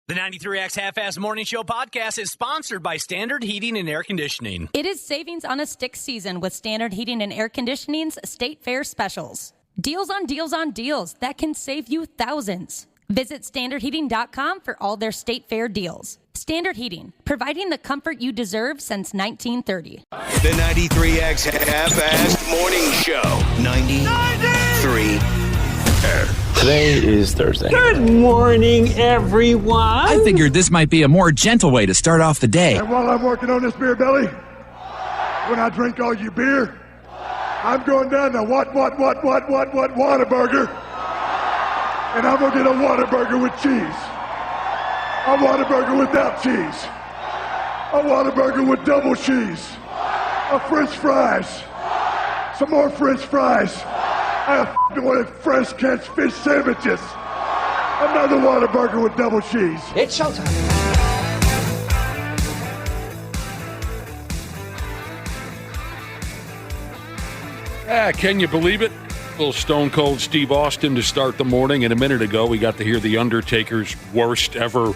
The 93X Half-Ass Morning Show podcast is sponsored by Standard Heating and Air Conditioning. It is savings on a stick season with Standard Heating and Air Conditioning's State Fair specials. Deals on deals on deals that can save you thousands. Visit standardheating.com for all their State Fair deals. Standard Heating, providing the comfort you deserve since 1930. The 93X Half-Assed Morning Show. 93. Today is Thursday. Good morning, everyone. I figured this might be a more gentle way to start off the day. And while I'm working on this beer belly, when I drink all you beer, I'm going down to Whataburger. And I'm going to get a Whataburger with cheese. A Whataburger without cheese. A Whataburger with double cheese. A French fries. Some more French fries. I wanted fresh catch fish sandwiches. Another Whataburger with double cheese. It's showtime. Can you believe it? Little Stone Cold Steve Austin to start the morning. And a minute ago, we got to hear The Undertaker's worst ever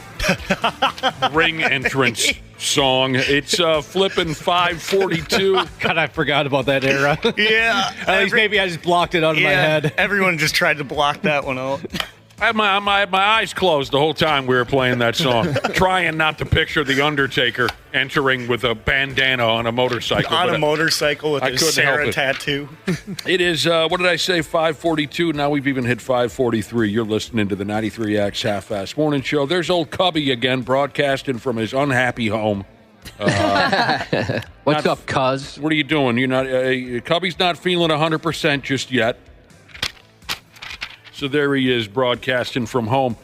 ring entrance song. It's flipping 5:42. God, I forgot about that era. Yeah. At least maybe I just blocked it out of my head. Everyone just tried to block that one out. I had my eyes closed the whole time we were playing that song, trying not to picture The Undertaker entering with a bandana on a motorcycle. On a motorcycle with his Sarah tattoo. It is, what did I say, 5:42. Now we've even hit 5:43. You're listening to the 93X Half-Ass Morning Show. There's old Cubby again, broadcasting from his unhappy home. What's up, cuz? What are you doing? You're not Cubby's not feeling 100% just yet. So there he is, broadcasting from home.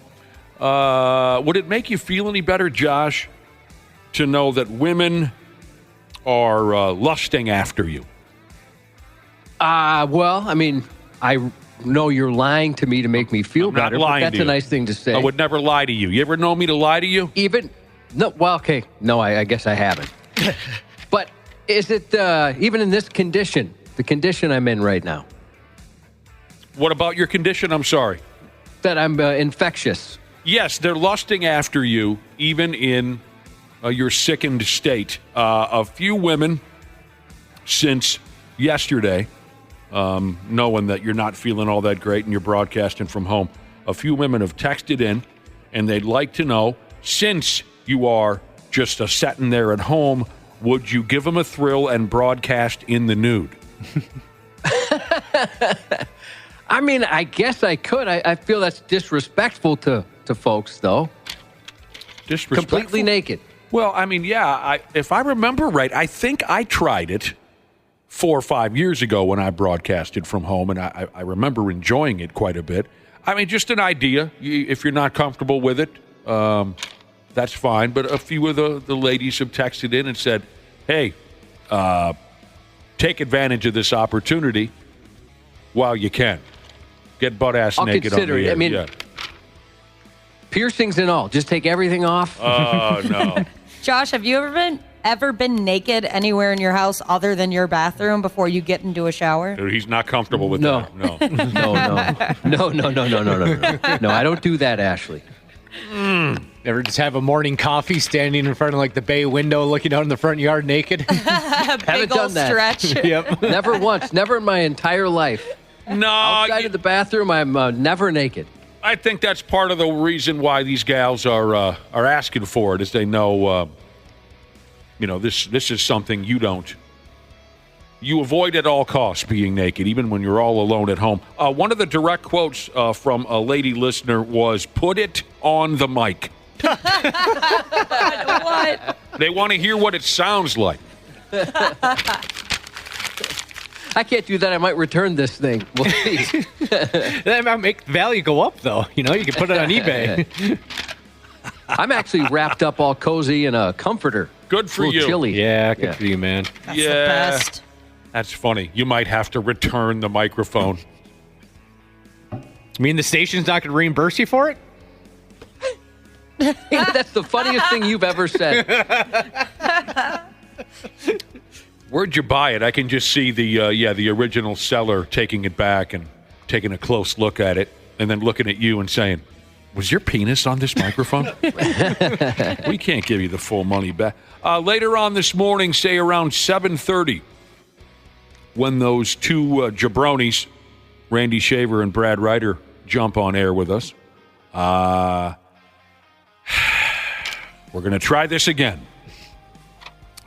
Would it make you feel any better, Josh, to know that women are lusting after you? Well, I mean, I know you're lying to me to make me feel I'm not better, lying but that's to a you. nice thing to say. I would never lie to you. You ever know me to lie to you? No, well, okay. No, I guess I haven't. But is it, even in this condition, the condition I'm in right now, What about your condition? I'm sorry. that I'm infectious? Yes, they're lusting after you, even in your sickened state. A few women since yesterday, knowing that you're not feeling all that great and you're broadcasting from home, a few women have texted in, and they'd like to know, since you are just sitting there at home, would you give them a thrill and broadcast in the nude? I mean, I guess I could. I feel that's disrespectful to folks, though. Disrespectful? Completely naked. Well, I mean, yeah, if I remember right, I think I tried it 4 or 5 years ago when I broadcasted from home, and I remember enjoying it quite a bit. I mean, just an idea. If you're not comfortable with it, that's fine. But a few of the ladies have texted in and said, hey, take advantage of this opportunity while you can. Get butt-ass I'll naked consider on the it. air. I mean, yeah. Piercings and all. Just take everything off. Oh, no. Josh, have you ever been naked anywhere in your house other than your bathroom before you get into a shower? Dude, he's not comfortable with No. that. No. No. No, I don't do that, Ashley. Ever just have a morning coffee standing in front of like the bay window looking out in the front yard naked? Haven't done that. Stretch. Yep. Never once. Never in my entire life. No. Outside of the bathroom, I'm never naked. I think that's part of the reason why these gals are asking for it, is they know, this is something you don't. You avoid at all costs being naked, even when you're all alone at home. One of the direct quotes from a lady listener was, "Put it on the mic." What? They want to hear what it sounds like. I can't do that. I might return this thing. We'll see. That might make value go up, though. You can put it on eBay. I'm actually wrapped up all cozy in a comforter. Good for a little you. chilly. Good for you, man. That's the best. That's funny. You might have to return the microphone. I mean, the station's not going to reimburse you for it? That's the funniest thing you've ever said. Where'd you buy it? I can just see the original seller taking it back and taking a close look at it, and then looking at you and saying, Was your penis on this microphone? We can't give you the full money back. Later on this morning, say around 7:30, when those two jabronis, Randy Shaver and Brad Ryder, jump on air with us, we're going to try this again.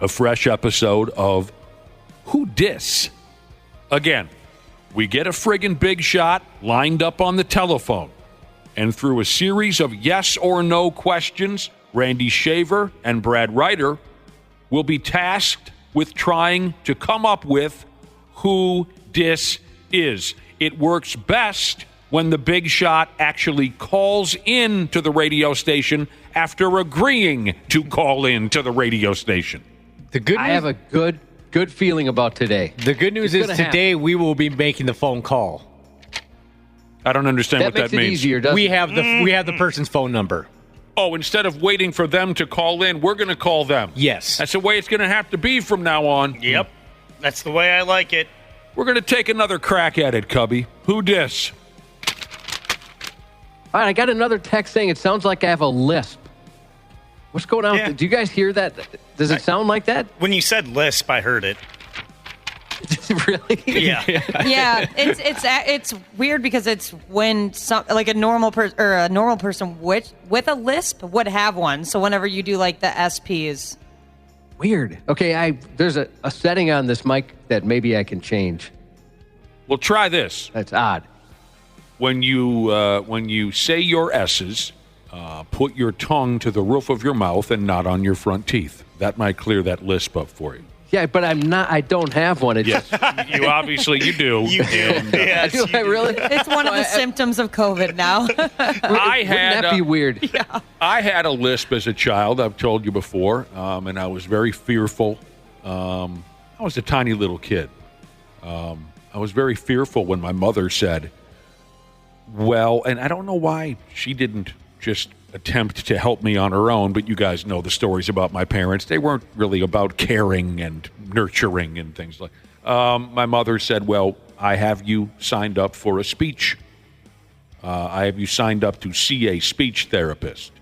A fresh episode of Who Dis? Again, we get a friggin' big shot lined up on the telephone. And through a series of yes or no questions, Randy Shaver and Brad Ryder will be tasked with trying to come up with who dis is. It works best when the big shot actually calls in to the radio station after agreeing to call in to the radio station. The good news, I have a good feeling about today. The good news is today we will be making the phone call. I don't understand what that makes it means. easier, doesn't We it? have the person's phone number. Oh, instead of waiting for them to call in, we're going to call them. Yes. That's the way it's going to have to be from now on. Yep. That's the way I like it. We're going to take another crack at it, Cubby. Who dis? All right, I got another text saying it sounds like I have a lisp. What's going on? Yeah. Do you guys hear that? Does it sound like that? When you said lisp, I heard it. Really? Yeah. Yeah, it's weird because it's when a normal person with a lisp would have one. So whenever you do like the SPs. Weird. Okay, there's a setting on this mic that maybe I can change. Well, try this. That's odd. When you say your S's, put your tongue to the roof of your mouth and not on your front teeth. That might clear that lisp up for you. Yeah, but I don't have one. It's Yes, you obviously you do. You do. Yes, do I really? It's one of the symptoms of COVID now. Wouldn't that be weird? Yeah. I had a lisp as a child. I've told you before, and I was very fearful. I was a tiny little kid. I was very fearful when my mother said, well, and I don't know why she didn't just attempt to help me on her own, but you guys know the stories about my parents. They weren't really about caring and nurturing and things like my mother said, well, I have you signed up for a speech. I have you signed up to see a speech therapist.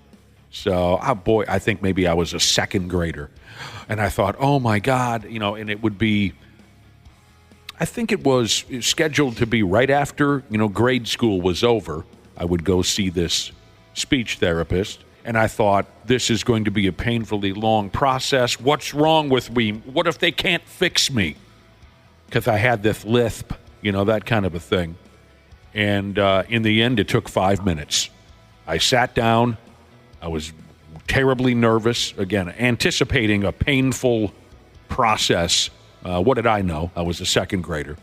So, I think maybe I was a second grader. And I thought, oh, my God, and it would be, I think it was scheduled to be right after, grade school was over. I would go see this speech therapist, and I thought, this is going to be a painfully long process. What's wrong with me? What if they can't fix me? Because I had this lisp, that kind of a thing. And in the end, it took 5 minutes. I sat down. I was terribly nervous, again, anticipating a painful process. What did I know? I was a second grader.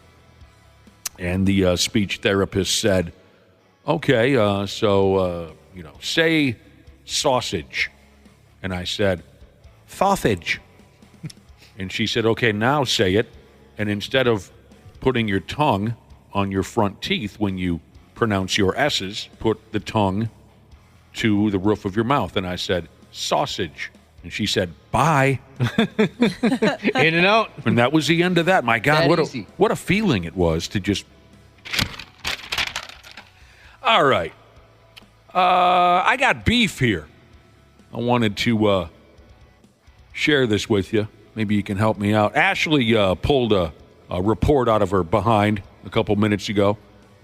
And the speech therapist said, okay, say sausage. And I said, sausage. And she said, okay, now say it. And instead of putting your tongue on your front teeth when you pronounce your S's, put the tongue to the roof of your mouth. And I said, sausage. And she said, bye. In and out. And that was the end of that. My God, what a feeling it was to just... All right. I got beef here. I wanted to share this with you. Maybe you can help me out. Ashley pulled a report out of her behind a couple minutes ago.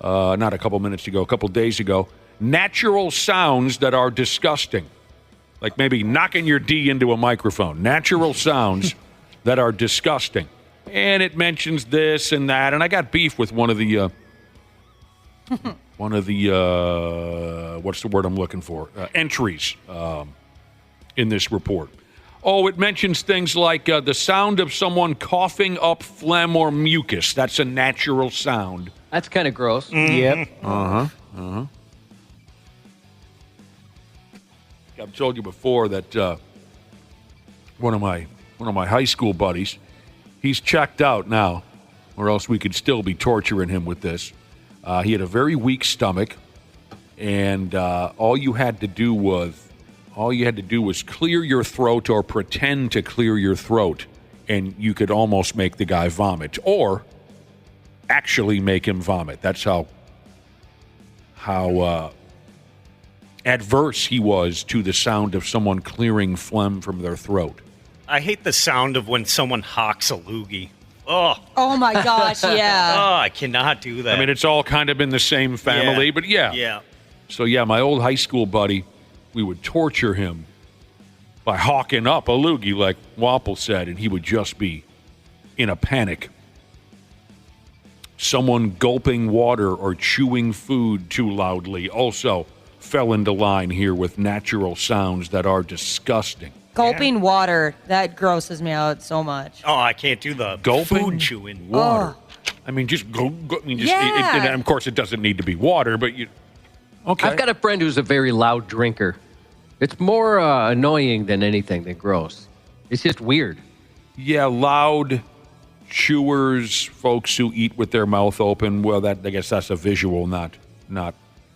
Not a couple minutes ago, a couple days ago. Natural sounds that are disgusting. Like maybe knocking your D into a microphone. Natural sounds that are disgusting. And it mentions this and that. And I got beef with one of the what's the word I'm looking for? Entries in this report. Oh, it mentions things like the sound of someone coughing up phlegm or mucus. That's a natural sound. That's kind of gross. Yep. I've told you before that one of my high school buddies, he's checked out now, or else we could still be torturing him with this. He had a very weak stomach, and all you had to do was clear your throat or pretend to clear your throat, and you could almost make the guy vomit, or actually make him vomit. That's how adverse he was to the sound of someone clearing phlegm from their throat. I hate the sound of when someone hawks a loogie. Oh my gosh, yeah. Oh, I cannot do that. I mean, it's all kind of in the same family, but yeah. Yeah. So, yeah, my old high school buddy, we would torture him by hawking up a loogie, like Wapple said, and he would just be in a panic. Someone gulping water or chewing food too loudly also fell into line here with natural sounds that are disgusting. Gulping water, that grosses me out so much. Oh, I can't do the Gulping food chewing. water. I mean, just go. I mean, just Yeah. and of course, it doesn't need to be water, but you. Okay. I've got a friend who's a very loud drinker. It's more annoying than anything than gross. It's just weird. Yeah, loud chewers, folks who eat with their mouth open. Well, I guess that's a visual, not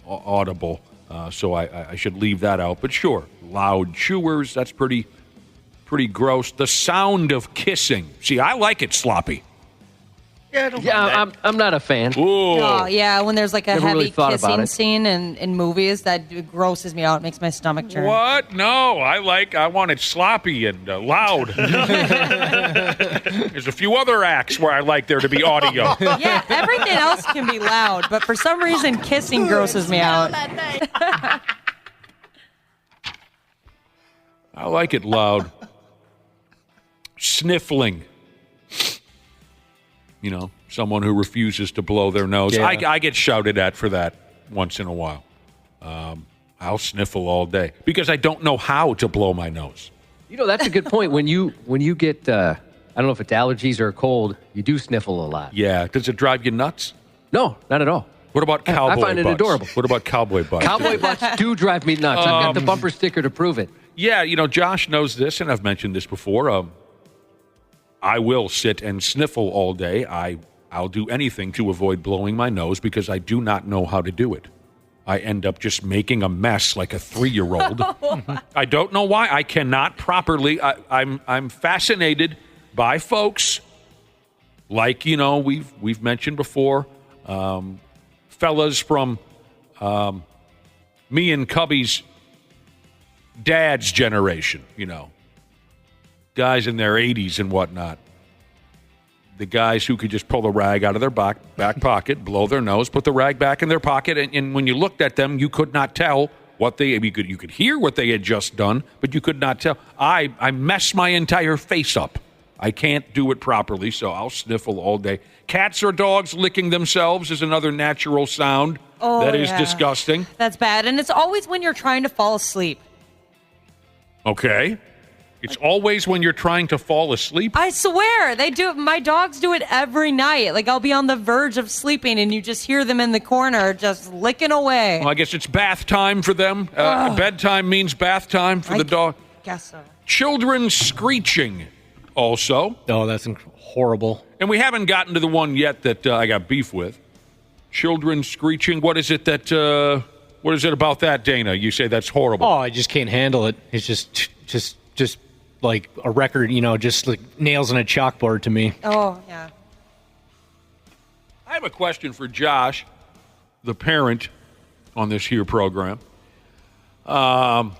audible. So I should leave that out. But sure, loud chewers, that's pretty gross. The sound of kissing. See, I like it sloppy. Yeah, I don't Yeah, mind that. I'm not a fan. Ooh. Oh, yeah, when there's like a Never heavy really thought about kissing it. scene in movies, that grosses me out. It makes my stomach turn. What? No, I want it sloppy and loud. There's a few other acts where I like there to be audio. Yeah, everything else can be loud, but for some reason, kissing grosses me out. I like it loud. Sniffling. You know, someone who refuses to blow their nose. Yeah. I get shouted at for that once in a while. I'll sniffle all day because I don't know how to blow my nose. You know, that's a good point. When you get, I don't know if it's allergies or a cold, you do sniffle a lot. Yeah. Does it drive you nuts? No, not at all. What about cowboy I find it butts? adorable. What about cowboy butts? Cowboy butts do drive me nuts. I've got the bumper sticker to prove it. Yeah, you know, Josh knows this, and I've mentioned this before. I will sit and sniffle all day. I'll do anything to avoid blowing my nose because I do not know how to do it. I end up just making a mess like a 3-year-old. I don't know why. I cannot properly. I'm fascinated by folks like, you know, we've mentioned before, fellas from me and Cubby's dad's generation, you know. Guys in their 80s and whatnot. The guys who could just pull the rag out of their back pocket, blow their nose, put the rag back in their pocket, and when you looked at them, you could not tell what you could hear what they had just done, but you could not tell. I mess my entire face up. I can't do it properly, so I'll sniffle all day. Cats or dogs licking themselves is another natural sound that is disgusting. That's bad, and it's always when you're trying to fall asleep. Okay. It's always when you're trying to fall asleep. I swear, they do. My dogs do it every night. Like, I'll be on the verge of sleeping, and you just hear them in the corner just licking away. Well, I guess it's bath time for them. Bedtime means bath time for the dog. Guess so. Children screeching also. Oh, that's horrible. And we haven't gotten to the one yet that I got beef with. Children screeching. What is it about that, Dana? You say that's horrible. Oh, I just can't handle it. It's just like a record, you know, just like nails on a chalkboard to me. Oh, yeah. I have a question for Josh, the parent on this here program. I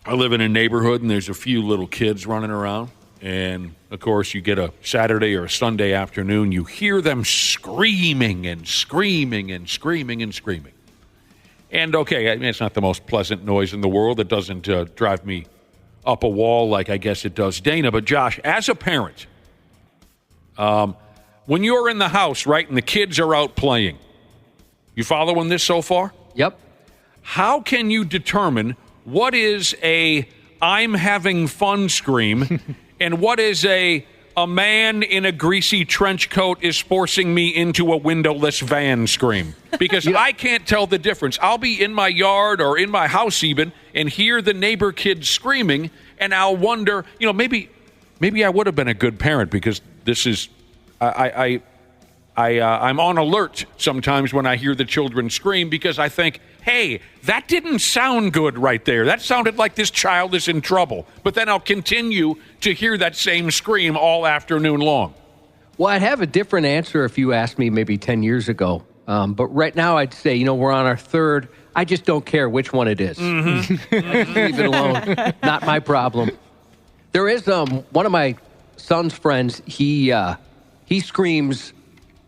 live in a neighborhood, and there's a few little kids running around. And, of course, you get a Saturday or a Sunday afternoon, you hear them screaming and screaming and screaming and screaming. And, okay, I mean, it's not the most pleasant noise in the world. It doesn't drive me up a wall like I guess it does Dana. But, Josh, as a parent, when you're in the house, right, and the kids are out playing, you following this so far? Yep. How can you determine what is a I'm having fun scream and what is a man in a greasy trench coat is forcing me into a windowless van scream? Because I can't tell the difference. I'll be in my yard or in my house even and hear the neighbor kids screaming, and I'll wonder, you know, maybe I would have been a good parent because this is I'm on alert sometimes when I hear the children scream because I think, hey, that didn't sound good right there. That sounded like this child is in trouble. But then I'll continue to hear that same scream all afternoon long. Well, I'd have a different answer if you asked me maybe 10 years ago. But right now I'd say, you know, we're on our third I just don't care which one it is. Mm-hmm. Leave it alone. Not my problem. There is one of my son's friends. He screams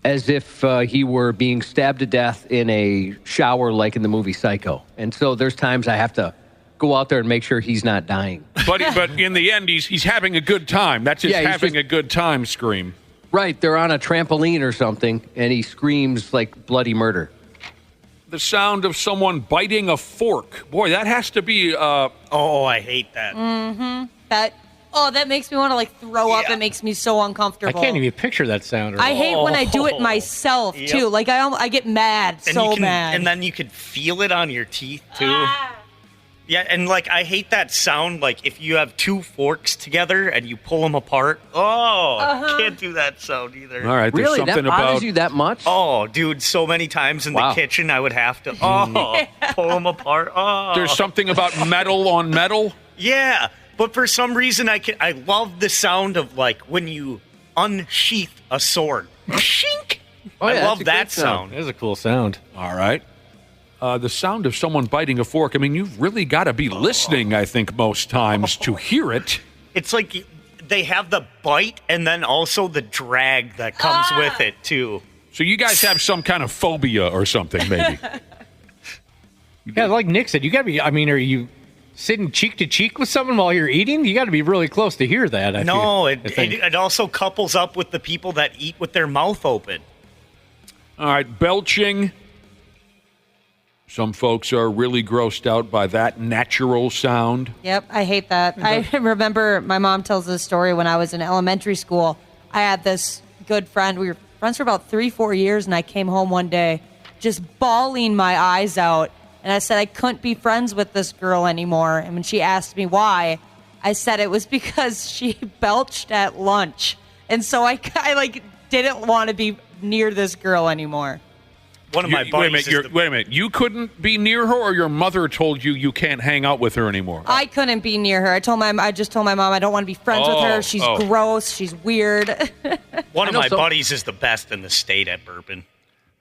as if he were being stabbed to death in a shower, like in the movie Psycho. And so there's times I have to go out there and make sure he's not dying. But in the end, he's having a good time. That's his having a good time scream. Right. They're on a trampoline or something, and he screams like bloody murder. The sound of someone biting a fork. Boy, that has to be... I hate that. Mm-hmm. That makes me want to throw up. It makes me so uncomfortable. I can't even picture that sound. I hate when I do it myself too. Like I get mad, mad. And then you could feel it on your teeth too. Yeah, and I hate that sound. If you have two forks together and you pull them apart. Can't do that sound either. All right, there's really? something That bothers about you that much? Oh, dude, so many times in the kitchen I would have to pull them apart. There's something about metal on metal. Yeah, but for some reason I love the sound of when you unsheath a sword. Shink. I love that sound. That is a cool sound. All right. The sound of someone biting a fork. I mean, you've really got to be listening, I think, most times to hear it. It's like they have the bite and then also the drag that comes with it, too. So you guys have some kind of phobia or something, maybe. Yeah, like Nick said, you got to be, are you sitting cheek to cheek with someone while you're eating? You got to be really close to hear that. It also couples up with the people that eat with their mouth open. All right, belching. Some folks are really grossed out by that natural sound. Yep, I hate that. I remember my mom tells this story when I was in elementary school. I had this good friend. We were friends for about 3-4 years, and I came home one day just bawling my eyes out. And I said I couldn't be friends with this girl anymore. And when she asked me why, I said it was because she belched at lunch. And so I didn't want to be near this girl anymore. One of my buddies. Wait a minute. You couldn't be near her, or your mother told you can't hang out with her anymore? I couldn't be near her. I just told my mom I don't want to be friends with her. She's gross. She's weird. One of my buddies is the best in the state at Bourbon.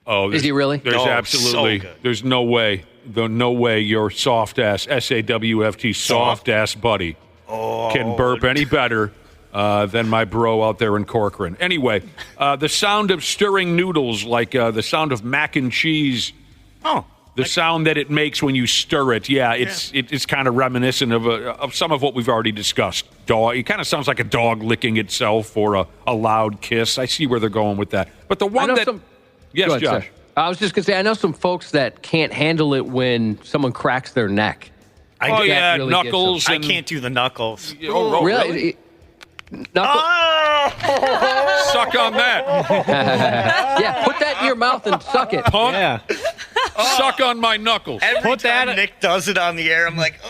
Oh, is he really? There's absolutely. So good. There's no way. No way your soft ass SAWFT soft ass buddy can burp any better than my bro out there in Corcoran. Anyway, the sound of stirring noodles, like the sound of mac and cheese. The sound that it makes when you stir it. Yeah, it's kind of reminiscent of some of what we've already discussed. Dog. It kind of sounds like a dog licking itself or a loud kiss. I see where they're going with that. But the one that. Yes, ahead, Josh. Sir. I was just going to say, I know some folks that can't handle it when someone cracks their neck. Really knuckles. I can't do the knuckles. Really? Knuckle? Suck on that. Yeah, put that in your mouth and suck it. Punk. Yeah. Suck on my knuckles. Every time Nick does it on the air, I'm like,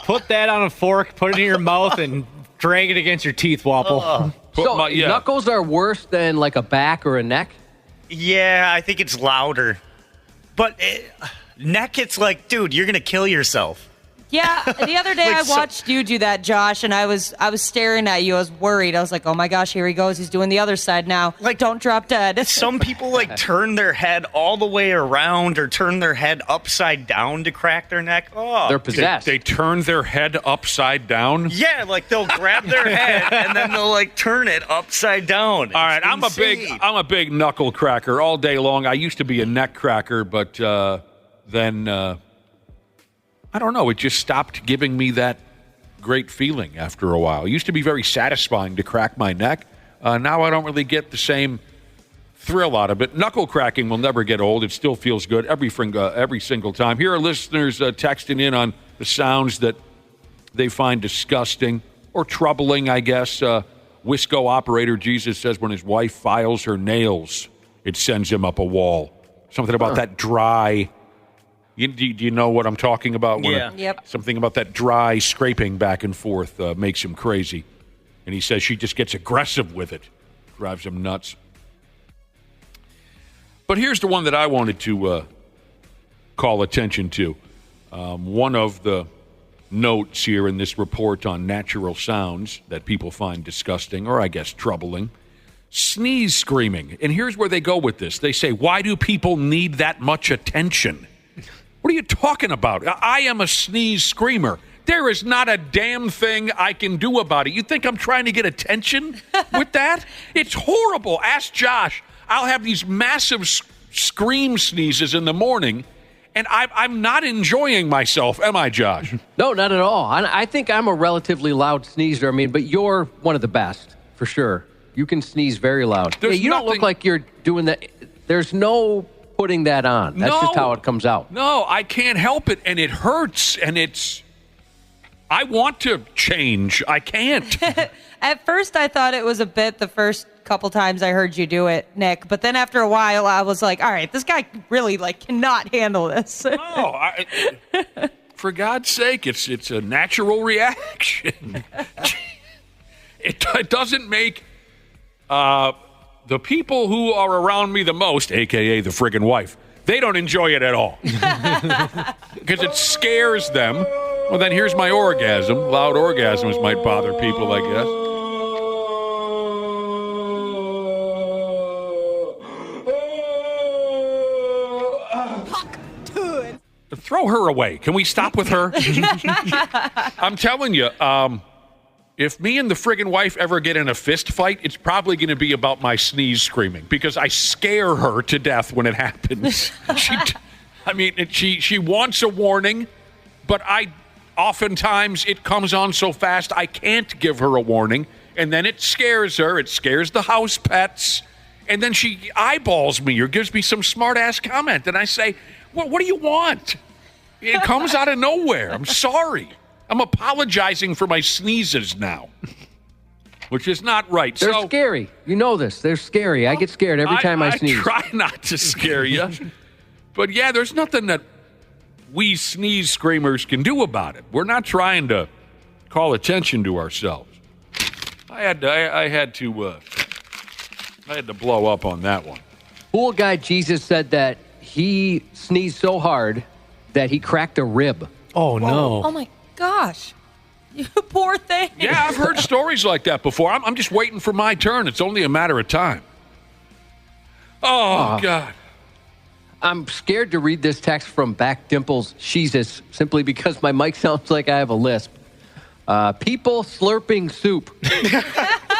Put that on a fork, put it in your mouth, and drag it against your teeth, Wapple. Knuckles are worse than like a back or a neck? Yeah, I think it's louder. But neck, it's like, dude, you're going to kill yourself. Yeah, the other day I watched you do that, Josh, and I was staring at you. I was worried. I was like, oh my gosh, here he goes. He's doing the other side now. Don't drop dead. Some people turn their head all the way around or turn their head upside down to crack their neck. Oh, they're possessed. They turn their head upside down? Yeah, they'll grab their head and then they'll turn it upside down. All right, I'm a big knuckle cracker all day long. I used to be a neck cracker, but then I don't know. It just stopped giving me that great feeling after a while. It used to be very satisfying to crack my neck. Now I don't really get the same thrill out of it. Knuckle cracking will never get old. It still feels good every single time. Here are listeners texting in on the sounds that they find disgusting or troubling, I guess. Wisco operator Jesus says when his wife files her nails, it sends him up a wall. Something about that dry... Do you know what I'm talking about? Yeah. Yep. Something about that dry scraping back and forth makes him crazy. And he says she just gets aggressive with it. Drives him nuts. But here's the one that I wanted to call attention to. One of the notes here in this report on natural sounds that people find disgusting, or I guess troubling. Sneeze screaming. And here's where they go with this. They say, why do people need that much attention? What are you talking about? I am a sneeze screamer. There is not a damn thing I can do about it. You think I'm trying to get attention with that? It's horrible. Ask Josh. I'll have these massive scream sneezes in the morning, and I'm not enjoying myself, am I, Josh? No, not at all. I think I'm a relatively loud sneezer. I mean, but you're one of the best, for sure. You can sneeze very loud. There's You don't look like you're doing that. There's no putting that on. That's just how it comes out. No, I can't help it, and it hurts, and I want to change. I can't. At first, I thought it was a bit the first couple times I heard you do it, Nick. But then after a while, I was like, all right, this guy really cannot handle this. No, for God's sake, it's a natural reaction. It doesn't make the people who are around me the most, a.k.a. the friggin' wife, they don't enjoy it at all. Because it scares them. Well, then here's my orgasm. Loud orgasms might bother people, I guess. Throw her away. Can we stop with her? I'm telling you, if me and the friggin' wife ever get in a fist fight, it's probably going to be about my sneeze screaming because I scare her to death when it happens. She wants a warning, but oftentimes it comes on so fast I can't give her a warning, and then it scares her. It scares the house pets, and then she eyeballs me or gives me some smart-ass comment, and I say, well, what do you want? It comes out of nowhere. I'm sorry. I'm apologizing for my sneezes now, which is not right. They're scary. You know this. They're scary. I get scared every time I sneeze. I try not to scare you. But, yeah, there's nothing that we sneeze screamers can do about it. We're not trying to call attention to ourselves. I had to blow up on that one. Pool guy Jesus said that he sneezed so hard that he cracked a rib. Oh, no. Oh, my gosh. You poor thing. Yeah, I've heard stories like that before. I'm just waiting for my turn. It's only a matter of time. Oh, God. I'm scared to read this text from Back Dimples Jesus simply because my mic sounds like I have a lisp. People slurping soup.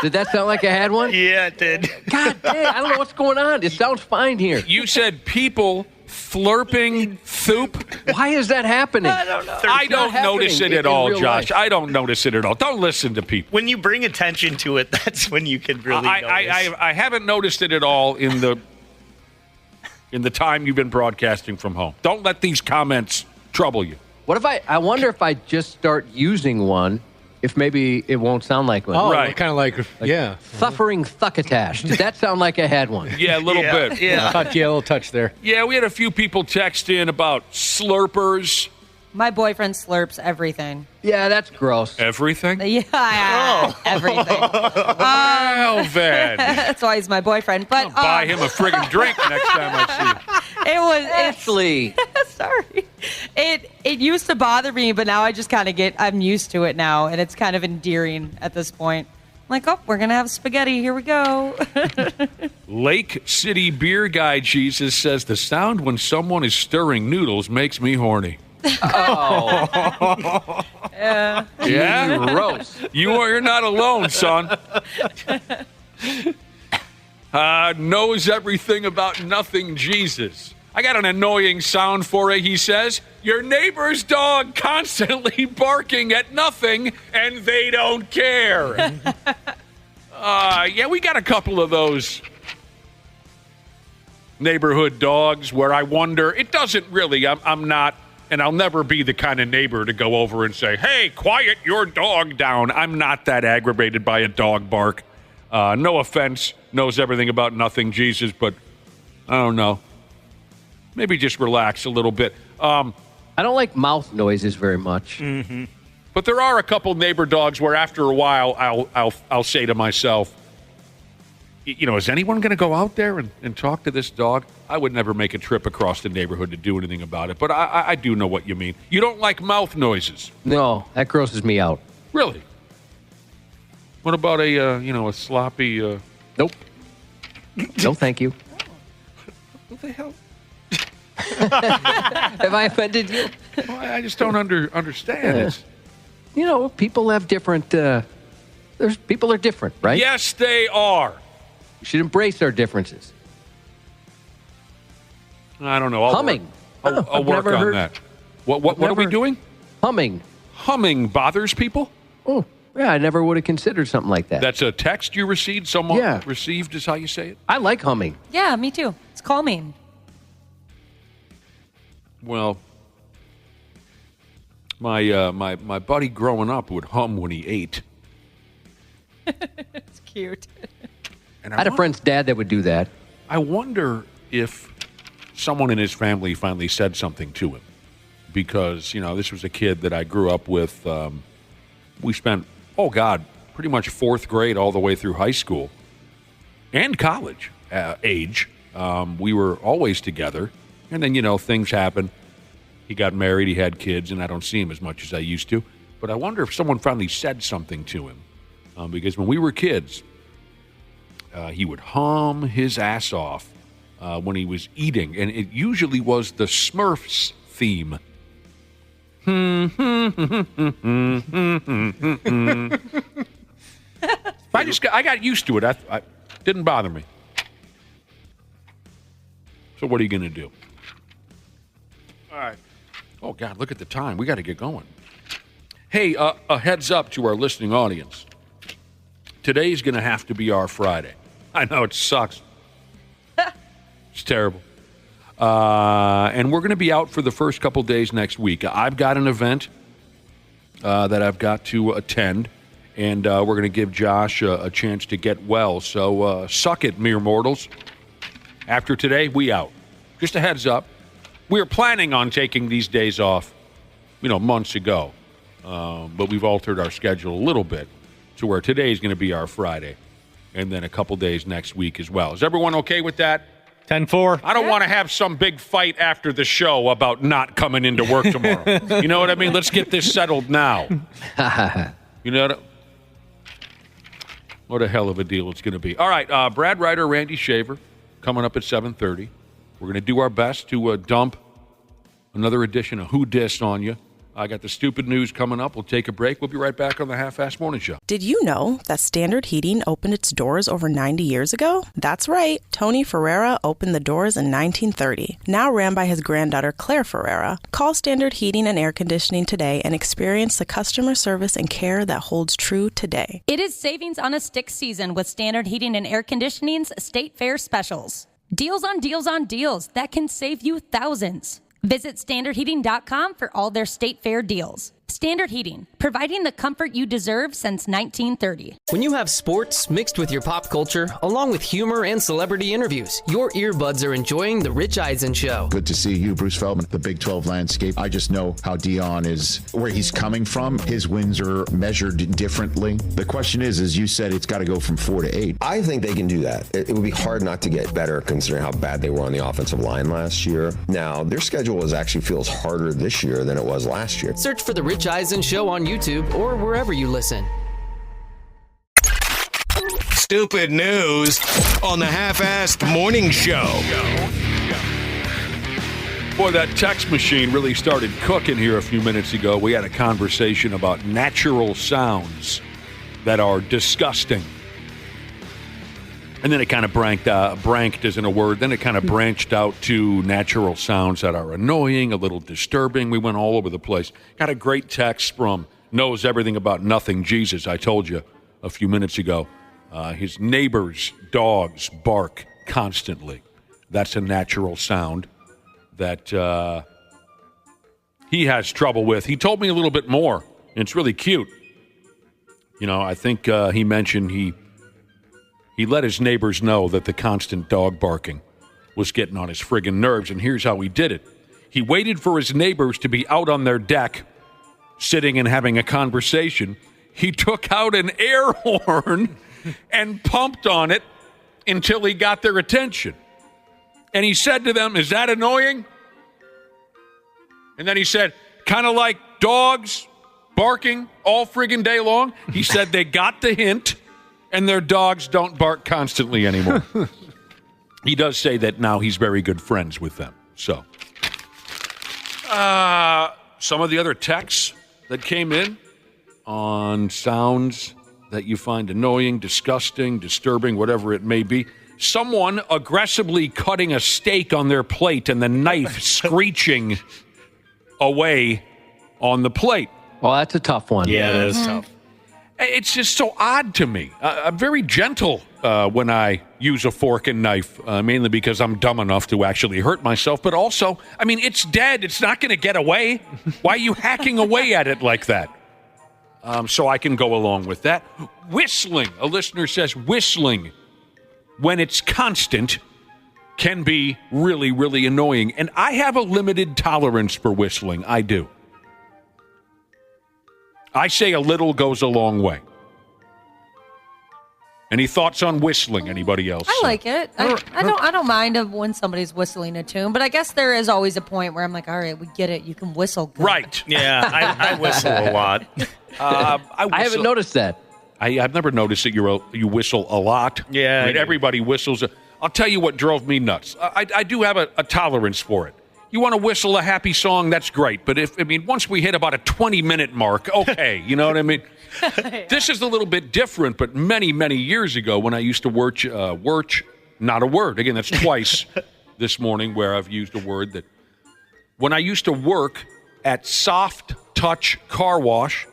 Did that sound like I had one? Yeah, it did. God damn, I don't know what's going on. It sounds fine here. You said people flirping soup? Why is that happening? I don't know. I don't notice it at all, Josh. Life. I don't notice it at all. Don't listen to people. When you bring attention to it, that's when you can really notice. I haven't noticed it at all in the time you've been broadcasting from home. Don't let these comments trouble you. What if I wonder if I just start using one, if maybe it won't sound like one. Oh, right. Kind of like, yeah. Suffering thuckatash. Did that sound like I had one? Yeah, a little bit. Yeah. A little touch there. Yeah, we had a few people text in about slurpers. My boyfriend slurps everything. Yeah, that's gross. Everything? Yeah, everything. Well, then. That's why he's my boyfriend. But I'll buy him a friggin' drink next time I see him. Ashley. Sorry. It used to bother me, but now I just kind of I'm used to it now, and it's kind of endearing at this point. I'm like, oh, we're going to have spaghetti. Here we go. Lake City Beer Guy Jesus says, the sound when someone is stirring noodles makes me horny. Oh. Yeah? Gross. You're not alone, son. Knows everything about nothing, Jesus. I got an annoying sound for it, he says. Your neighbor's dog constantly barking at nothing, and they don't care. Yeah, we got a couple of those neighborhood dogs where I wonder, it doesn't really, I'm not, and I'll never be the kind of neighbor to go over and say, hey, quiet your dog down. I'm not that aggravated by a dog bark. No offense, knows everything about nothing, Jesus, but I don't know. Maybe just relax a little bit. I don't like mouth noises very much. Mm-hmm. But there are a couple neighbor dogs where after a while I'll say to myself, you know, is anyone going to go out there and talk to this dog? I would never make a trip across the neighborhood to do anything about it, but I do know what you mean. You don't like mouth noises? No, that grosses me out. Really? What about a sloppy... Nope. No, thank you. What the hell? Have I offended you? Well, I just don't understand. It's, People have different. People are different, right? yes, they are. We should embrace our differences. I don't know. I'll Humming. I'll work on that. What are we doing? Humming. Humming bothers people? Oh, yeah. I never would have considered something like that. That's a text you received? Someone received is how you say it? I like humming. Yeah, me too. It's calming. Well, my buddy growing up would hum when he ate. It's cute. And I had a friend's dad that would do that. I wonder if someone in his family finally said something to him. Because, this was a kid that I grew up with. We spent, pretty much fourth grade all the way through high school and college age. We were always together. And then, things happen. He got married, he had kids, and I don't see him as much as I used to. But I wonder if someone finally said something to him. Because when we were kids, he would hum his ass off when he was eating. And it usually was the Smurfs theme. I got used to it. I didn't bother me. So what are you going to do? All right. Oh, God, look at the time. We got to get going. Hey, a heads up to our listening audience. Today's going to have to be our Friday. I know it sucks. It's terrible. And we're going to be out for the first couple days next week. I've got an event that I've got to attend, and we're going to give Josh a chance to get well. So suck it, mere mortals. After today, we out. Just a heads up. We were planning on taking these days off, months ago. But we've altered our schedule a little bit to where today is going to be our Friday, and then a couple days next week as well. Is everyone okay with that? 10-4. I don't want to have some big fight after the show about not coming into work tomorrow. You know what I mean? Let's get this settled now. You know what a hell of a deal it's going to be. All right, Brad Ryder, Randy Shaver, coming up at 7:30. We're going to do our best to dump another edition of Who Dis on you. I got the stupid news coming up. We'll take a break. We'll be right back on the Half-Assed Morning Show. Did you know that Standard Heating opened its doors over 90 years ago? That's right. Tony Ferreira opened the doors in 1930, now ran by his granddaughter Claire Ferreira. Call Standard Heating and Air Conditioning today and experience the customer service and care that holds true today. It is savings on a stick season with Standard Heating and Air Conditioning's State Fair specials. Deals on deals on deals that can save you thousands. Visit standardheating.com for all their State Fair deals. Standard Heating, providing the comfort you deserve since 1930. When you have sports mixed with your pop culture, along with humor and celebrity interviews, your earbuds are enjoying The Rich Eisen Show. Good to see you, Bruce Feldman, the Big 12 landscape. I just know how Dion is, where he's coming from. His wins are measured differently. The question is, as you said, it's got to go from 4 to 8. I think they can do that. It would be hard not to get better considering how bad they were on the offensive line last year. Now, their schedule actually feels harder this year than it was last year. Search for The Rich Eisen Show on YouTube or wherever you listen. Stupid news on the Half-Assed Morning Show. Boy, that text machine really started cooking here a few minutes ago. We had a conversation about natural sounds that are disgusting. And then it kind of branked isn't a word. Then it kind of branched out to natural sounds that are annoying, a little disturbing. We went all over the place. Got a great text from Knows Everything About Nothing Jesus. I told you a few minutes ago. His neighbor's dogs bark constantly. That's a natural sound that he has trouble with. He told me a little bit more, and it's really cute. I think he mentioned he let his neighbors know that the constant dog barking was getting on his friggin' nerves, and here's how he did it. He waited for his neighbors to be out on their deck, sitting and having a conversation. He took out an air horn and pumped on it until he got their attention. And he said to them, "Is that annoying?" And then he said, "Kind of like dogs barking all friggin' day long." He said they got the hint, and their dogs don't bark constantly anymore. He does say that now he's very good friends with them. So Some of the other texts that came in on sounds that you find annoying, disgusting, disturbing, whatever it may be. Someone aggressively cutting a steak on their plate and the knife screeching away on the plate. Well, that's a tough one. Yeah, that is tough. It's just so odd to me. I'm very gentle when I use a fork and knife, mainly because I'm dumb enough to actually hurt myself. But also, I mean, it's dead. It's not going to get away. Why are you hacking away at it like that? So I can go along with that. Whistling. A listener says whistling, when it's constant, can be really, really annoying. And I have a limited tolerance for whistling. I do. I say a little goes a long way. Any thoughts on whistling? Anybody else? I like it. I don't mind when somebody's whistling a tune, but I guess there is always a point where I'm like, all right, we get it. You can whistle good. Right. Yeah, I whistle a lot. I haven't noticed that. I've never noticed that you whistle a lot. Yeah. I mean, everybody whistles. I'll tell you what drove me nuts. I do have a tolerance for it. You want to whistle a happy song, that's great. But once we hit about a 20-minute mark, okay, you know what I mean? This is a little bit different, but many, many years ago when I used to work, not a word. Again, that's twice this morning where I've used a word that. When I used to work at Soft Touch Car Wash,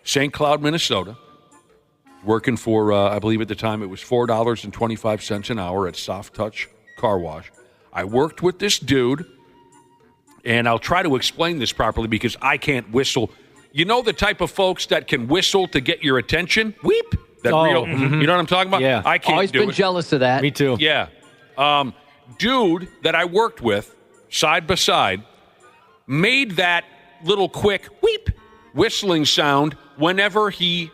St. Cloud, Minnesota, working for, I believe at the time it was $4.25 an hour at Soft Touch Car Wash. I worked with this dude. And I'll try to explain this properly because I can't whistle. You know the type of folks that can whistle to get your attention? Weep. You know what I'm talking about? Yeah. I can't Always do been it. jealous of that. Me too. Yeah. Dude that I worked with, side by side, made that little quick weep whistling sound whenever he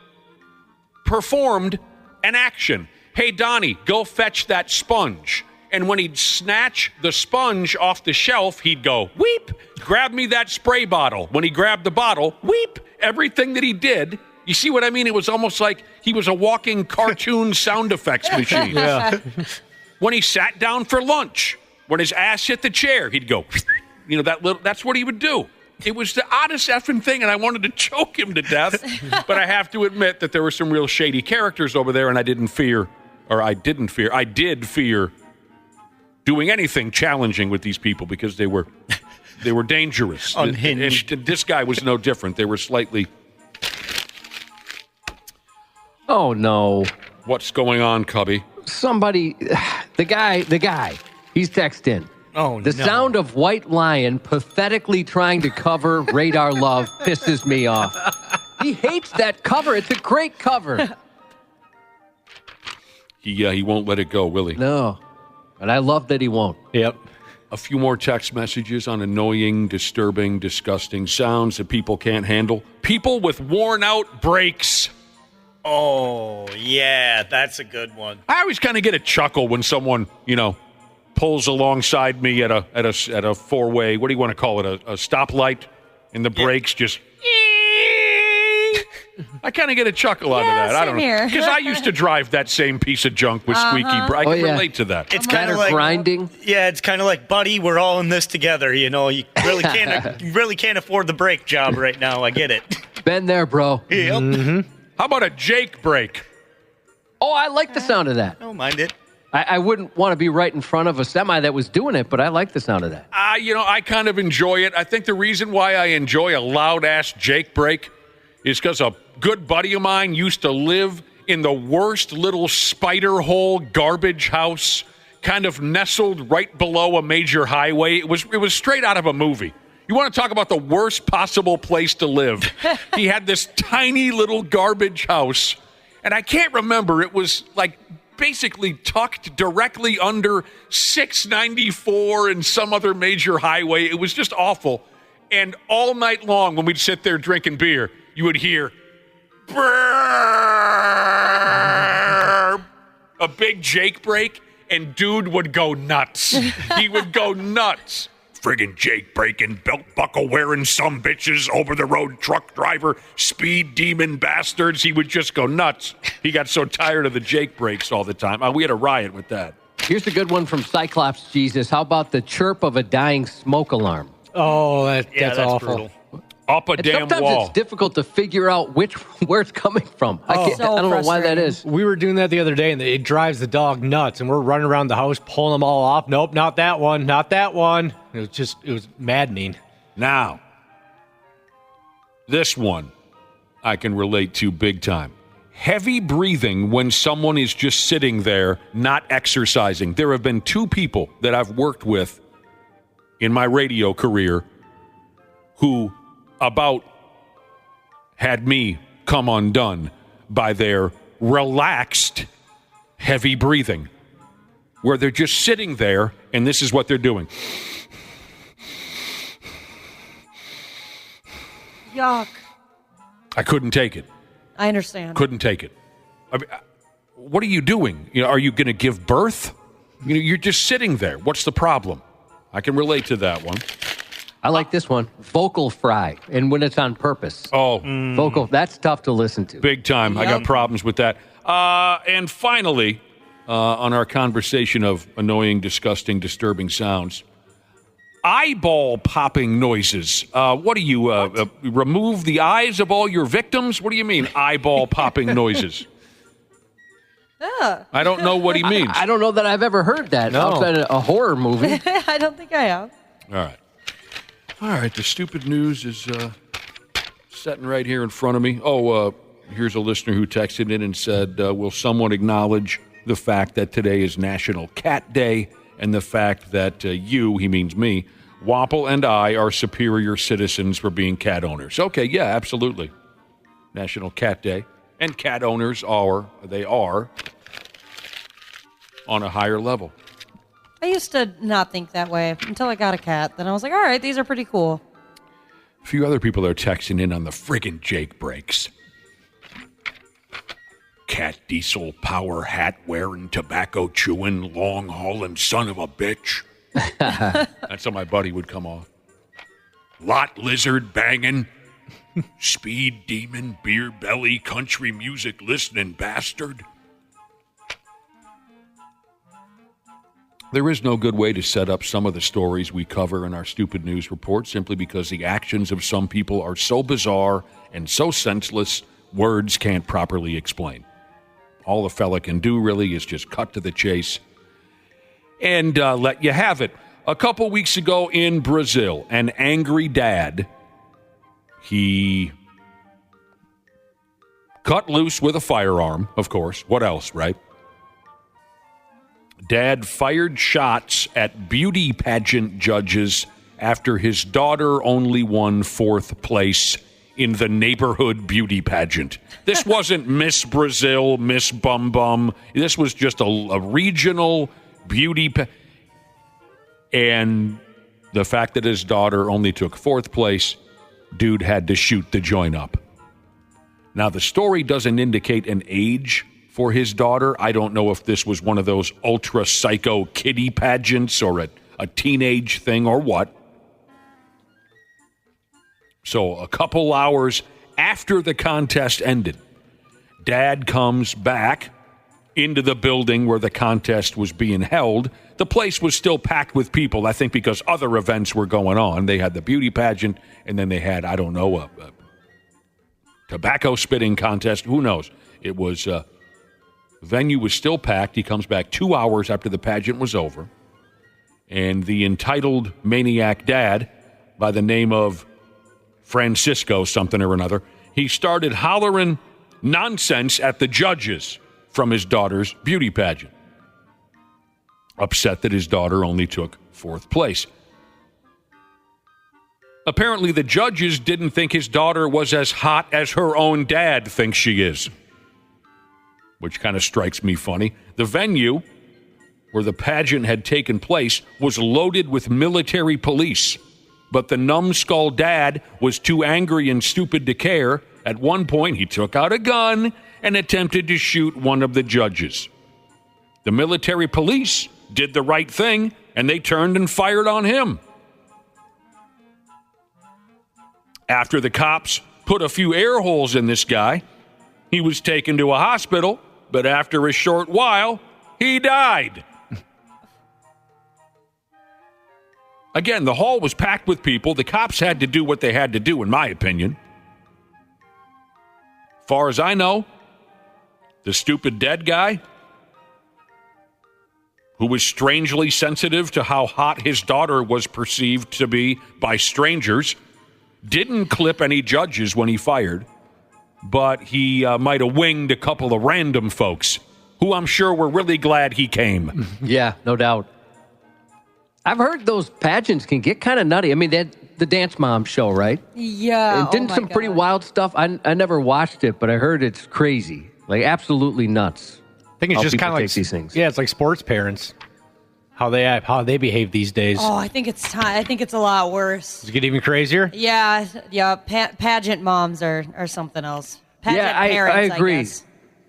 performed an action. Hey, Donnie, go fetch that sponge. And when he'd snatch the sponge off the shelf, he'd go, weep, grab me that spray bottle. When he grabbed the bottle, weep, everything that he did. You see what I mean? It was almost like he was a walking cartoon sound effects machine. Yeah. When he sat down for lunch, when his ass hit the chair, he'd go, that's what he would do. It was the oddest effing thing, and I wanted to choke him to death. But I have to admit that there were some real shady characters over there, and I did fear doing anything challenging with these people because they were dangerous. Unhinged. And this guy was no different. They were slightly. Oh no! What's going on, Cubby? Somebody, the guy, he's texting. Oh, the sound of White Lion pathetically trying to cover Radar Love pisses me off. He hates that cover. It's a great cover. He won't let it go, will he? No. And I love that he won't. Yep. A few more text messages on annoying, disturbing, disgusting sounds that people can't handle. People with worn-out brakes. Oh, yeah, that's a good one. I always kind of get a chuckle when someone, pulls alongside me at a four-way, what do you want to call it, a stoplight, and the brakes just... I kind of get a chuckle out of that. I don't know. Because I used to drive that same piece of junk with squeaky brakes. I can relate to that. It's kind of like grinding. Yeah, it's kind of like, buddy, we're all in this together. You really can't afford the brake job right now. I get it. Been there, bro. Yep. Mm-hmm. How about a Jake brake? Oh, I like the sound of that. I don't mind it. I wouldn't want to be right in front of a semi that was doing it, but I like the sound of that. I kind of enjoy it. I think the reason why I enjoy a loud-ass Jake brake is because a good buddy of mine used to live in the worst little spider hole garbage house, kind of nestled right below a major highway. It was straight out of a movie. You want to talk about the worst possible place to live? He had this tiny little garbage house, and I can't remember. It was like basically tucked directly under 694 and some other major highway. It was just awful. And all night long when we'd sit there drinking beer, you would hear a big Jake brake, and dude would go nuts. He would go nuts. Friggin' Jake breaking, belt buckle wearing some bitches, over the road truck driver, speed demon bastards. He would just go nuts. He got so tired of the Jake breaks all the time. We had a riot with that. Here's a good one from Cyclops Jesus. How about the chirp of a dying smoke alarm? Oh, that's awful. brutal. Up a And damn sometimes wall. it's difficult to figure out where it's coming from. I don't know why that is. We were doing that the other day, and it drives the dog nuts. And we're running around the house, pulling them all off. Nope, not that one, not that one. It was maddening. Now, this one I can relate to big time. Heavy breathing when someone is just sitting there, not exercising. There have been 2 people that I've worked with in my radio career who about had me come undone by their relaxed, heavy breathing, where they're just sitting there, and this is what they're doing. Yuck. I couldn't take it. I understand. Couldn't take it. I mean, what are you doing? Are you going to give birth? You're just sitting there. What's the problem? I can relate to that one. I like this one. Vocal fry, and when it's on purpose. Oh. Vocal, that's tough to listen to. Big time. I got problems with that. And finally, on our conversation of annoying, disgusting, disturbing sounds, eyeball popping noises. What do you, remove the eyes of all your victims? What do you mean, eyeball popping noises? I don't know what he means. I don't know that I've ever heard that outside of a horror movie. I don't think I have. All right, the stupid news is sitting right here in front of me. Here's a listener who texted in and said, will someone acknowledge the fact that today is National Cat Day and the fact that you, he means me, Wapple and I are superior citizens for being cat owners. Okay, yeah, absolutely. National Cat Day. And cat owners are on a higher level. I used to not think that way until I got a cat. Then I was like, all right, these are pretty cool. A few other people are texting in on the friggin' Jake breaks. Cat diesel power hat wearing, tobacco chewing, long hauling son of a bitch. That's how my buddy would come off. Lot lizard banging, speed demon, beer belly, country music listening bastard. There is no good way to set up some of the stories we cover in our stupid news report simply because the actions of some people are so bizarre and so senseless, words can't properly explain. All the fella can do really is just cut to the chase and let you have it. A couple weeks ago in Brazil, an angry dad, he cut loose with a firearm, of course. What else, right? Dad fired shots at beauty pageant judges after his daughter only won 4th place in the neighborhood beauty pageant. This wasn't Miss Brazil, Miss Bum Bum. This was just a regional beauty and the fact that his daughter only took 4th place, dude had to shoot the joint up. Now, the story doesn't indicate an age for his daughter. I don't know if this was one of those ultra psycho kiddie pageants or a teenage thing or what. So a couple hours after the contest ended, Dad comes back into the building where the contest was being held. The place was still packed with people, I think because other events were going on. They had the beauty pageant, and then they had, I don't know, a tobacco spitting contest. Who knows? It was... The venue was still packed. He comes back 2 hours after the pageant was over. And the entitled maniac dad, by the name of Francisco something or another, he started hollering nonsense at the judges from his daughter's beauty pageant. Upset that his daughter only took 4th place. Apparently, the judges didn't think his daughter was as hot as her own dad thinks she is, which kind of strikes me funny. The venue where the pageant had taken place was loaded with military police, but the numbskull dad was too angry and stupid to care. At one point, he took out a gun and attempted to shoot one of the judges. The military police did the right thing, and they turned and fired on him. After the cops put a few air holes in this guy, he was taken to a hospital, but after a short while, he died. Again, the hall was packed with people. The cops had to do what they had to do, in my opinion. Far as I know, the stupid dead guy who was strangely sensitive to how hot his daughter was perceived to be by strangers didn't clip any judges when he fired, but he might have winged a couple of random folks who I'm sure were really glad he came. Yeah, no doubt. I've heard those pageants can get kind of nutty. I mean, the Dance Mom show, right? Yeah. And didn't some pretty wild stuff. I never watched it, but I heard it's crazy, like absolutely nuts. I think it's just kind of like these things. Yeah, it's like sports parents, how they behave these days. Oh, I think it's time. I think it's a lot worse. Does it get even crazier? Yeah. Pageant moms are something else. Pageant Yeah, I parents, agree, guess.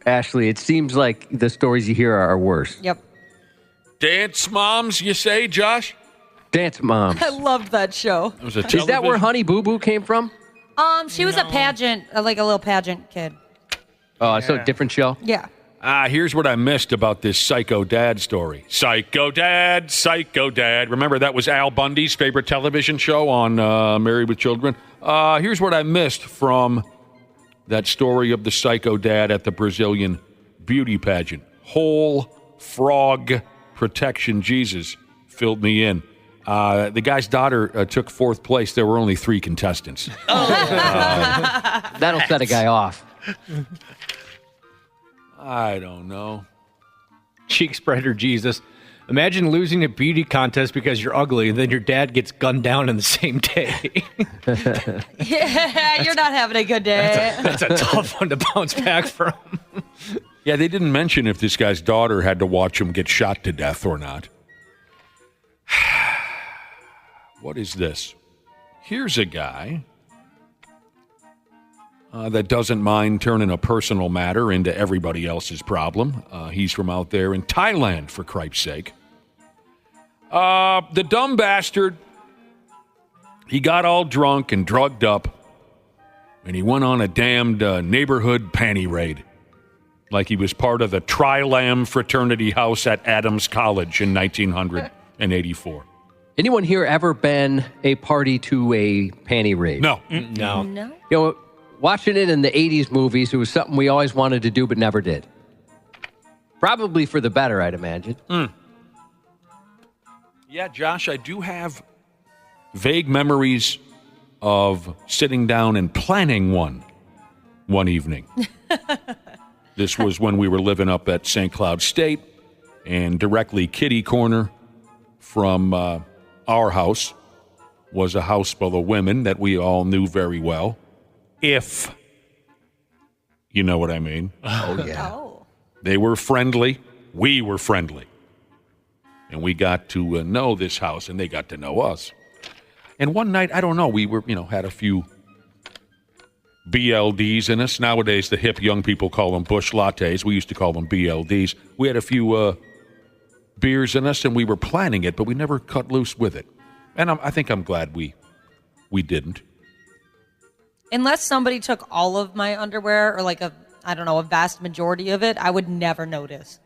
Ashley. It seems like the stories you hear are worse. Yep. Dance moms, you say, Josh? Dance Moms. I loved that show. It was a Is that where Honey Boo Boo came from? She was a pageant, like a little pageant kid. Oh, so a different show? Yeah. Here's what I missed about this Psycho Dad story. Psycho Dad, Psycho Dad. Remember, that was Al Bundy's favorite television show on Married with Children? Here's what I missed from that story of the Psycho Dad at the Brazilian beauty pageant. Whole frog protection Jesus filled me in. The guy's daughter took fourth place. There were only 3 contestants. That'll set a guy off. I don't know. Cheek spreader Jesus. Imagine losing a beauty contest because you're ugly, and then your dad gets gunned down in the same day. Yeah, you're not having a good day. That's a tough one to bounce back from. Yeah, they didn't mention if this guy's daughter had to watch him get shot to death or not. What is this? Here's a guy that doesn't mind turning a personal matter into everybody else's problem. He's from out there in Thailand, for Christ's sake. The dumb bastard, he got all drunk and drugged up, and he went on a damned neighborhood panty raid, like he was part of the Tri-Lam fraternity house at Adams College in 1984. Anyone here ever been a party to a panty raid? No. No. No. You know, watching it in the 80s movies, it was something we always wanted to do but never did. Probably for the better, I'd imagine. Yeah, Josh, I do have vague memories of sitting down and planning one evening. This was when we were living up at St. Cloud State, and directly kitty corner from our house was a house full of women that we all knew very well. If you know what I mean. Oh, yeah. Oh. They were friendly. We were friendly. And we got to know this house, and they got to know us. And one night, I don't know, we were, had a few BLDs in us. Nowadays, the hip young people call them Bush Lattes. We used to call them BLDs. We had a few beers in us, and we were planning it, but we never cut loose with it. And I think I'm glad we didn't. Unless somebody took all of my underwear or like a vast majority of it, I would never notice.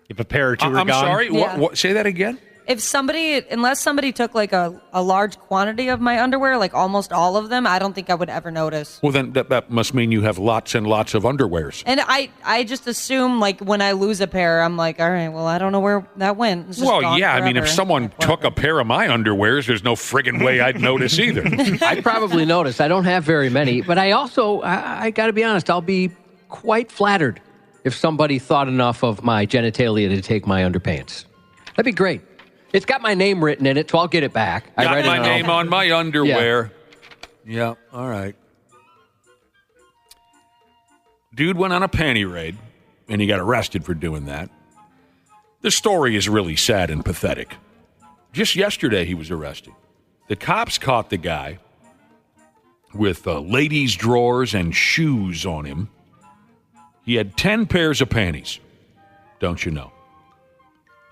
If a pair or two were I'm gone. sorry? Yeah. What? Say that again? Unless somebody took like a large quantity of my underwear, like almost all of them, I don't think I would ever notice. Well, then that must mean you have lots and lots of underwears. And I just assume, like, when I lose a pair, I'm like, all right, well, I don't know where that went. It's just Well, gone yeah, I mean, if forever. someone took a pair of my underwears, there's no friggin' way I'd notice either. I'd probably notice. I don't have very many, but I also, I got to be honest, I'll be quite flattered if somebody thought enough of my genitalia to take my underpants. That'd be great. It's got my name written in it, so I'll get it back. I Got read my it name all. on my underwear. Yeah, all right. Dude went on a panty raid, and he got arrested for doing that. The story is really sad and pathetic. Just yesterday, he was arrested. The cops caught the guy with ladies' drawers and shoes on him. He had 10 pairs of panties, don't you know?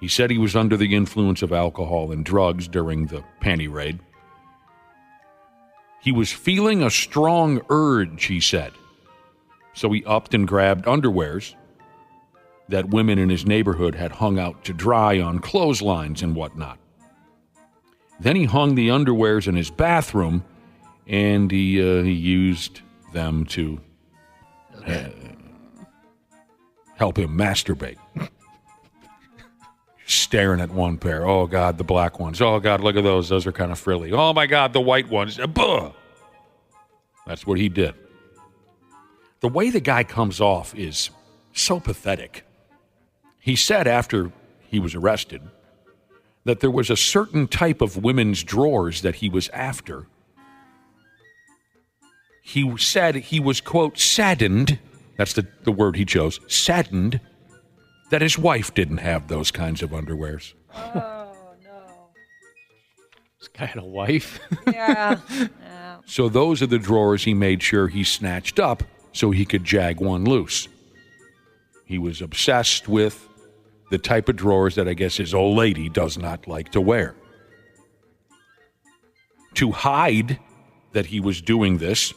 He said he was under the influence of alcohol and drugs during the panty raid. He was feeling a strong urge, he said. So he upped and grabbed underwears that women in his neighborhood had hung out to dry on clotheslines and whatnot. Then he hung the underwears in his bathroom, and he used them to help him masturbate. Staring at one pair. Oh, God, the black ones. Oh, God, look at those. Those are kind of frilly. Oh, my God, the white ones. Buh! That's what he did. The way the guy comes off is so pathetic. He said after he was arrested that there was a certain type of women's drawers that he was after. He said he was, quote, saddened, that's the word he chose, saddened, that his wife didn't have those kinds of underwears. Oh, no. This guy had a wife? Yeah. So those are the drawers he made sure he snatched up so he could jag one loose. He was obsessed with the type of drawers that I guess his old lady does not like to wear. To hide that he was doing this,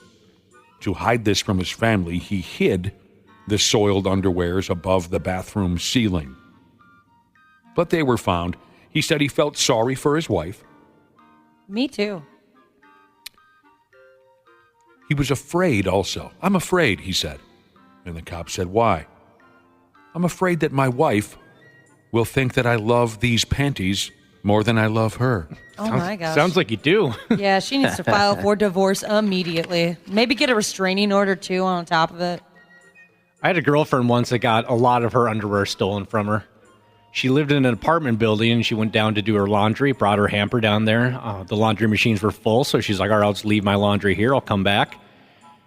to hide this from his family, he hid the soiled underwears above the bathroom ceiling. But they were found. He said he felt sorry for his wife. Me too. He was afraid also. I'm afraid, he said. And the cop said, why? I'm afraid that my wife will think that I love these panties more than I love her. Oh, my gosh. Sounds like you do. Yeah, she needs to file for divorce immediately. Maybe get a restraining order, too, on top of it. I had a girlfriend once that got a lot of her underwear stolen from her. She lived in an apartment building, and she went down to do her laundry, brought her hamper down there. The laundry machines were full, so she's like, all right, I'll just leave my laundry here. I'll come back.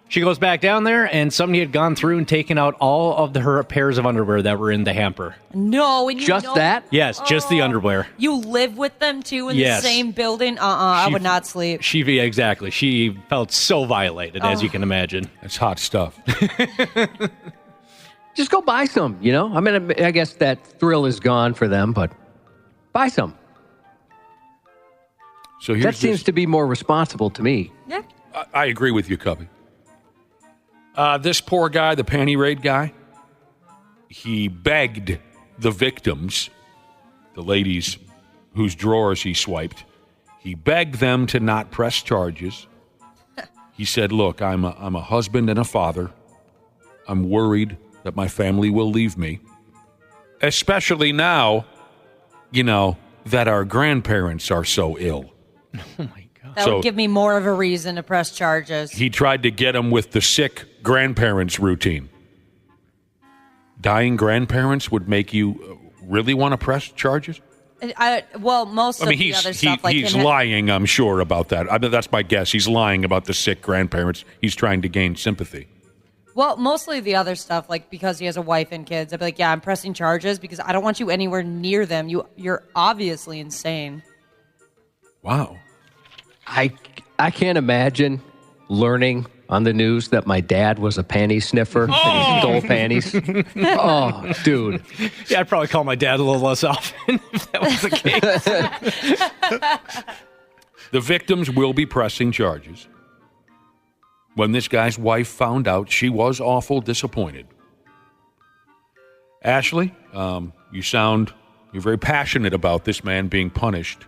She goes back down there, and somebody had gone through and taken out all of her pairs of underwear that were in the hamper. No. And that? Yes, just the underwear. You live with them, too, in Yes. the same building? I would not sleep. Exactly. She felt so violated, as you can imagine. That's hot stuff. Just go buy some, you know? I mean, I guess that thrill is gone for them, but buy some. So here's that seems to be more responsible to me. Yeah. I agree with you, Cubby. This poor guy, the panty raid guy, he begged the victims, the ladies whose drawers he swiped, he begged them to not press charges. He said, look, I'm a husband and a father. I'm worried that my family will leave me, especially now, you know, that our grandparents are so ill. Oh, my God. That would give me more of a reason to press charges. He tried to get him with the sick grandparents routine. Dying grandparents would make you really want to press charges? Most of the other stuff. Like he's lying, I'm sure, about that. I mean, that's my guess. He's lying about the sick grandparents. He's trying to gain sympathy. Well, mostly the other stuff, like because he has a wife and kids. I'd be like, yeah, I'm pressing charges because I don't want you anywhere near them. You're obviously insane. Wow. I can't imagine learning on the news that my dad was a panty sniffer and he stole panties. Oh, dude. Yeah, I'd probably call my dad a little less often if that was the case. The victims will be pressing charges. When this guy's wife found out, she was awful disappointed. Ashley, you're very passionate about this man being punished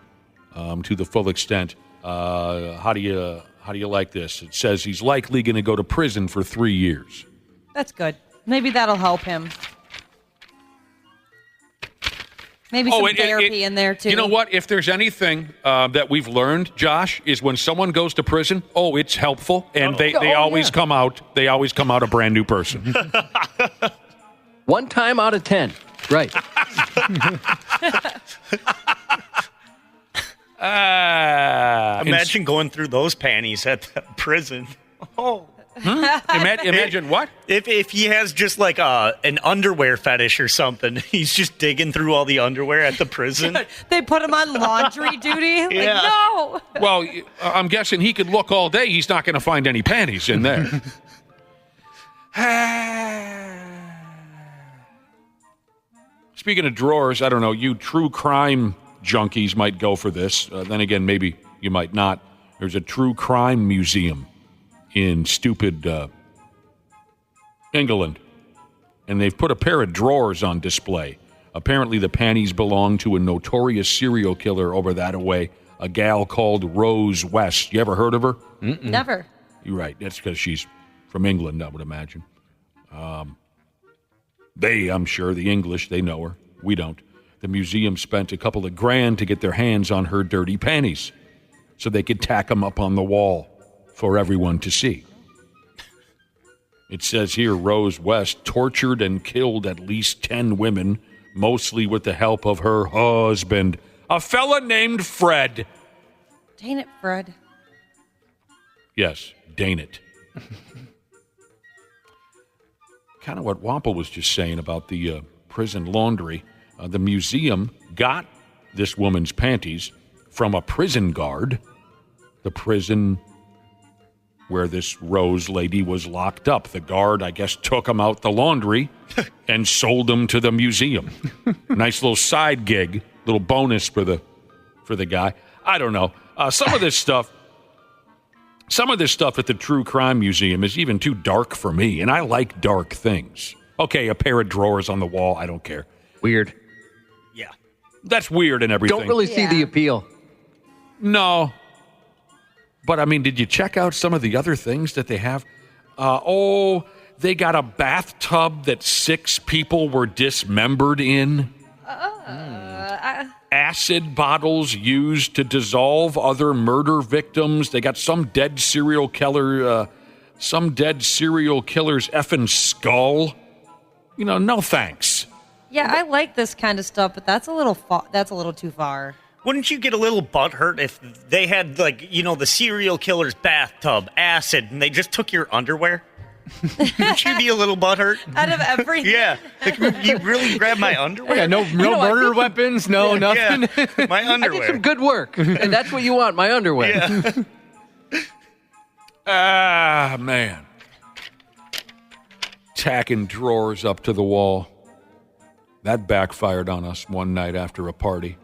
to the full extent. How do you like this? It says he's likely going to go to prison for 3 years. That's good. Maybe that'll help him. Maybe some therapy in there, too. You know what? If there's anything that we've learned, Josh, is when someone goes to prison, it's helpful, and they always come out. They always come out a brand new person. 1 time out of 10. Right. Imagine going through those panties at the prison. Oh. Imagine what? If he has just like an underwear fetish or something, he's just digging through all the underwear at the prison. They put him on laundry duty? Yeah. Like, no! Well, I'm guessing he could look all day. He's not going to find any panties in there. Speaking of drawers, I don't know, you true crime junkies might go for this. Then again, maybe you might not. There's a true crime museum in stupid England, and they've put a pair of drawers on display. Apparently the panties belong to a notorious serial killer over that way a gal called Rose West. You ever heard of her? Never. You're right. That's because she's from England, I would imagine. I'm sure, the English, they know her. We don't. The museum spent a couple of grand to get their hands on her dirty panties so they could tack them up on the wall for everyone to see. It says here, Rose West tortured and killed at least 10 women, mostly with the help of her husband, a fella named Fred. Dang it, Fred. Yes, dang it. Kind of what Wample was just saying about the prison laundry. The museum got this woman's panties from a prison guard, the prison where this Rose lady was locked up. The guard, I guess, took them out the laundry and sold them to the museum. Nice little side gig, little bonus for the guy. I don't know. Some of this stuff at the True Crime Museum is even too dark for me, and I like dark things. Okay, a pair of drawers on the wall, I don't care. Weird. Yeah. That's weird and everything. Don't really see the appeal. No. But, I mean, did you check out some of the other things that they have? They got a bathtub that 6 people were dismembered in. Acid bottles used to dissolve other murder victims. They got some dead serial killer's effing skull. No thanks. Yeah, I like this kind of stuff, but that's a little too far. Wouldn't you get a little butthurt if they had, the serial killer's bathtub, acid, and they just took your underwear? Wouldn't you be a little butthurt? Out of everything? Yeah. You really grabbed my underwear? Yeah, no murder weapons, nothing. Yeah, my underwear. I did some good work, and that's what you want, my underwear. Yeah. Man. Tacking drawers up to the wall. That backfired on us one night after a party.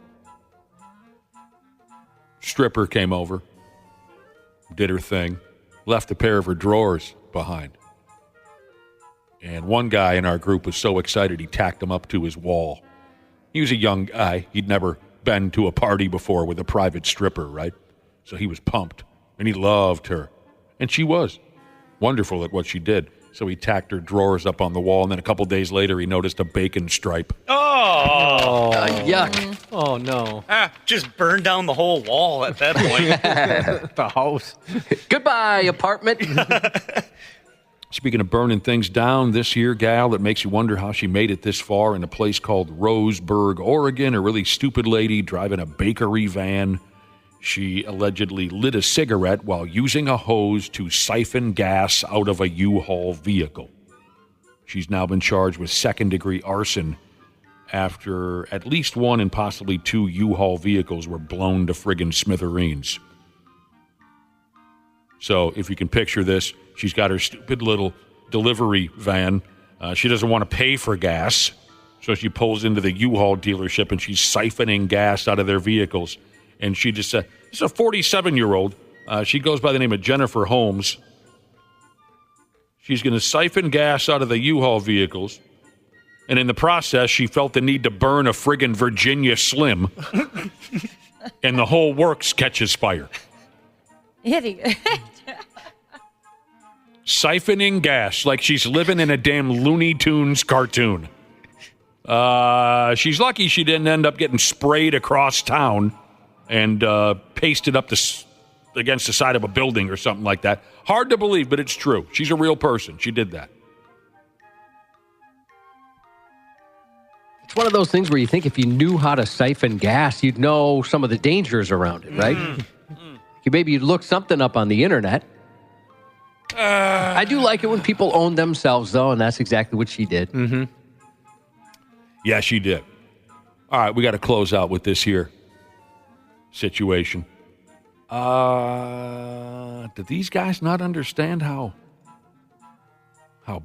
Stripper came over, did her thing, left a pair of her drawers behind. And one guy in our group was so excited he tacked them up to his wall. He was a young guy. He'd never been to a party before with a private stripper, right? So he was pumped, and he loved her. And she was wonderful at what she did. So he tacked her drawers up on the wall, and then a couple days later he noticed a bacon stripe. Oh! Yuck. Oh, no. Just burned down the whole wall at that point. The house. Goodbye, apartment. Speaking of burning things down, this here gal that makes you wonder how she made it this far in a place called Roseburg, Oregon, a really stupid lady driving a bakery van. She allegedly lit a cigarette while using a hose to siphon gas out of a U-Haul vehicle. She's now been charged with second-degree arson after at least one and possibly 2 U-Haul vehicles were blown to friggin' smithereens. So if you can picture this, she's got her stupid little delivery van. She doesn't want to pay for gas, so she pulls into the U-Haul dealership and she's siphoning gas out of their vehicles. And she just said, this is a 47-year-old. She goes by the name of Jennifer Holmes. She's going to siphon gas out of the U-Haul vehicles. And in the process, she felt the need to burn a friggin' Virginia Slim. And the whole works catches fire. Idiot. Siphoning gas like she's living in a damn Looney Tunes cartoon. She's lucky she didn't end up getting sprayed across town and pasted up against the side of a building or something like that. Hard to believe, but it's true. She's a real person. She did that. It's one of those things where you think if you knew how to siphon gas, you'd know some of the dangers around it, right? Maybe you'd look something up on the internet. I do like it when people own themselves, though, and that's exactly what she did. Mm-hmm. Yeah, she did. All right, we got to close out with this here situation. Do these guys not understand how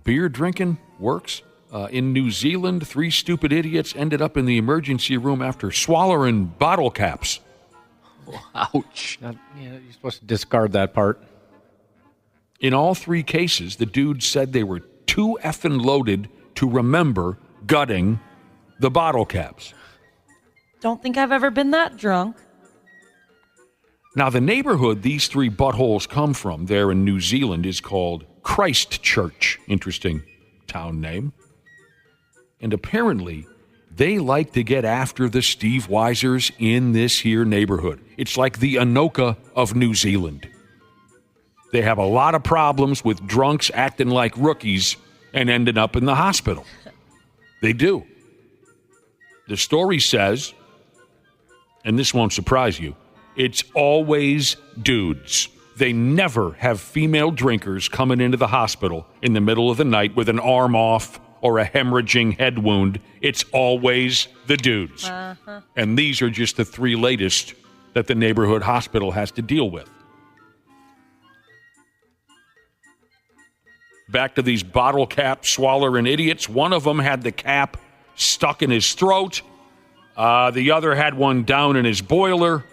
beer drinking works? In New Zealand, 3 stupid idiots ended up in the emergency room after swallowing bottle caps. Ouch. You're supposed to discard that part. In all 3 cases, the dude said they were too effing loaded to remember gutting the bottle caps. Don't think I've ever been that drunk. Now, the neighborhood these three buttholes come from there in New Zealand is called Christchurch. Interesting town name. And apparently, they like to get after the Steve Weisers in this here neighborhood. It's like the Anoka of New Zealand. They have a lot of problems with drunks acting like rookies and ending up in the hospital. They do. The story says, and this won't surprise you, it's always dudes. They never have female drinkers coming into the hospital in the middle of the night with an arm off or a hemorrhaging head wound. It's always the dudes. Uh-huh. And these are just the three latest that the neighborhood hospital has to deal with. Back to these bottle cap swallowing idiots. One of them had the cap stuck in his throat. The other had one down in his boiler.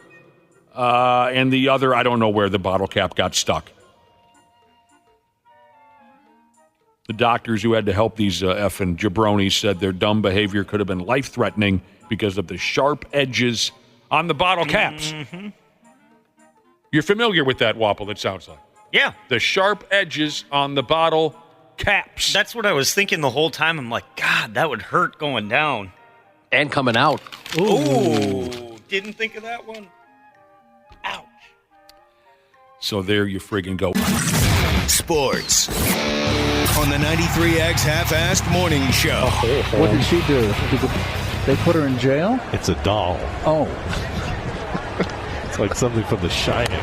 And the other, I don't know where the bottle cap got stuck. The doctors who had to help these effing jabronis said their dumb behavior could have been life-threatening because of the sharp edges on the bottle caps. Mm-hmm. You're familiar with that, Wapple, it sounds like. Yeah. The sharp edges on the bottle caps. That's what I was thinking the whole time. I'm like, God, that would hurt going down. And coming out. Ooh. Didn't think of that one. Ouch. So there you friggin' go. Sports on the 93X Half-Assed Morning Show. What did she do? They put her in jail? It's a doll. Oh. It's like something from The Shining.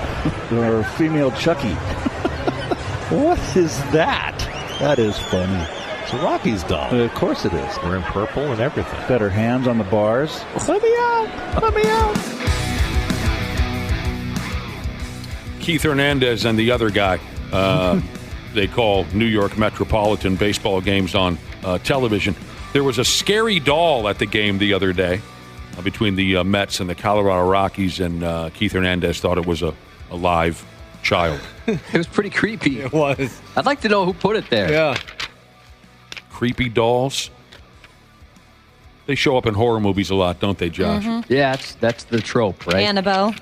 Or female Chucky. What is that? That is funny. It's a Rocky's doll. Of course it is. We're in purple and everything. Got her hands on the bars. Let me out! Let me out! Keith Hernandez and the other guy, they call New York Metropolitan baseball games on television. There was a scary doll at the game the other day between the Mets and the Colorado Rockies, and Keith Hernandez thought it was a live child. It was pretty creepy. It was. I'd like to know who put it there. Yeah. Creepy dolls. They show up in horror movies a lot, don't they, Josh? Mm-hmm. Yeah, that's the trope, right? Annabelle.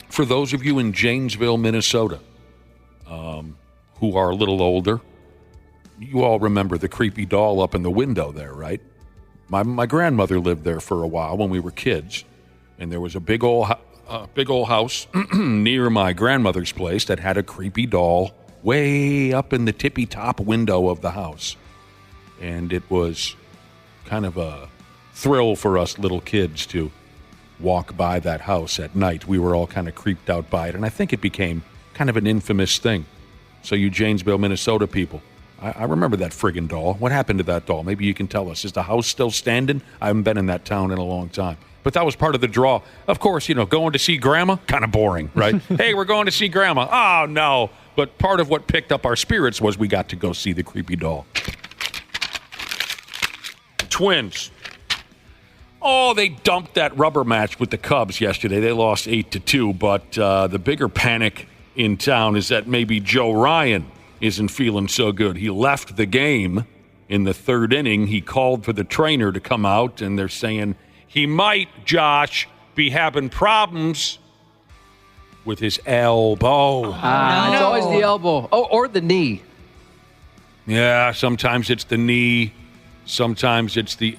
For those of you in Janesville, Minnesota, who are a little older, you all remember the creepy doll up in the window there, right? My grandmother lived there for a while when we were kids, and there was a big old house near my grandmother's place that had a creepy doll way up in the tippy top window of the house, and it was kind of a thrill for us little kids to walk by that house at night. We were all kind of creeped out by it, and I think it became kind of an infamous thing. So you Janesville, Minnesota people, I remember that friggin' doll. What happened to that doll? Maybe you can tell us. Is the house still standing? I haven't been in that town in a long time. But that was part of the draw. Of course, going to see Grandma, kind of boring, right? Hey, we're going to see Grandma. Oh, no. But part of what picked up our spirits was we got to go see the creepy doll. Twins. Oh, they dumped that rubber match with the Cubs yesterday. They lost 8-2, but the bigger panic in town is that maybe Joe Ryan isn't feeling so good. He left the game in the third inning. He called for the trainer to come out, and they're saying he might, Josh, be having problems with his elbow. It's always the elbow. Oh, or the knee. Yeah, sometimes it's the knee. Sometimes it's the...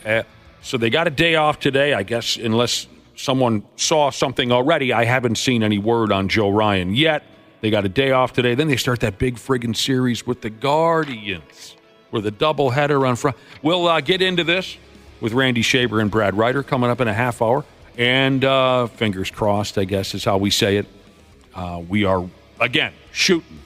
So they got a day off today, I guess, unless someone saw something already. I haven't seen any word on Joe Ryan yet. They got a day off today. Then they start that big friggin' series with the Guardians, or the doubleheader on Friday. We'll get into this with Randy Shaver and Brad Ryder coming up in a half hour. And fingers crossed, I guess, is how we say it. We are, again, shooting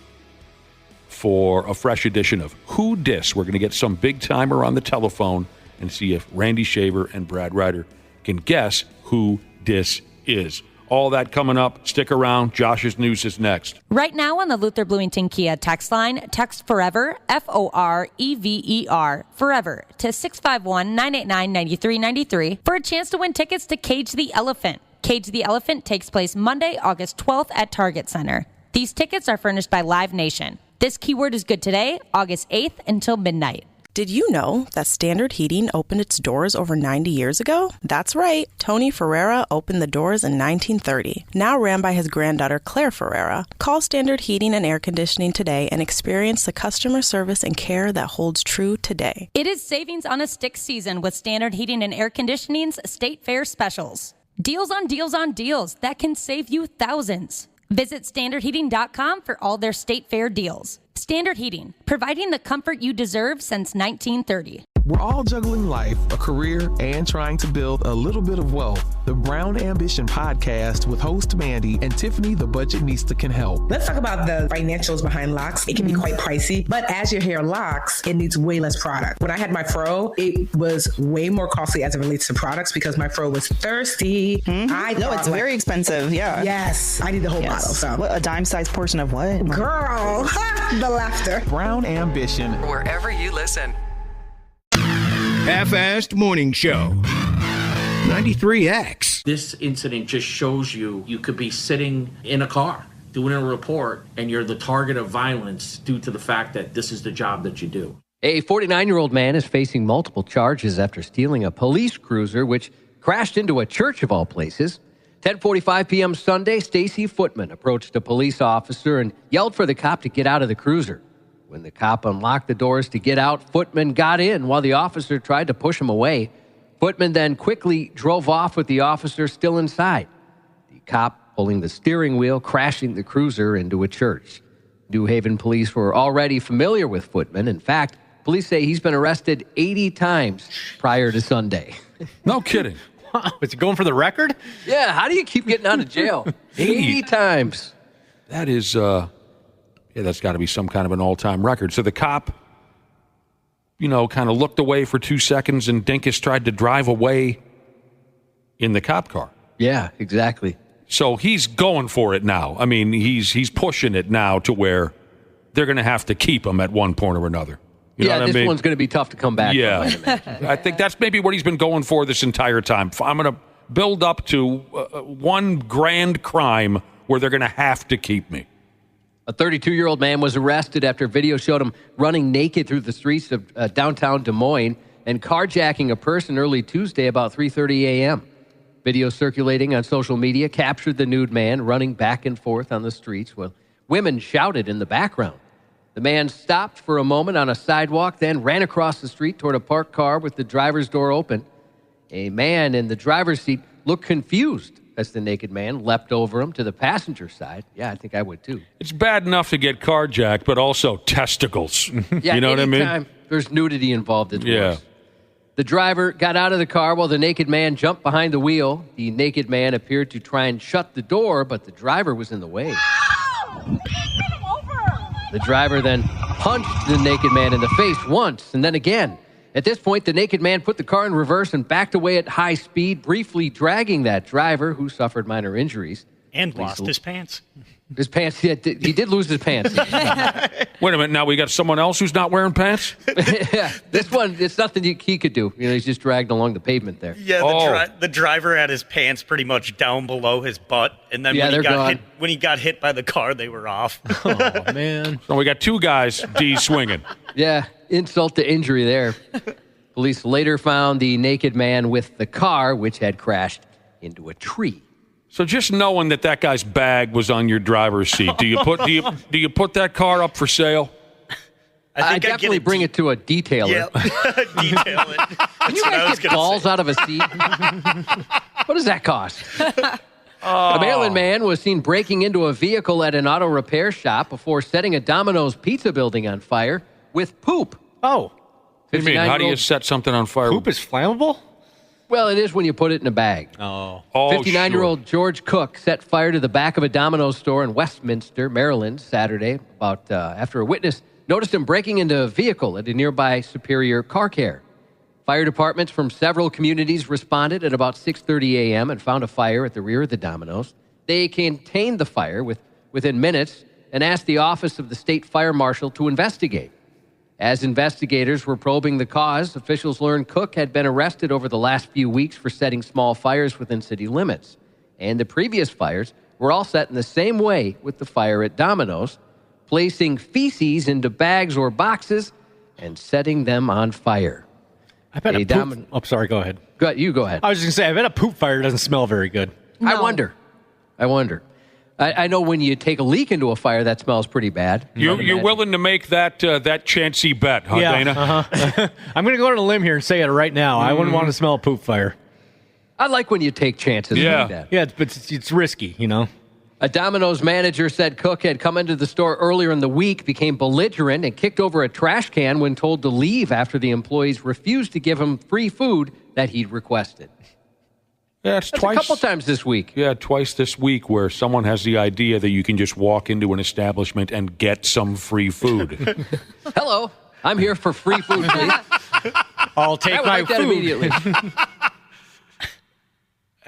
for a fresh edition of Who Dis. We're going to get some big timer on the telephone and see if Randy Shaver and Brad Ryder can guess who Dis is. All that coming up. Stick around. Josh's News is next. Right now on the Luther Bloomington Kia text line, text FOREVER, FOREVER, FOREVER, to 651-989-9393 for a chance to win tickets to Cage the Elephant. Cage the Elephant takes place Monday, August 12th at Target Center. These tickets are furnished by Live Nation. This keyword is good today, August 8th until midnight. Did you know that Standard Heating opened its doors over 90 years ago? That's right. Tony Ferreira opened the doors in 1930, now ran by his granddaughter Claire Ferreira. Call Standard Heating and Air Conditioning today and experience the customer service and care that holds true today. It is savings on a stick season with Standard Heating and Air Conditioning's State Fair specials. Deals on deals on deals that can save you thousands. Visit standardheating.com for all their State Fair deals. Standard Heating, providing the comfort you deserve since 1930. We're all juggling life, a career, and trying to build a little bit of wealth. The Brown Ambition podcast with host Mandy and Tiffany, the budgetnista, can help. Let's talk about the financials behind locks. It can be quite pricey, but as your hair locks, it needs way less product. When I had my fro, it was way more costly as it relates to products because my fro was thirsty. No, it's very expensive. Yeah. Yes. I need the whole bottle. So. What, a dime-sized portion of what? Girl, the laughter. Brown Ambition. Wherever you listen. Half-assed Morning Show. 93X. This incident just shows you could be sitting in a car doing a report and you're the target of violence due to the fact that this is the job that you do. A 49-year-old man is facing multiple charges after stealing a police cruiser, which crashed into a church of all places. 10:45 p.m. Sunday, Stacy Footman approached a police officer and yelled for the cop to get out of the cruiser. When the cop unlocked the doors to get out, Footman got in while the officer tried to push him away. Footman then quickly drove off with the officer still inside. The cop pulling the steering wheel, crashing the cruiser into a church. New Haven police were already familiar with Footman. In fact, police say he's been arrested 80 times prior to Sunday. No kidding. Was he going for the record? Yeah, how do you keep getting out of jail? 80 times. That is... Yeah, that's got to be some kind of an all-time record. So the cop, kind of looked away for 2 seconds, and Dinkus tried to drive away in the cop car. Yeah, exactly. So he's going for it now. I mean, he's pushing it now to where they're going to have to keep him at one point or another. You know what I mean? One's going to be tough to come back from, Yeah. I think that's maybe what he's been going for this entire time. I'm going to build up to one grand crime where they're going to have to keep me. A 32-year-old man was arrested after video showed him running naked through the streets of downtown Des Moines and carjacking a person early Tuesday about 3:30 a.m. Video circulating on social media captured the nude man running back and forth on the streets while women shouted in the background. The man stopped for a moment on a sidewalk, then ran across the street toward a parked car with the driver's door open. A man in the driver's seat looked confused as the naked man leapt over him to the passenger side. Yeah, I think I would too. It's bad enough to get carjacked, but also testicles. Yeah, you know what I mean? Anytime there's nudity involved, it's worse. The driver got out of the car while the naked man jumped behind the wheel. The naked man appeared to try and shut the door, but the driver was in the way. The driver then punched the naked man in the face once and then again. At this point, the naked man put the car in reverse and backed away at high speed, briefly dragging that driver, who suffered minor injuries. And lost his pants. His pants, he did lose his pants. Wait a minute, now we got someone else who's not wearing pants? Yeah, this one, it's nothing he could do. He's just dragged along the pavement there. Yeah, the driver had his pants pretty much down below his butt, and then when he got hit by the car, they were off. Oh, man. So we got two guys swinging. Yeah, insult to injury there. Police later found the naked man with the car, which had crashed into a tree. So just knowing that guy's bag was on your driver's seat, do you put that car up for sale? I definitely bring it to a detailer. Yeah, detail it. Can you guys get balls out of a seat? What does that cost? A Maryland man was seen breaking into a vehicle at an auto repair shop before setting a Domino's pizza building on fire with poop. Oh. What do you mean? How do you set something on fire? Poop is flammable? Well, it is when you put it in a bag. Oh. 59-year-old George Cook set fire to the back of a Domino's store in Westminster, Maryland, Saturday, after a witness noticed him breaking into a vehicle at a nearby Superior Car Care. Fire departments from several communities responded at about 6:30 a.m. and found a fire at the rear of the Domino's. They contained the fire within minutes and asked the Office of the State Fire Marshal to investigate. As investigators were probing the cause, officials learned Cook had been arrested over the last few weeks for setting small fires within city limits. And the previous fires were all set in the same way with the fire at Domino's, placing feces into bags or boxes, and setting them on fire. I bet sorry, go ahead. Go ahead. I was just going to say, I bet a poop fire doesn't smell very good. No. I wonder. I know when you take a leak into a fire, that smells pretty bad. You're willing to make that chancy bet, huh, Dana? Uh-huh. I'm going to go on a limb here and say it right now. I wouldn't want to smell a poop fire. I like when you take chances like that. Yeah, but it's risky, you know. A Domino's manager said Cook had come into the store earlier in the week, became belligerent, and kicked over a trash can when told to leave after the employees refused to give him free food that he'd requested. Yeah, That's twice. A couple times this week. Yeah, twice this week where someone has the idea that you can just walk into an establishment and get some free food. Hello, I'm here for free food, please. I'll take my food. Immediately.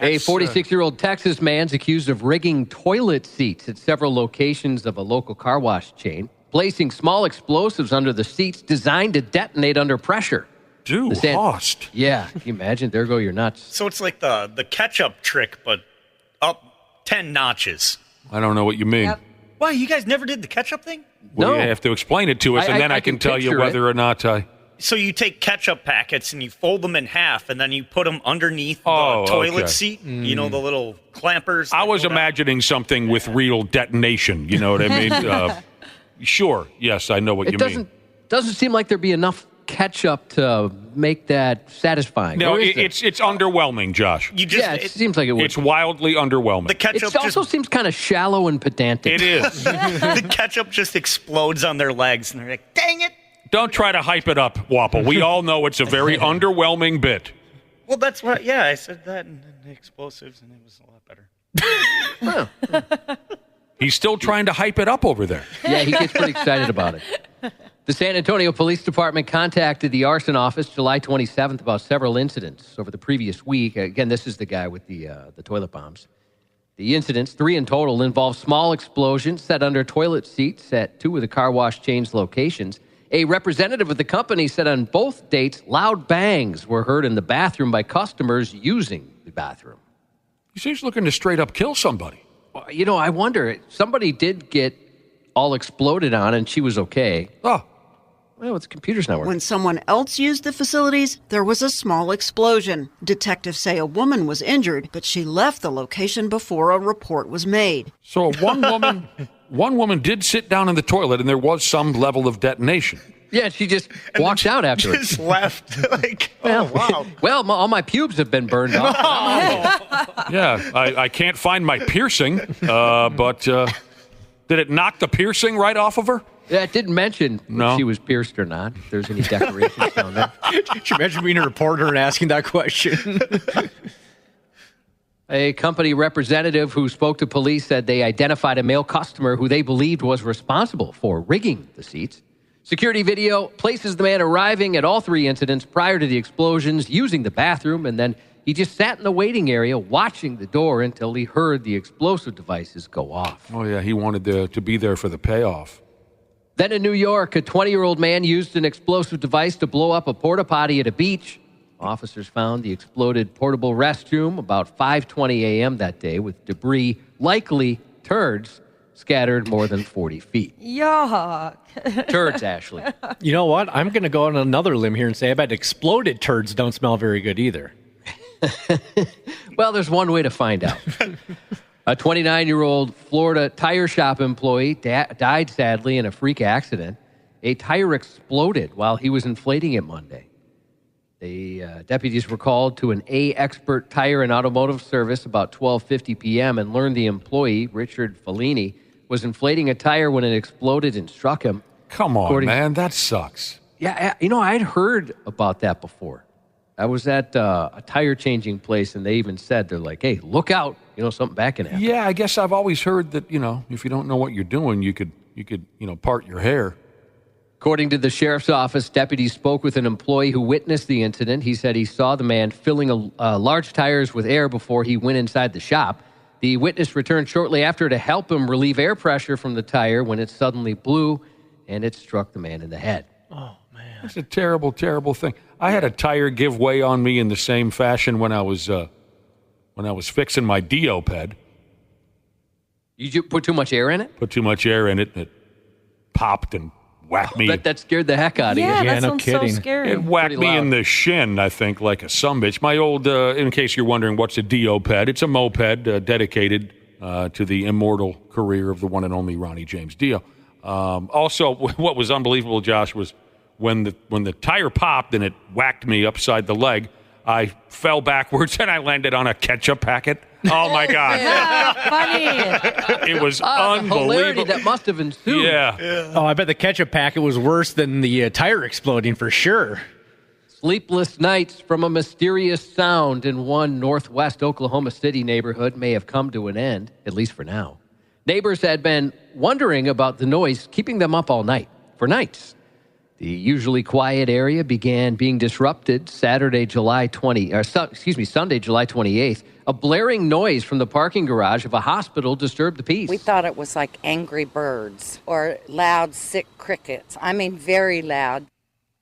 A 46-year-old Texas man's accused of rigging toilet seats at several locations of a local car wash chain, placing small explosives under the seats designed to detonate under pressure. Dude, host. Yeah, can you imagine? There go your nuts. So it's like the ketchup trick, but up 10 notches. I don't know what you mean. Yep. Why, you guys never did the ketchup thing? Well, you have to explain it to us, and then I can tell you whether or not I... So you take ketchup packets and you fold them in half, and then you put them underneath the toilet seat. You know, the little clampers. I was imagining something with real detonation. You know what I mean? Sure. Yes, I know what you mean. Doesn't seem like there'd be enough ketchup to make that satisfying. No, it's underwhelming, Josh. It seems like it would. It's wildly underwhelming. The ketchup also seems kind of shallow and pedantic. It is. The ketchup just explodes on their legs, and they're like, dang it. Don't try to hype it up, Wapple. We all know it's a very underwhelming bit. Well, that's what, I said that and the explosives, and it was a lot better. He's still trying to hype it up over there. Yeah, he gets pretty excited about it. The San Antonio Police Department contacted the arson office July 27th about several incidents over the previous week. Again, this is the guy with the toilet bombs. The incidents, 3 in total, involved small explosions set under toilet seats at 2 of the car wash chain's locations. A representative of the company said on both dates, loud bangs were heard in the bathroom by customers using the bathroom. He's looking to straight up kill somebody. You know, I wonder, somebody did get all exploded on and she was okay. Oh. Well, the computer's not working. When someone else used the facilities, there was a small explosion. Detectives say a woman was injured, but she left the location before a report was made. So one woman did sit down in the toilet, and there was some level of detonation. Yeah, she just walked out after it. Just left. Wow. Well, all my pubes have been burned off. Yeah, I can't find my piercing, but did it knock the piercing right off of her? Yeah, it didn't mention if she was pierced or not, if there's any decorations down there. Could you imagine being a reporter and asking that question? A company representative who spoke to police said they identified a male customer who they believed was responsible for rigging the seats. Security video places the man arriving at all 3 incidents prior to the explosions, using the bathroom, and then he just sat in the waiting area watching the door until he heard the explosive devices go off. Oh, yeah, he wanted to be there for the payoff. Then in New York, a 20-year-old man used an explosive device to blow up a porta potty at a beach. Officers found the exploded portable restroom about 5:20 a.m. that day with debris, likely turds, scattered more than 40 feet. Yuck. Turds, Ashley. You know what? I'm going to go on another limb here and say I bet exploded turds don't smell very good either. Well, there's one way to find out. A 29-year-old Florida tire shop employee died sadly in a freak accident. A tire exploded while he was inflating it Monday. The deputies were called to an A-Expert Tire and Automotive Service about 12:50 p.m. and learned the employee, Richard Fellini, was inflating a tire when it exploded and struck him. Come on, man, that sucks. Yeah, you know, I'd heard about that before. I was at a tire changing place, and they even said, they're like, hey, look out, something bad can happen. Yeah, I guess I've always heard that, if you don't know what you're doing, you could part your hair. According to the sheriff's office, deputies spoke with an employee who witnessed the incident. He said he saw the man filling large tires with air before he went inside the shop. The witness returned shortly after to help him relieve air pressure from the tire when it suddenly blew, and it struck the man in the head. Oh, man. That's a terrible, terrible thing. I had a tire give way on me in the same fashion when I was fixing my Deoped. You put too much air in it? Put too much air in it, and it popped and whacked me. I bet that scared the heck out of you. Yeah, Yeah, that no sounds kidding. so scary. It whacked Pretty me in loud. the shin, I think, like a sumbitch. My old, in case you're wondering, what's a Dio-ped? It's a moped dedicated to the immortal career of the one and only Ronnie James Dio. Also, what was unbelievable, Josh, was when the tire popped and it whacked me upside the leg, I fell backwards and I landed on a ketchup packet. Oh, my God. Funny. It was The hilarity unbelievable. that must have ensued. Yeah. Oh, I bet the ketchup packet was worse than the tire exploding for sure. Sleepless nights from a mysterious sound in one northwest Oklahoma City neighborhood may have come to an end, at least for now. Neighbors had been wondering about the noise keeping them up all night, for nights. The usually quiet area began being disrupted Sunday, July 28th. A blaring noise from the parking garage of a hospital disturbed the peace. We thought it was like angry birds or loud, sick crickets. I mean, very loud.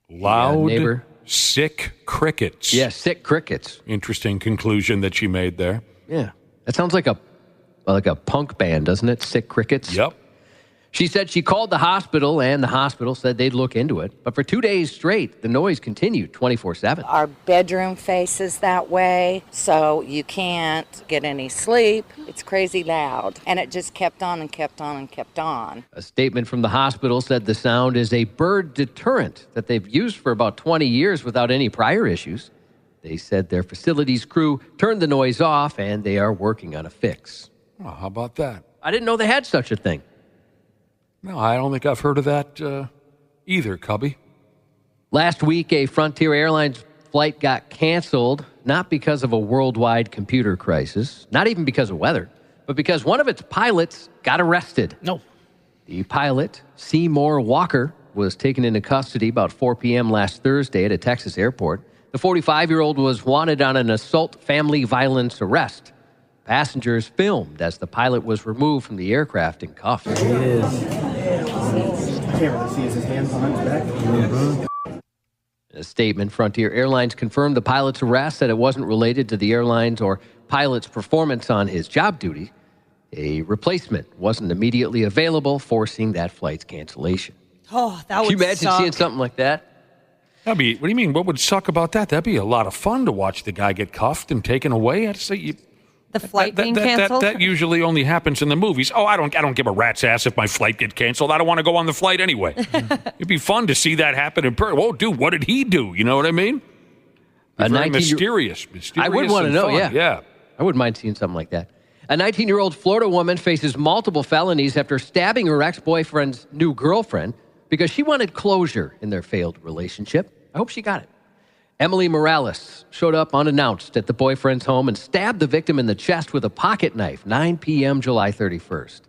Loud, neighbor. sick crickets. Yeah, sick crickets. Interesting conclusion that she made there. Yeah. That sounds like a punk band, doesn't it? Sick Crickets. Yep. She said she called the hospital, and the hospital said they'd look into it. But for 2 days straight, the noise continued 24/7. Our bedroom faces that way, so you can't get any sleep. It's crazy loud. And it just kept on and kept on and kept on. A statement from the hospital said the sound is a bird deterrent that they've used for about 20 years without any prior issues. They said their facilities crew turned the noise off, and they are working on a fix. Oh, how about that? I didn't know they had such a thing. No, I don't think I've heard of that either, Cubby. Last week, a Frontier Airlines flight got canceled, not because of a worldwide computer crisis, not even because of weather, but because one of its pilots got arrested. No. The pilot, Seymour Walker, was taken into custody about 4 p.m. last Thursday at a Texas airport. The 45-year-old was wanted on an assault family violence arrest. Passengers filmed as the pilot was removed from the aircraft in cuffs. There he is. I can't really see his hands behind his back. In a statement, Frontier Airlines confirmed the pilot's arrest, that it wasn't related to the airline's or pilot's performance on his job duty. A replacement wasn't immediately available, forcing that flight's cancellation. Oh, that would Can you imagine suck. seeing something like that? What do you mean? What would suck about that? That'd be a lot of fun to watch the guy get cuffed and taken away. I'd say the flight being canceled? That usually only happens in the movies. Oh, I don't give a rat's ass if my flight gets canceled. I don't want to go on the flight anyway. It'd be fun to see that happen in person. Oh, dude, what did he do? You know what I mean? A Very 19 mysterious. I would want to and know, fun. yeah. I wouldn't mind seeing something like that. A 19-year-old Florida woman faces multiple felonies after stabbing her ex-boyfriend's new girlfriend because she wanted closure in their failed relationship. I hope she got it. Emily Morales showed up unannounced at the boyfriend's home and stabbed the victim in the chest with a pocket knife, 9 p.m. July 31st.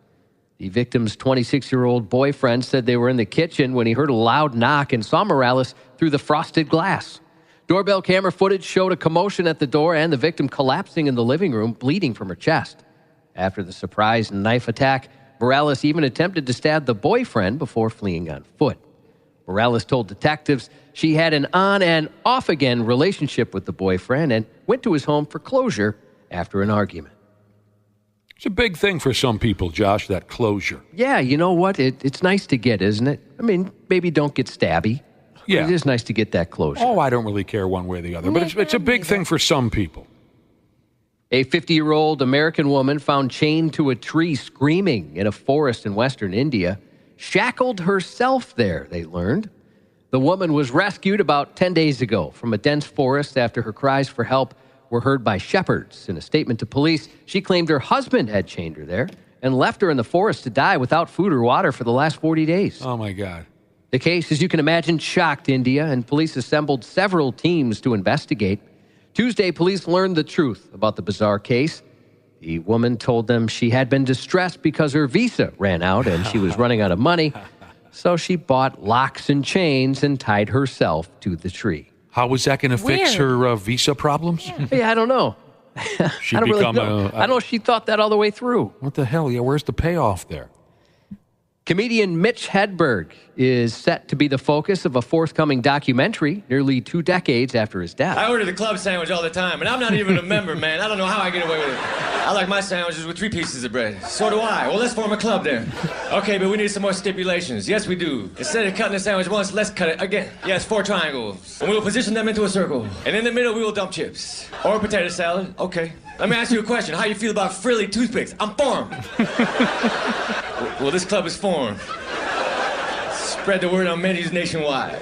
The victim's 26-year-old boyfriend said they were in the kitchen when he heard a loud knock and saw Morales through the frosted glass. Doorbell camera footage showed a commotion at the door and the victim collapsing in the living room, bleeding from her chest. After the surprise knife attack, Morales even attempted to stab the boyfriend before fleeing on foot. Morales told detectives she had an on and off again relationship with the boyfriend and went to his home for closure after an argument. It's a big thing for some people, Josh, that closure. Yeah, you know what? It's nice to get, isn't it? I mean, maybe don't get stabby. Yeah. It is nice to get that closure. Oh, I don't really care one way or the other, but it's a big thing for some people. A 50-year-old American woman found chained to a tree screaming in a forest in western India shackled herself there, they learned. The woman was rescued about 10 days ago from a dense forest after her cries for help were heard by shepherds. In a statement to police, she claimed her husband had chained her there and left her in the forest to die without food or water for the last 40 days. Oh, my God. The case, as you can imagine, shocked India, and police assembled several teams to investigate. Tuesday, police learned the truth about the bizarre case. The woman told them she had been distressed because her visa ran out and she was running out of money, so she bought locks and chains and tied herself to the tree. How was that going to fix her visa problems? Yeah, I don't know. She'd I don't really become know. I don't know if she thought that all the way through. What the hell? Yeah, where's the payoff there? Comedian Mitch Hedberg is set to be the focus of a forthcoming documentary nearly 2 decades after his death. I order the club sandwich all the time, and I'm not even a member, man. I don't know how I get away with it. I like my sandwiches with 3 pieces of bread. So do I. Well, let's form a club then. Okay, but we need some more stipulations. Yes, we do. Instead of cutting the sandwich once, let's cut it again. Yes, 4 triangles. And we will position them into a circle. And in the middle, we will dump chips. Or a potato salad. Okay. Let me ask you a question. How you feel about frilly toothpicks? I'm formed. Well, this club is formed. Spread the word on menus nationwide.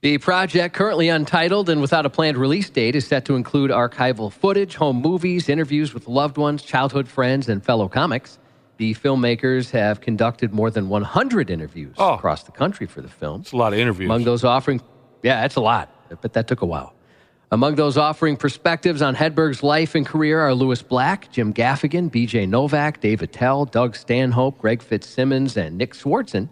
The project, currently untitled and without a planned release date, is set to include archival footage, home movies, interviews with loved ones, childhood friends, and fellow comics. The filmmakers have conducted more than 100 interviews across the country for the film. It's a lot of interviews. Among those offering, that's a lot, but that took a while. Among those offering perspectives on Hedberg's life and career are Louis Black, Jim Gaffigan, B.J. Novak, Dave Attell, Doug Stanhope, Greg Fitzsimmons, and Nick Swartzen.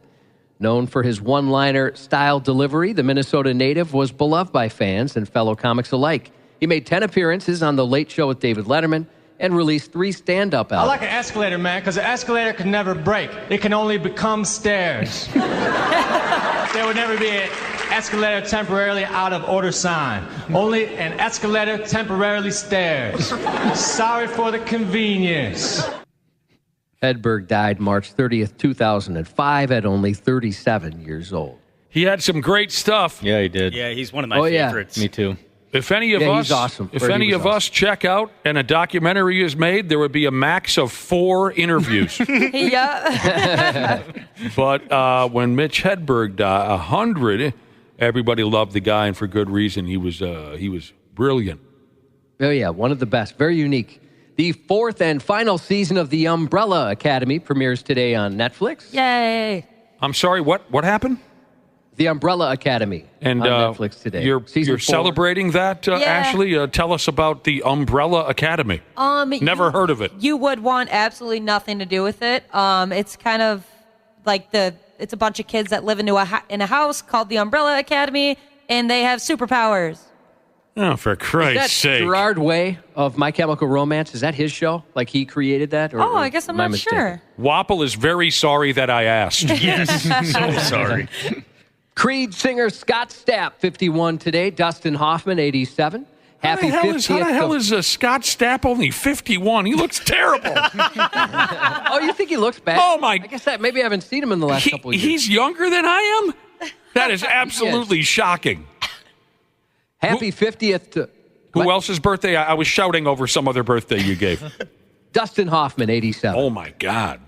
Known for his one-liner style delivery, the Minnesota native was beloved by fans and fellow comics alike. He made 10 appearances on The Late Show with David Letterman and released 3 stand-up albums. I like an escalator, man, because an escalator can never break. It can only become stairs. There would never be an escalator temporarily out of order sign. Only an escalator temporarily stairs. Sorry for the convenience. Hedberg died March 30th, 2005 at only 37 years old. He had some great stuff. Yeah, he did. Yeah, he's one of my favorites. Me too. If any of us, he's awesome. If any of us check out and a documentary is made, there would be a max of 4 interviews. Yeah. But when Mitch Hedberg died, 100, everybody loved the guy, and for good reason. He was brilliant. Oh yeah, one of the best. Very unique. The 4th and final season of The Umbrella Academy premieres today on Netflix. Yay. I'm sorry, what happened? The Umbrella Academy and, on Netflix today. You're 4. celebrating that, Ashley? Tell us about the Umbrella Academy. Never heard of it. You would want absolutely nothing to do with it. It's kind of like it's a bunch of kids that live in a house called the Umbrella Academy, and they have superpowers. Oh, for Christ's sake. Gerard Way of My Chemical Romance, is that his show? Like he created that? Or, I guess I'm not sure. Wapple is very sorry that I asked. Yes, so sorry. Creed singer Scott Stapp, 51 today. Dustin Hoffman, 87. Happy 50th. How the hell is Scott Stapp only 51? He looks terrible. Oh, you think he looks bad? Oh, my. I guess maybe I haven't seen him in the last couple of years. He's younger than I am? That is absolutely shocking. Happy 50th to... Who else's birthday? I was shouting over some other birthday you gave. Dustin Hoffman, 87. Oh, my God.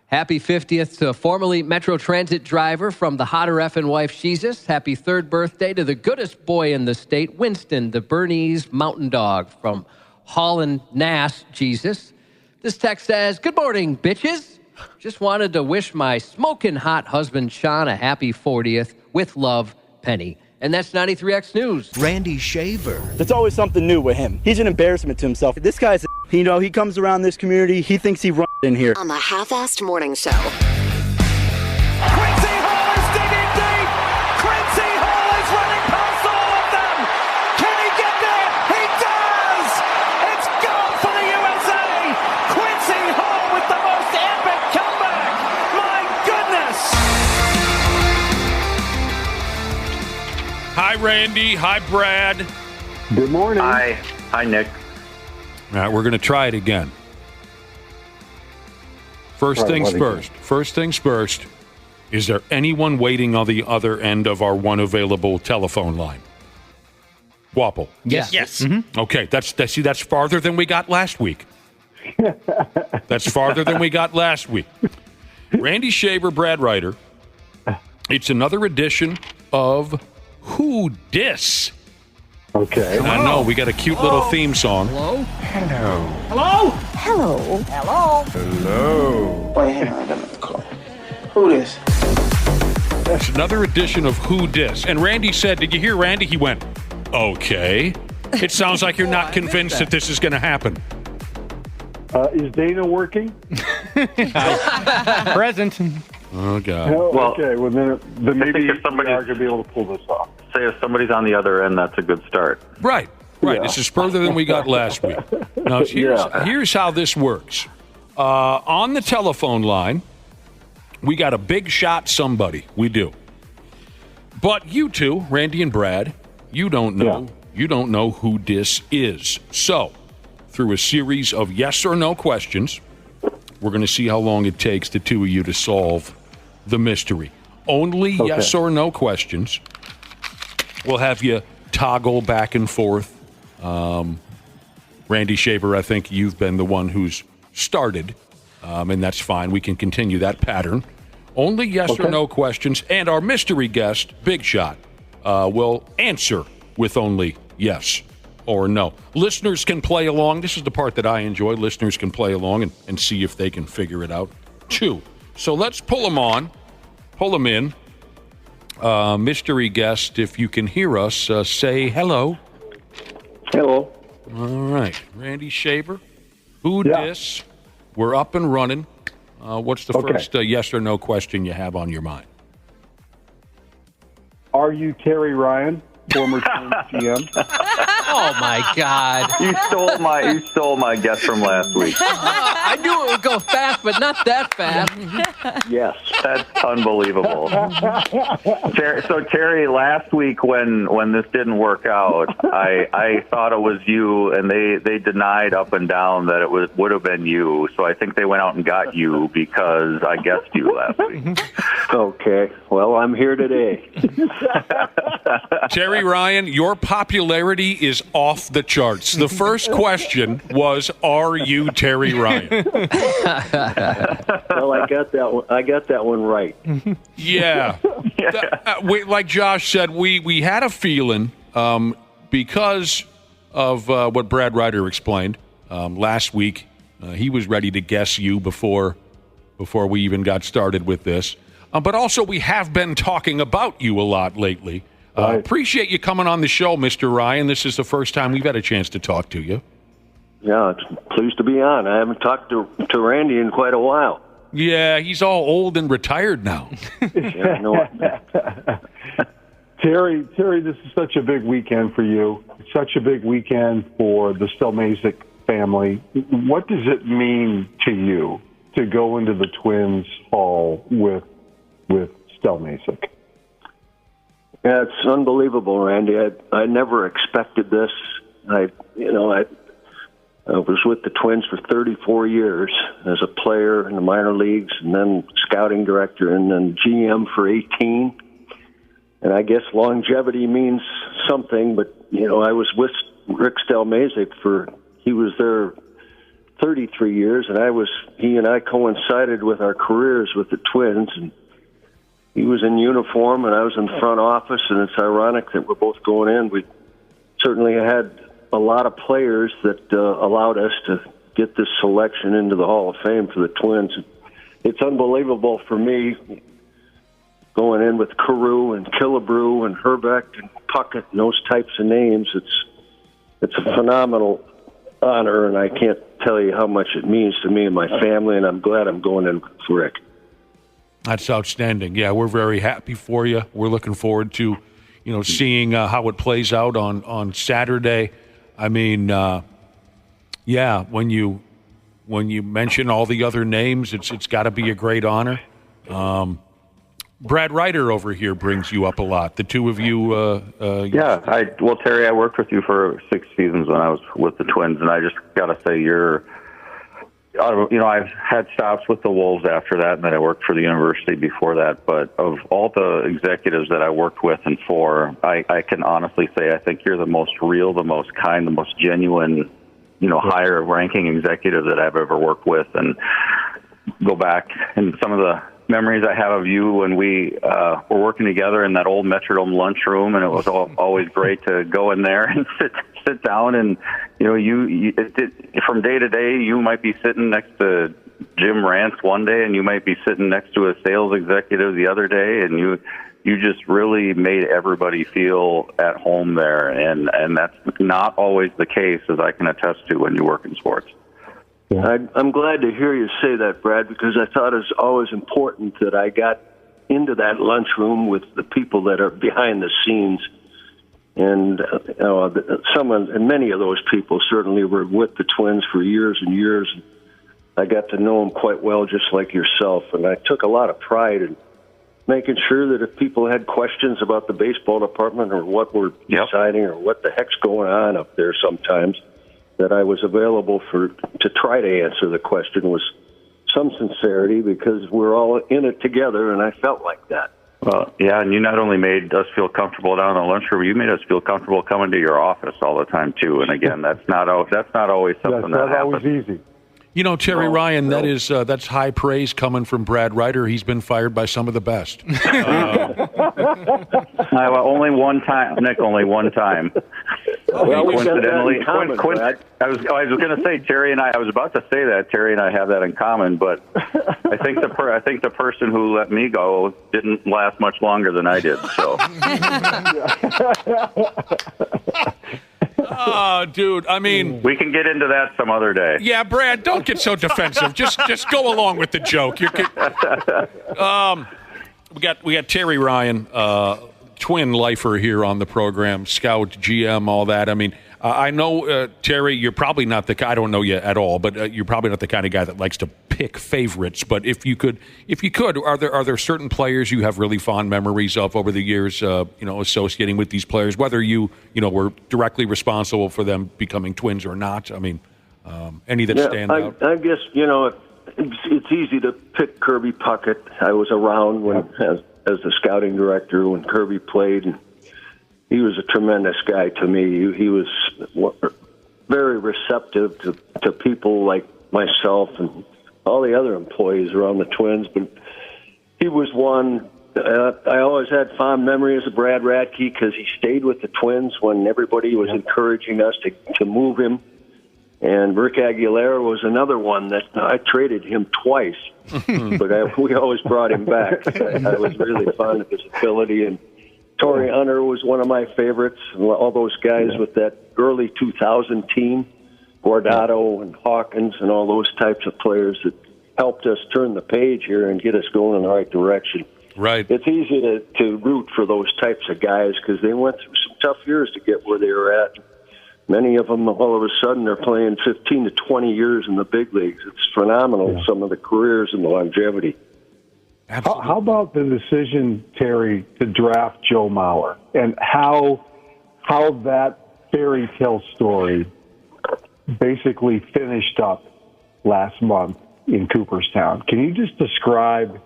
Happy 50th to formerly Metro Transit driver from the Hotter Effin' Wife Jesus. Happy 3rd birthday to the goodest boy in the state, Winston, the Bernese Mountain Dog from Holland Nass Jesus. This text says, "Good morning, bitches. Just wanted to wish my smoking hot husband, Sean, a happy 40th. With love, Penny." And that's 93X News. Randy Shaver. There's always something new with him. He's an embarrassment to himself. This guy's, he comes around this community. He thinks he runs in here. On the Half-Assed Morning Show. Quincy Hall is digging deep. Quincy Hall is running past all of them. Can he get there? He does. It's gone for the USA. Quincy Hall with the most epic comeback. My goodness. Hi, Randy. Hi, Brad. Good morning. Hi, Nick. All right, we're going to try it again. First things first. Is there anyone waiting on the other end of our one available telephone line? Wapple. Yes. Mm-hmm. Okay, that's farther than we got last week. That's farther than we got last week. Randy Shaver, Brad Ryder. It's another edition of Who Dis? Okay. I know, we got a cute little theme song. Hello? Hello. Hello? Hello. Hello? Hello. Wait, hang on. Let me call. Who this? It's another edition of Who Dis? And Randy said, did you hear Randy? He went, okay. It sounds like you're not convinced that this is going to happen. Is Dana working? Present. Oh, God. Okay, well, then maybe we are going to be able to pull this off. Say if somebody's on the other end, that's a good start. Right. Yeah. This is further than we got last week. Now, here's how this works. On the telephone line, we got a big shot somebody. We do. But you two, Randy and Brad, you don't know. Yeah. You don't know who this is. So, through a series of yes or no questions. We're going to see how long it takes the two of you to solve the mystery. Only yes or no questions. We'll have you toggle back and forth. Randy Shaver, I think you've been the one who's started, and that's fine. We can continue that pattern. Only yes or no questions, and our mystery guest, Big Shot, will answer with only yes or no. Listeners can play along. This is the part that I enjoy. Listeners can play along and see if they can figure it out, too. So let's pull them in. Mystery guest, if you can hear us, say hello. Hello. All right. Randy Shaver, who dis? We're up and running. What's the first yes or no question you have on your mind? Are you Terry Ryan, former Twins GM? Oh my God! You stole my guess from last week. I knew it would go fast, but not that fast. Yes, that's unbelievable. So Terry, last week when this didn't work out, I thought it was you, and they denied up and down that it would have been you. So I think they went out and got you because I guessed you last week. Okay, well I'm here today. Terry Ryan, your popularity is off the charts. The first question was, "Are you Terry Ryan?" Well, I got that one right. Yeah. Like Josh said, we had a feeling because of what Brad Ryder explained last week. He was ready to guess you before we even got started with this. But also, we have been talking about you a lot lately. Appreciate you coming on the show, Mr. Ryan. This is the first time we've had a chance to talk to you. Yeah, it's pleased to be on. I haven't talked to Randy in quite a while. Yeah, he's all old and retired now. Yeah, no. Terry, this is such a big weekend for you. Such a big weekend for the Stelmazic family. What does it mean to you to go into the Twins Hall with Stelmazic? Yeah, it's unbelievable, Randy. I never expected this. I was with the Twins for 34 years as a player in the minor leagues, and then scouting director, and then GM for 18. And I guess longevity means something, but I was with Rick Stelmazic he was there 33 years, and he and I coincided with our careers with the Twins, and he was in uniform and I was in the front office, and it's ironic that we're both going in. We certainly had a lot of players that allowed us to get this selection into the Hall of Fame for the Twins. It's unbelievable for me going in with Carew and Killebrew and Herbeck and Puckett and those types of names. It's a phenomenal honor, and I can't tell you how much it means to me and my family, and I'm glad I'm going in with Rick. That's outstanding. Yeah, we're very happy for you. We're looking forward to, seeing how it plays out on Saturday. I mean, when you mention all the other names, it's got to be a great honor. Brad Ryder over here brings you up a lot. The two of you. Terry, I worked with you for 6 seasons when I was with the Twins, and I just got to say I've had stops with the Wolves after that, and then I worked for the university before that. But of all the executives that I worked with and for, I can honestly say I think you're the most real, the most kind, the most genuine, higher ranking executive that I've ever worked with. And go back and some of the memories I have of you when we were working together in that old Metrodome lunchroom, and it was always great to go in there and sit down, and from day to day, you might be sitting next to Jim Rance one day, and you might be sitting next to a sales executive the other day, and you just really made everybody feel at home there, and that's not always the case, as I can attest to when you work in sports. Yeah. I'm glad to hear you say that, Brad, because I thought it was always important that I got into that lunchroom with the people that are behind the scenes. And many of those people certainly were with the Twins for years and years. I got to know them quite well, just like yourself. And I took a lot of pride in making sure that if people had questions about the baseball department or what we're deciding or what the heck's going on up there sometimes, that I was available to try to answer the question was some sincerity, because we're all in it together, and I felt like that. Well, yeah, and you not only made us feel comfortable down in the lunchroom, you made us feel comfortable coming to your office all the time too. And again, that's not always something that happens. Always easy. You know, Terry Ryan, that's high praise coming from Brad Ryder. He's been fired by some of the best. Only one time, Nick. Only one time. Well, coincidentally, I was going to say Terry and I was about to say that Terry and I have that in common, but I think the person who let me go didn't last much longer than I did. So. Oh, dude, I mean, we can get into that some other day. Yeah, Brad, don't get so defensive. Just go along with the joke. We got Terry Ryan, twin lifer here on the program, scout, GM, all that. I mean, I know, Terry, you're probably not I don't know you at all, but you're probably not the kind of guy that likes to pick favorites. But if you could, are there certain players you have really fond memories of over the years, associating with these players, whether you were directly responsible for them becoming twins or not? I mean, any that stand out? I guess, it's easy to pick Kirby Puckett. I was around as the scouting director when Kirby played, and he was a tremendous guy to me. He was very receptive to people like myself and all the other employees around the Twins. But he was one. I always had fond memories of Brad Radke because he stayed with the Twins when everybody was encouraging us to move him. And Rick Aguilera was another one that I traded him twice, but we always brought him back. I was really fond of his ability. And Torrey Hunter was one of my favorites. All those guys with that early 2000 team, Guardado and Hawkins and all those types of players that helped us turn the page here and get us going in the right direction. Right. It's easy to root for those types of guys because they went through some tough years to get where they were at. Many of them, all of a sudden, they're playing 15 to 20 years in the big leagues. It's phenomenal, some of the careers and the longevity. How about the decision, Terry, to draft Joe Mauer and how that fairy tale story basically finished up last month in Cooperstown? Can you just describe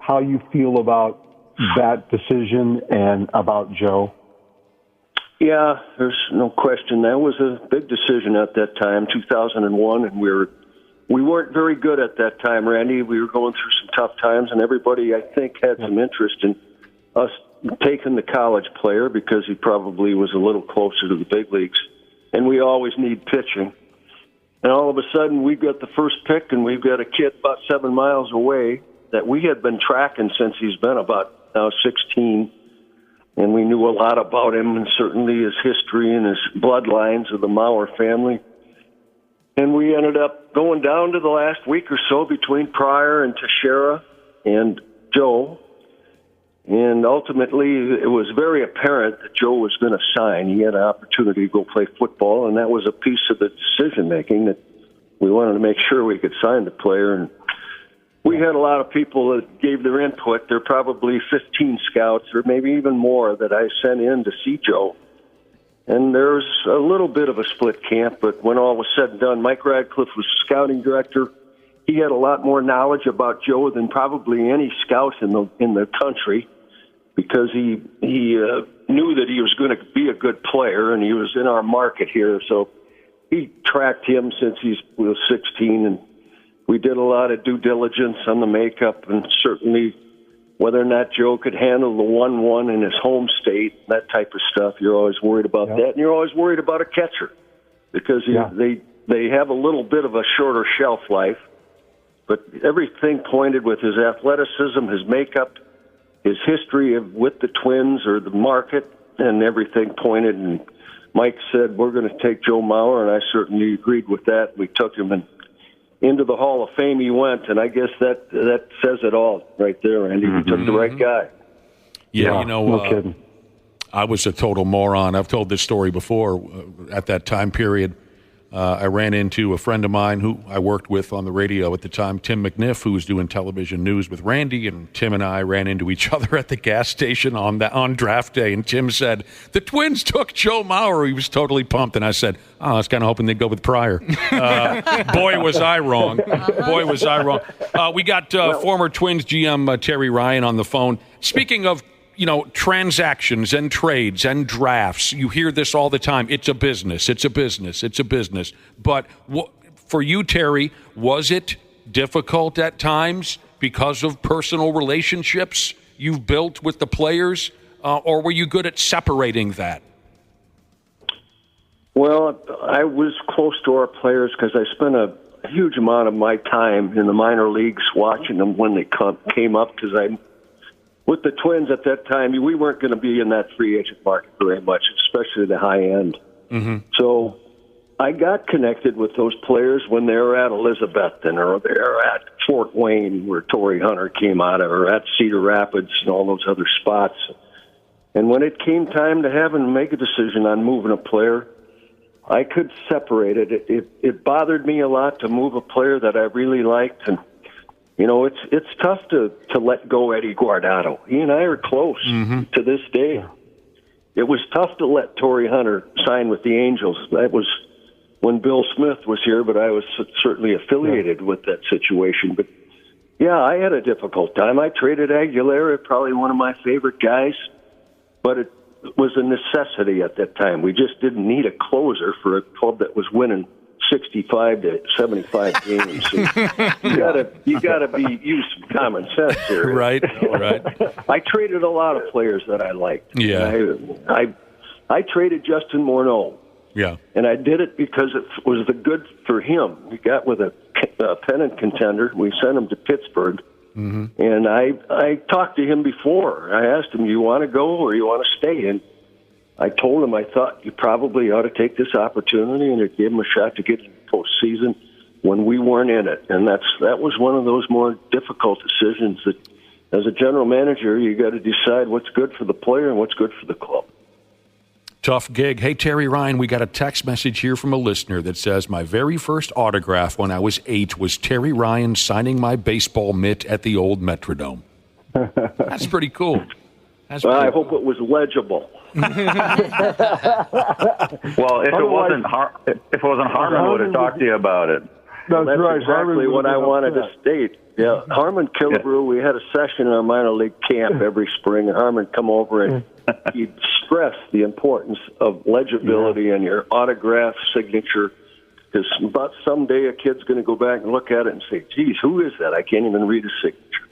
how you feel about that decision and about Joe? Yeah, there's no question. That was a big decision at that time, 2001, and we weren't very good at that time, Randy. We were going through some tough times, and everybody, I think, had some interest in us taking the college player because he probably was a little closer to the big leagues, and we always need pitching. And all of a sudden, we've got the first pick, and we've got a kid about 7 miles away that we had been tracking since he's been about now 16. And we knew a lot about him, and certainly his history and his bloodlines of the Mauer family. And we ended up going down to the last week or so between Pryor and Teixeira and Joe. And ultimately, it was very apparent that Joe was going to sign. He had an opportunity to go play football, and that was a piece of the decision-making that we wanted to make sure we could sign the player. And we had a lot of people that gave their input. There are probably 15 scouts or maybe even more that I sent in to see Joe. And there's a little bit of a split camp, but when all was said and done, Mike Radcliffe was scouting director. He had a lot more knowledge about Joe than probably any scout in the country because he knew that he was going to be a good player, and he was in our market here. So he tracked him since he was 16, and we did a lot of due diligence on the makeup, and certainly whether or not Joe could handle the 1-1 in his home state, that type of stuff. You're always worried about that, and you're always worried about a catcher because they have a little bit of a shorter shelf life. But everything pointed with his athleticism, his makeup, his history with the Twins or the market, and everything pointed. And Mike said, we're going to take Joe Mauer, and I certainly agreed with that. We took him, and into the Hall of Fame he went, and I guess that says it all right there, Andy. You took the right guy. Yeah, no kidding. I was a total moron. I've told this story before. At that time period, I ran into a friend of mine who I worked with on the radio at the time, Tim McNiff, who was doing television news with Randy, and Tim and I ran into each other at the gas station on draft day, and Tim said, the Twins took Joe Mauer. He was totally pumped, and I said, I was kind of hoping they'd go with Pryor. Boy, was I wrong. Boy, was I wrong. We got former Twins GM Terry Ryan on the phone. Speaking of transactions and trades and drafts. You hear this all the time. It's a business. It's a business. It's a business. But for you, Terry, was it difficult at times because of personal relationships you've built with the players, or were you good at separating that? Well, I was close to our players because I spent a huge amount of my time in the minor leagues watching them when they came up, because with the Twins at that time, we weren't going to be in that free agent market very much, especially the high end. Mm-hmm. So I got connected with those players when they were at Elizabethton, or they were at Fort Wayne, where Torrey Hunter came out of, or at Cedar Rapids and all those other spots. And when it came time to have and make a decision on moving a player, I could separate it. It bothered me a lot to move a player that I really liked, and it's tough to let go Eddie Guardado. He and I are close to this day. It was tough to let Torrey Hunter sign with the Angels. That was when Bill Smith was here, but I was certainly affiliated with that situation. But, yeah, I had a difficult time. I traded Aguilera, probably one of my favorite guys, but it was a necessity at that time. We just didn't need a closer for a club that was winning 65 to 75 games. So you gotta use some common sense here. Right, right. I traded a lot of players that I liked. Yeah. I traded Justin Morneau. Yeah. And I did it because it was the good for him. We got with a pennant contender. We sent him to Pittsburgh. Mm-hmm. And I talked to him before. I asked him, you want to go or you want to stay? And I told him I thought you probably ought to take this opportunity, and it gave him a shot to get in the postseason when we weren't in it. And that was one of those more difficult decisions that, as a general manager, you got to decide what's good for the player and what's good for the club. Tough gig. Hey, Terry Ryan, we got a text message here from a listener that says, my very first autograph when I was 8 was Terry Ryan signing my baseball mitt at the old Metrodome. That's pretty cool. I hope it was legible. Well, if it wasn't Harmon would have talked to you about it. That's right. Exactly what I wanted to state. Yeah, Harmon Killebrew, we had a session in our minor league camp every spring, and Harmon come over and he'd stress the importance of legibility and your autograph signature, because about someday a kid's going to go back and look at it and say, geez, who is that? I can't even read his signature.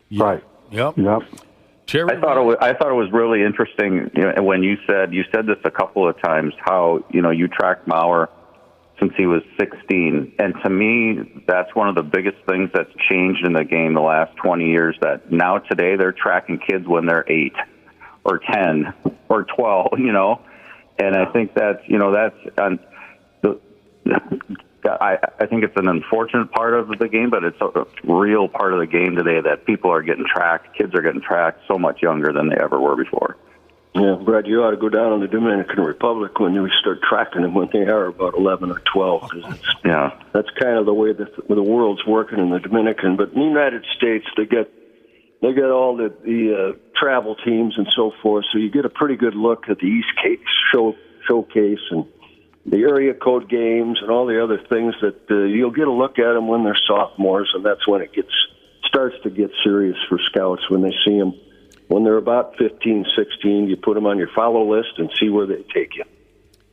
Yeah. Right. Yep. I thought it was really interesting when you said this a couple of times, how you tracked Mauer since he was 16, and to me that's one of the biggest things that's changed in the game the last 20 years. That now today they're tracking kids when they're 8 or 10 or 12, and I think that's I think it's an unfortunate part of the game, but it's a real part of the game today that people are getting tracked. Kids are getting tracked so much younger than they ever were before. Yeah, Brad, you ought to go down to the Dominican Republic when you start tracking them when they are about 11 or 12. That's kind of the way that the world's working in the Dominican. But in the United States, they get all the travel teams and so forth, so you get a pretty good look at the East Coast showcase and the area code games and all the other things that you'll get a look at them when they're sophomores, and that's when it starts to get serious for scouts when they see them. When they're about 15, 16, you put them on your follow list and see where they take you.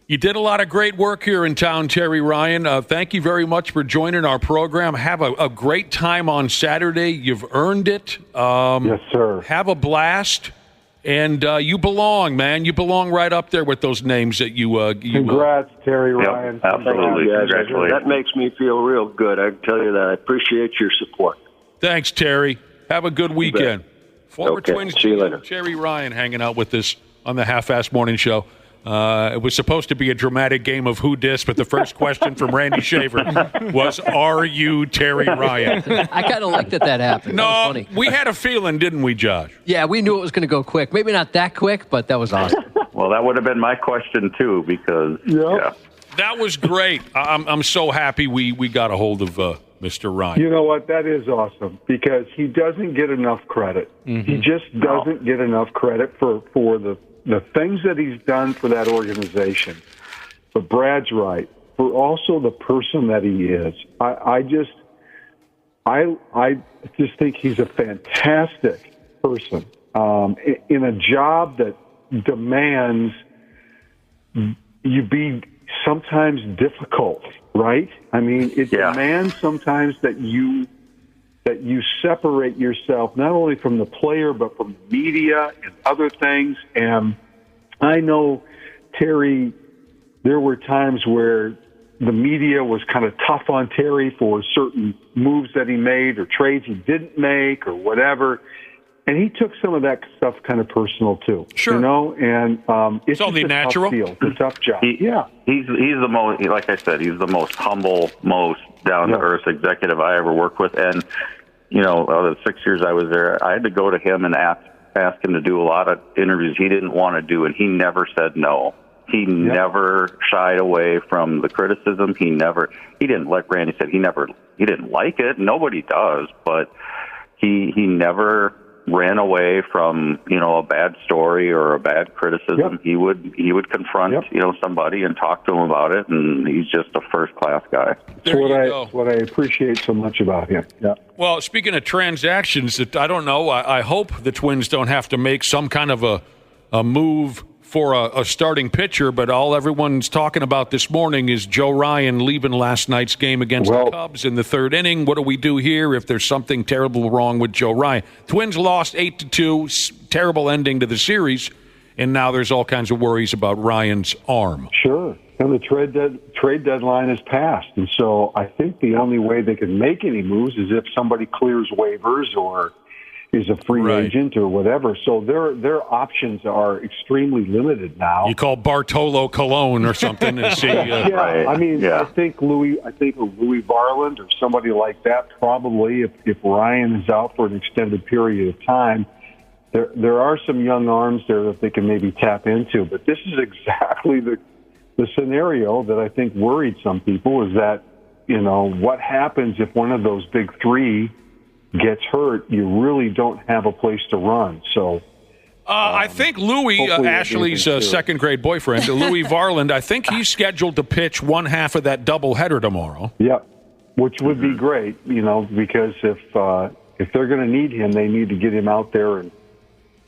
You did a lot of great work here in town, Terry Ryan. Thank you very much for joining our program. Have a great time on Saturday. You've earned it. Yes, sir. Have a blast. And you belong, man. You belong right up there with those names that you Congrats, Terry Ryan. Absolutely. Congratulations. That makes me feel real good. I can tell you that. I appreciate your support. Thanks, Terry. Have a good weekend. Former Twins See you later. Terry Ryan hanging out with us on the Half-Assed Morning Show. It was supposed to be a dramatic game of who dis, but the first question from Randy Shaver was, are you Terry Ryan? I kind of liked that happened. No, that was funny. We had a feeling, didn't we, Josh? Yeah, we knew it was going to go quick. Maybe not that quick, but that was awesome. Well, that would have been my question, too, because, yeah. That was great. I'm so happy we got a hold of Mr. Ryan. You know what? That is awesome because he doesn't get enough credit. Mm-hmm. He just doesn't get enough credit for the things that he's done for that organization. But Brad's right. For also the person that he is. I just think he's a fantastic person in a job that demands you be sometimes difficult, right? I mean, it demands sometimes that you separate yourself not only from the player but from the media and other things. And I know, Terry, there were times where the media was kind of tough on Terry for certain moves that he made or trades he didn't make or whatever. And he took some of that stuff kind of personal too. Sure. You know, and it's only just a natural. tough field, a tough job. He's the most, like I said, he's the most humble, most down-to-earth executive I ever worked with. And, you know, the 6 years I was there, I had to go to him and ask him to do a lot of interviews he didn't want to do, and he never said no. He never shied away from the criticism. He didn't, like Randy said, he didn't like it. Nobody does, but he never ran away from, you know, a bad story or a bad criticism. He would confront, you know, somebody and talk to him about it, and he's just a first-class guy. That's what I appreciate so much about him. Yeah. Well, speaking of transactions, I don't know. I hope the Twins don't have to make some kind of a move for a starting pitcher, but all everyone's talking about this morning is Joe Ryan leaving last night's game against the Cubs in the third inning. What do we do here if there's something terrible wrong with Joe Ryan? Twins lost 8-2, terrible ending to the series, and now there's all kinds of worries about Ryan's arm. Sure. And the trade deadline has passed, and so I think the only way they can make any moves is if somebody clears waivers or is a free agent or whatever. So their options are extremely limited now. You call Bartolo Colon or something and see. I mean, I think Louis Varland or somebody like that probably. If Ryan is out for an extended period of time, there are some young arms there that they can maybe tap into. But this is exactly the scenario that I think worried some people. Is that, you know, what happens if one of those big three gets hurt? You really don't have a place to run. So I think Louis, Ashley's second-grade boyfriend, Louis Varland, I think he's scheduled to pitch one half of that doubleheader tomorrow. Yep, which would be great, you know, because if they're going to need him, they need to get him out there and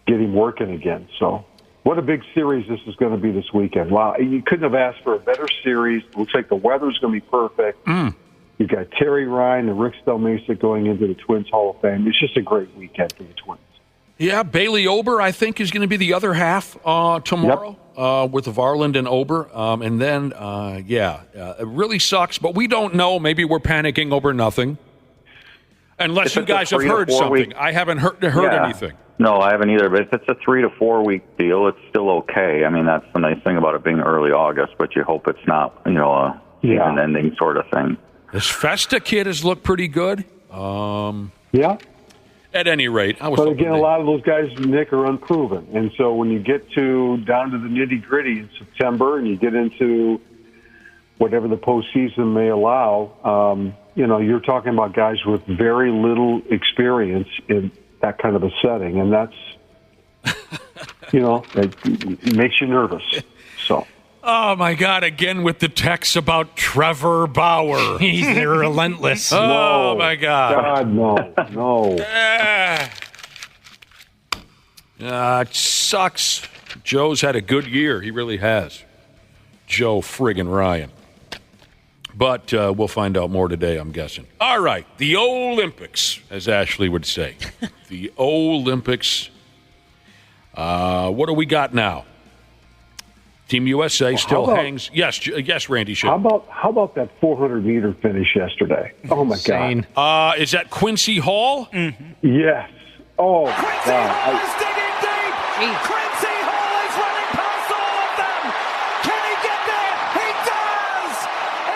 get him working again. So what a big series this is going to be this weekend. Wow, you couldn't have asked for a better series. It looks like the weather's going to be perfect. You've got Terry Ryan and Rick Stelmasic going into the Twins Hall of Fame. It's just a great weekend for the Twins. Yeah, Bailey Ober, I think, is going to be the other half tomorrow with Varland and Ober. And then, it really sucks, but we don't know. Maybe we're panicking over nothing. Unless you guys have heard something. I haven't heard anything. No, I haven't either. But if it's a 3 to 4 week deal, it's still okay. I mean, that's the nice thing about it being early August, but you hope it's not, you know, a season-ending sort of thing. This Festa kid has looked pretty good. Yeah. At any rate, I was. But again, a lot of those guys, Nick, are unproven, and so when you get down to the nitty-gritty in September, and you get into whatever the postseason may allow, you know, you're talking about guys with very little experience in that kind of a setting, and that's, you know, it makes you nervous. So. Oh, my God, again with the text about Trevor Bauer. They're relentless. Oh, my God. No. It sucks. Joe's had a good year. He really has. Joe friggin' Ryan. But we'll find out more today, I'm guessing. All right, the Olympics, as Ashley would say. The Olympics. What do we got now? Team USA still hangs. Yes, Randy. Should. How about that 400-meter finish yesterday? Oh my God! Is that Quincy Hall? Mm-hmm. Yes. Oh Quincy Hall is digging deep. Quincy Hall is running past all of them. Can he get there? He does.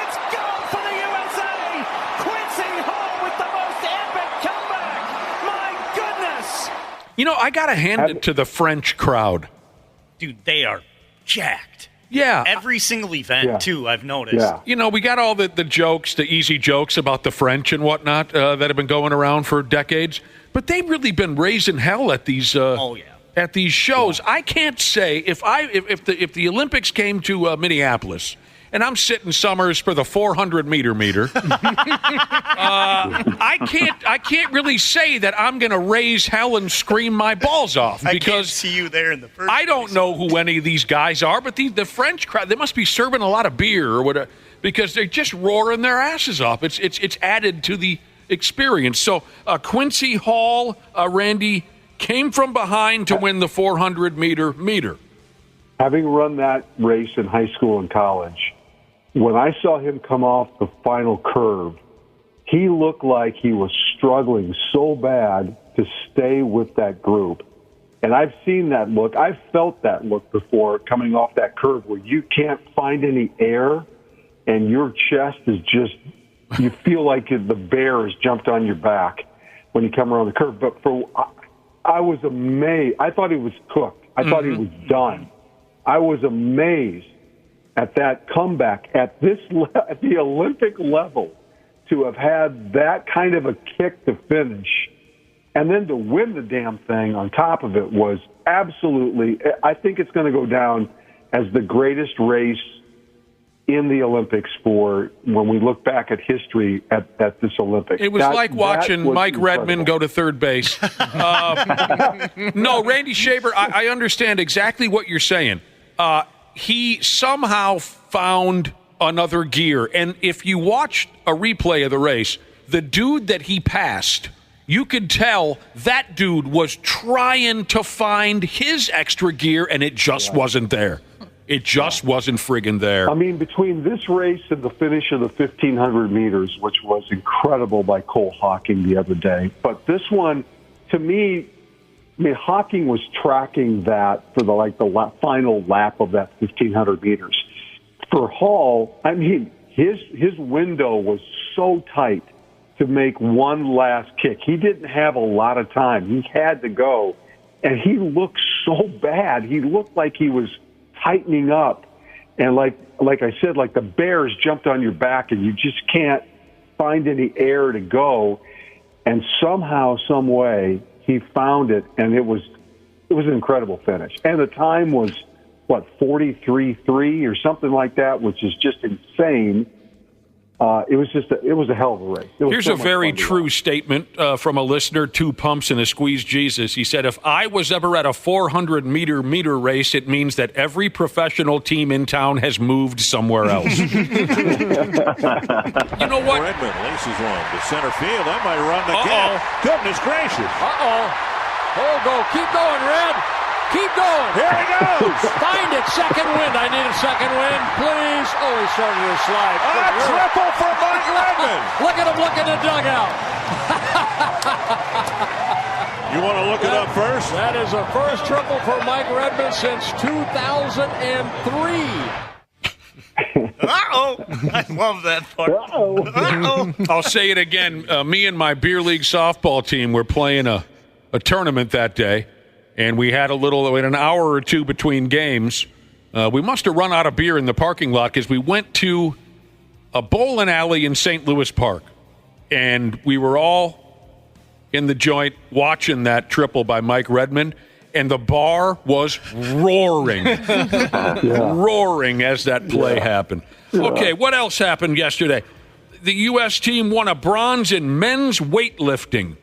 It's gone for the USA. Quincy Hall with the most epic comeback. My goodness. You know, I gotta hand it to the French crowd. Dude, they are jacked. Yeah. Every single event, too, I've noticed. Yeah. You know, we got all the jokes, the easy jokes about the French and whatnot that have been going around for decades, but they've really been raising hell at these at these shows. Yeah. I can't say if the Olympics came to Minneapolis and I'm sitting Summers for the 400 meter. I can't really say that I'm going to raise hell and scream my balls off because I can't see you there in the first I don't place. know who any of these guys are, but the French crowd, they must be serving a lot of beer or whatever because they're just roaring their asses off. It's added to the experience. So Quincy Hall, Randy, came from behind to win the 400 meter. Having run that race in high school and college, when I saw him come off the final curve, he looked like he was struggling so bad to stay with that group. And I've seen that look. I've felt that look before coming off that curve where you can't find any air and your chest is just, you feel like the bear has jumped on your back when you come around the curve. But I was amazed. I thought he was cooked. I thought he was done. I was amazed at that comeback at the Olympic level to have had that kind of a kick to finish and then to win the damn thing on top of it was absolutely, I think it's going to go down as the greatest race in the Olympics for when we look back at history at this Olympics. It was like watching Mike Redmond go to third base. No, Randy Shaver, I understand exactly what you're saying. He somehow found another gear. And if you watched a replay of the race, the dude that he passed, you could tell that dude was trying to find his extra gear, and it just wasn't there. It just wasn't friggin' there. I mean, between this race and the finish of the 1,500 meters, which was incredible by Cole Hawking the other day, but this one, to me, I mean, Hawking was tracking that for the final lap of that 1,500 meters. For Hall, I mean, his window was so tight to make one last kick. He didn't have a lot of time. He had to go, and he looked so bad. He looked like he was tightening up, and like I said, like the bears jumped on your back, and you just can't find any air to go. And somehow, some way, he found it, and it was an incredible finish. And the time was, 43.3 or something like that, which is just insane. It was a hell of a race. Here's a very true statement from a listener, 2 Pumps and a Squeeze Jesus. He said, if I was ever at a 400 meter race, it means that every professional team in town has moved somewhere else. You know what? Redmond laces one to center field. That might run the gap. Goodness gracious. Go. Keep going, Red. Keep going. Here he goes. Find it. Second wind. I need a second wind, please. Oh, he started to slide. A triple for Mike Redmond. Look at him looking in the dugout. You want to look it up first? That is the first triple for Mike Redmond since 2003. I love that part. I'll say it again. Me and my beer league softball team were playing a tournament that day, and we had an hour or two between games. We must have run out of beer in the parking lot because we went to a bowling alley in St. Louis Park, and we were all in the joint watching that triple by Mike Redmond, and the bar was roaring, roaring as that play happened. Okay, what else happened yesterday? The U.S. team won a bronze in men's weightlifting.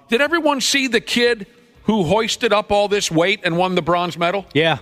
Did everyone see the kid who hoisted up all this weight and won the bronze medal? Yeah.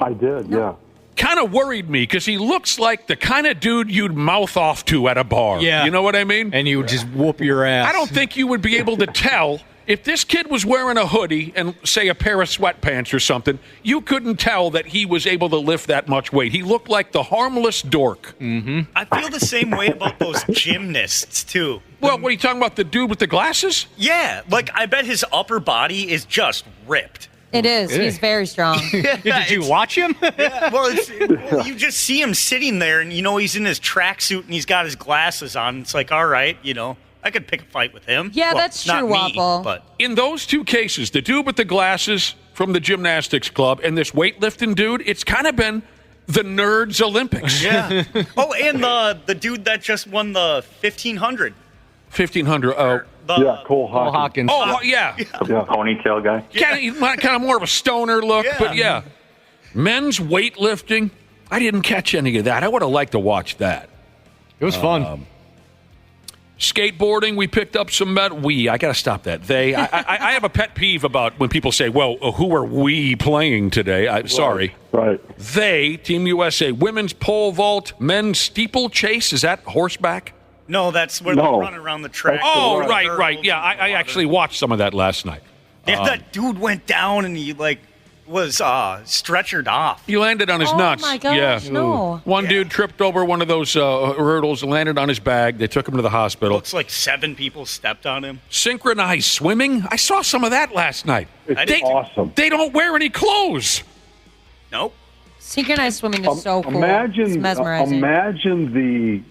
I did, yeah. Kind of worried me because he looks like the kind of dude you'd mouth off to at a bar. Yeah. You know what I mean? And you would just whoop your ass. I don't think you would be able to tell. If this kid was wearing a hoodie and, say, a pair of sweatpants or something, you couldn't tell that he was able to lift that much weight. He looked like the harmless dork. Mm-hmm. I feel the same way about those gymnasts, too. Well, what are you talking about, the dude with the glasses? Yeah, I bet his upper body is just ripped. It is. He's very strong. Did you watch him? Yeah, well, you just see him sitting there, and, he's in his tracksuit, and he's got his glasses on. It's like, all right, I could pick a fight with him. Yeah, Well, that's not true, me, Wobble. But In those two cases, the dude with the glasses from the gymnastics club and this weightlifting dude, it's kind of been the nerds Olympics. yeah. Oh, and the dude that just won the 1500. 1500. Oh, Yeah, Cole Hawkins. Oh, yeah. Ponytail guy. Kind of more of a stoner look, but yeah. Men's weightlifting. I didn't catch any of that. I would have liked to watch that. It was fun. Skateboarding, we picked up some I got to stop that. I have a pet peeve about when people say, well, who are we playing today? Sorry. Right. They, Team USA, women's pole vault, men's steeplechase. Is that horseback? No, that's where they run around the track. Oh, right. Yeah, I actually watched some of that last night. Yeah, that dude went down and he was stretchered off. He landed on his nuts. Oh my gosh, yeah. no. One dude tripped over one of those hurdles and landed on his bag. They took him to the hospital. Looks like 7 people stepped on him. Synchronized swimming. I saw some of that last night. It's awesome. They don't wear any clothes. Nope. Synchronized swimming is so cool. It's mesmerizing. Imagine the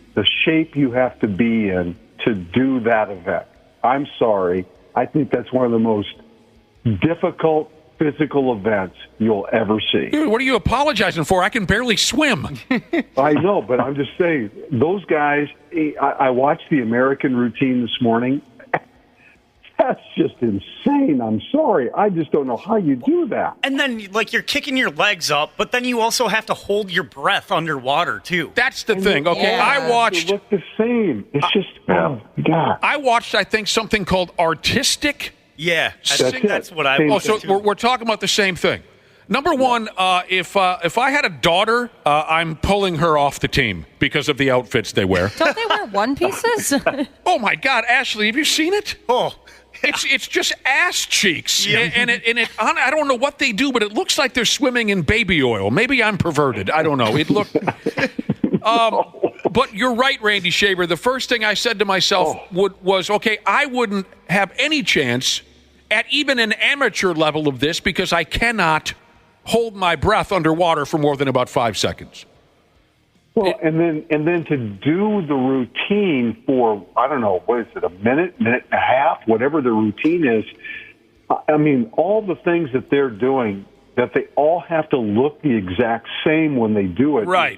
shape you have to be in to do that event. I'm sorry. I think that's one of the most difficult physical events you'll ever see. Dude, what are you apologizing for? I can barely swim. I know, but I'm just saying, those guys, I watched the American routine this morning. That's just insane. I'm sorry. I just don't know how you do that. And then, you're kicking your legs up, but then you also have to hold your breath underwater, too. That's the thing. Okay, I watched... They look the same. It's just, oh, God. I watched, I think, something called artistic. Yeah, I think that's what I was. So we're talking about the same thing. Number one, if I had a daughter, I'm pulling her off the team because of the outfits they wear. Don't they wear one pieces? Oh, my God. Ashley, have you seen it? Oh. It's just ass cheeks, and I don't know what they do, but it looks like they're swimming in baby oil. Maybe I'm perverted. I don't know. It looked. But you're right, Randy Shaver. The first thing I said to myself was, okay, I wouldn't have any chance at even an amateur level of this because I cannot hold my breath underwater for more than about 5 seconds. Well, and then to do the routine for, I don't know, what is it, a minute and a half, whatever the routine is. I mean, all the things that they're doing, that they all have to look the exact same when they do it. Right.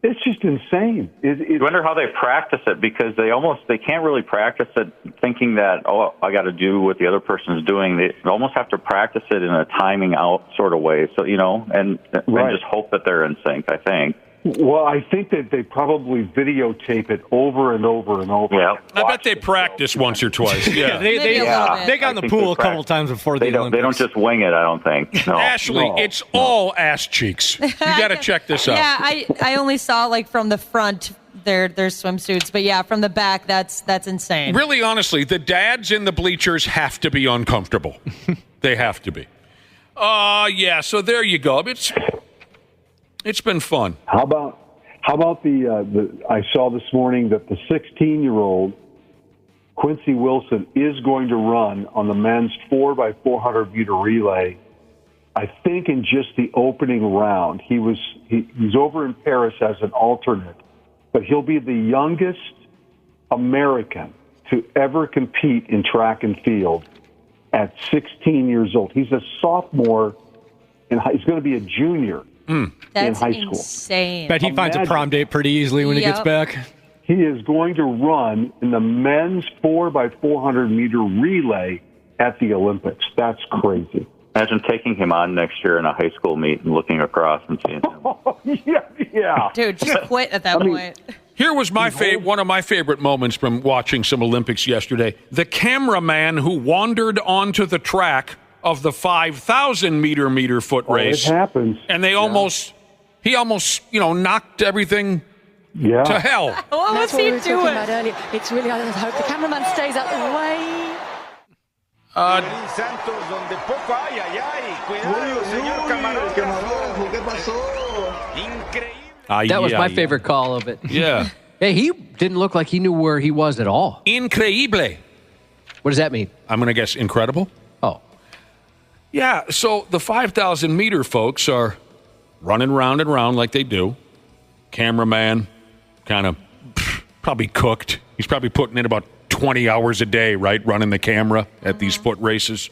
It's just insane. You wonder how they practice it because they can't really practice it thinking that, I got to do what the other person's doing. They almost have to practice it in a timing out sort of way. So, and just hope that they're in sync, I think. Well, I think that they probably videotape it over and over and over. Yeah. I bet they practice once or twice. Yeah. They got in the pool a couple times before the Olympics. They don't just wing it, I don't think. No. Ashley, it's all ass cheeks. You got to check this out. Yeah, I only saw from the front their swimsuits, but yeah, from the back that's insane. Really, honestly, the dads in the bleachers have to be uncomfortable. They have to be. Yeah. So there you go. It's been fun. How about the I saw this morning that the 16-year-old Quincy Wilson is going to run on the men's 4x400 meter relay. I think in just the opening round. He's over in Paris as an alternate, but he'll be the youngest American to ever compete in track and field at 16 years old. He's a sophomore, and he's going to be a junior. That's in high school. Insane. Bet he finds a prom date pretty easily when he gets back. He is going to run in the men's 4x400 meter relay at the Olympics. That's crazy. Imagine taking him on next year in a high school meet and looking across and seeing him. Yeah. Dude, just quit at that point. Here was one of my favorite moments from watching some Olympics yesterday. The cameraman who wandered onto the track of the 5,000 meter foot race. It happens. And he almost, knocked everything to hell. What was he doing? It's really, I hope the cameraman stays out the way. That was my favorite call of it. Yeah. Hey, he didn't look like he knew where he was at all. Increíble. What does that mean? I'm going to guess incredible. Oh. Yeah, so the 5,000 meter folks are running round and round like they do. Cameraman kind of probably cooked. He's probably putting in about 20 hours a day, right, running the camera at these foot races.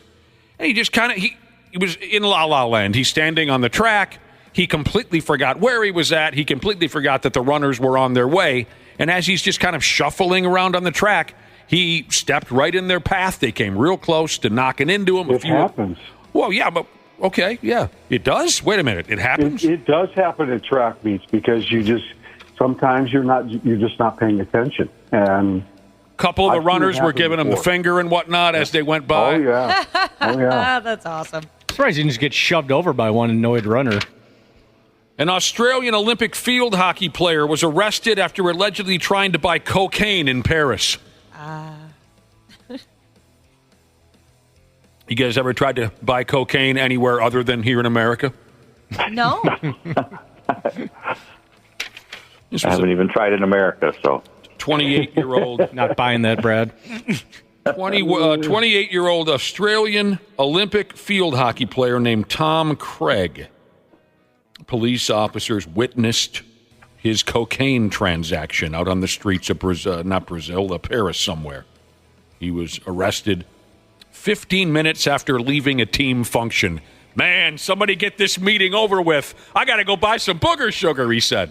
And he just kind of, he was in La La Land. He's standing on the track. He completely forgot where he was at. He completely forgot that the runners were on their way. And as he's just kind of shuffling around on the track, he stepped right in their path. They came real close to knocking into him. It happens. Well, yeah, but okay, yeah. It does? Wait a minute. It happens? It does happen at track meets because sometimes you're just not paying attention. And a couple of the runners were giving him the finger and whatnot as they went by. Oh, yeah. Oh, yeah. That's awesome. I'm surprised he didn't just get shoved over by one annoyed runner. An Australian Olympic field hockey player was arrested after allegedly trying to buy cocaine in Paris. You guys ever tried to buy cocaine anywhere other than here in America? No. I haven't even tried in America, so. 28-year-old. Not buying that, Brad. 28-year-old Australian Olympic field hockey player named Tom Craig. Police officers witnessed his cocaine transaction out on the streets of Paris somewhere. He was arrested 15 minutes after leaving a team function. Man, somebody get this meeting over with. I got to go buy some booger sugar, he said.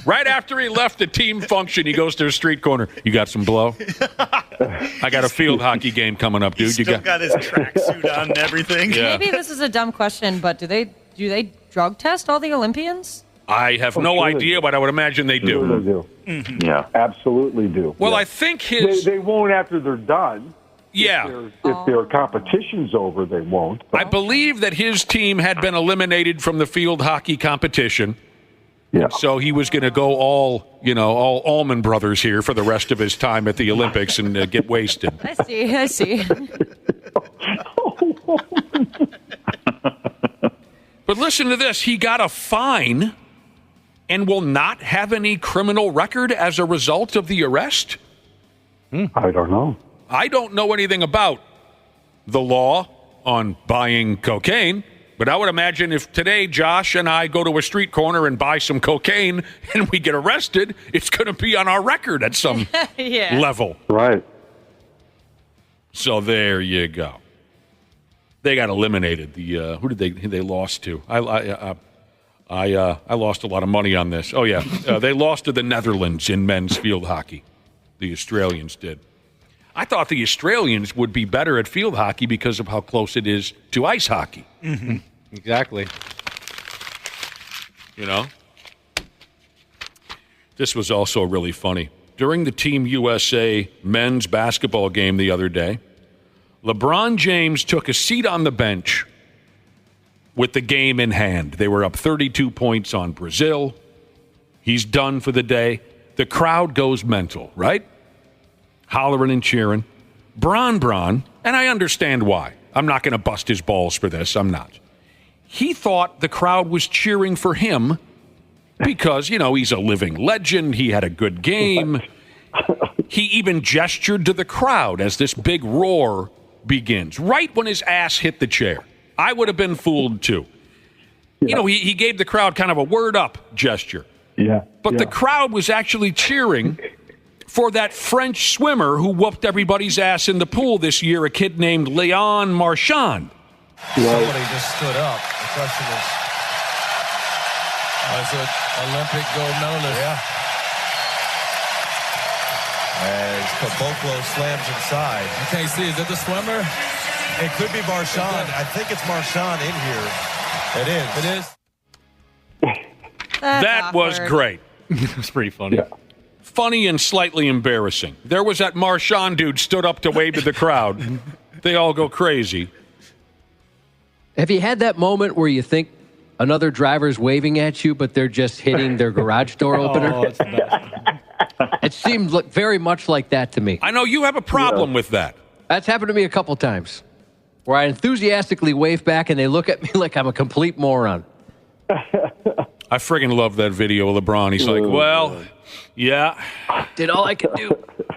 Right after he left the team function, he goes to a street corner. You got some blow? I got a field hockey game coming up, dude. He's still got his tracksuit on and everything. Yeah. Maybe this is a dumb question, but do they drug test all the Olympians? I have no idea, but I would imagine they do. Sure they do. Mm-hmm. Yeah. Absolutely do. Well, yeah. I think his... They won't after they're done. Yeah. If their competition's over, they won't. I believe that his team had been eliminated from the field hockey competition. Yeah. So he was going to go all Allman Brothers here for the rest of his time at the Olympics and get wasted. I see. But listen to this. He got a fine and will not have any criminal record as a result of the arrest? I don't know. I don't know anything about the law on buying cocaine, but I would imagine if today Josh and I go to a street corner and buy some cocaine and we get arrested, it's going to be on our record at some level. Right. So there you go. They got eliminated. Who did they lost to? I lost a lot of money on this. Oh yeah, they lost to the Netherlands in men's field hockey. The Australians did. I thought the Australians would be better at field hockey because of how close it is to ice hockey. Mm-hmm. Exactly. You know? This was also really funny. During the Team USA men's basketball game the other day, LeBron James took a seat on the bench with the game in hand. They were up 32 points on Brazil. He's done for the day. The crowd goes mental, right? Hollering and cheering. Bron, and I understand why. I'm not going to bust his balls for this. I'm not. He thought the crowd was cheering for him because, he's a living legend. He had a good game. He even gestured to the crowd as this big roar begins, right when his ass hit the chair. I would have been fooled too. Yeah. He gave the crowd kind of a word up gesture. Yeah. But the crowd was actually cheering for that French swimmer who whooped everybody's ass in the pool this year, a kid named Leon Marchand. Somebody just stood up. The question is, was it Olympic gold medalist? Yeah. As Caboclo slams inside. You can't see. Is it the swimmer? It could be Marchand. I think it's Marchand in here. It is. It is. That was great. It was pretty funny. Yeah. Funny and slightly embarrassing. There was that Marchand dude stood up to wave to the crowd. They all go crazy. Have you had that moment where you think another driver's waving at you, but they're just hitting their garage door opener? Oh, that's the best. It seemed very much like that to me. I know you have a problem with that. That's happened to me a couple times, where I enthusiastically wave back and they look at me like I'm a complete moron. I friggin' love that video of LeBron. He's like, well, yeah. Did all I could do.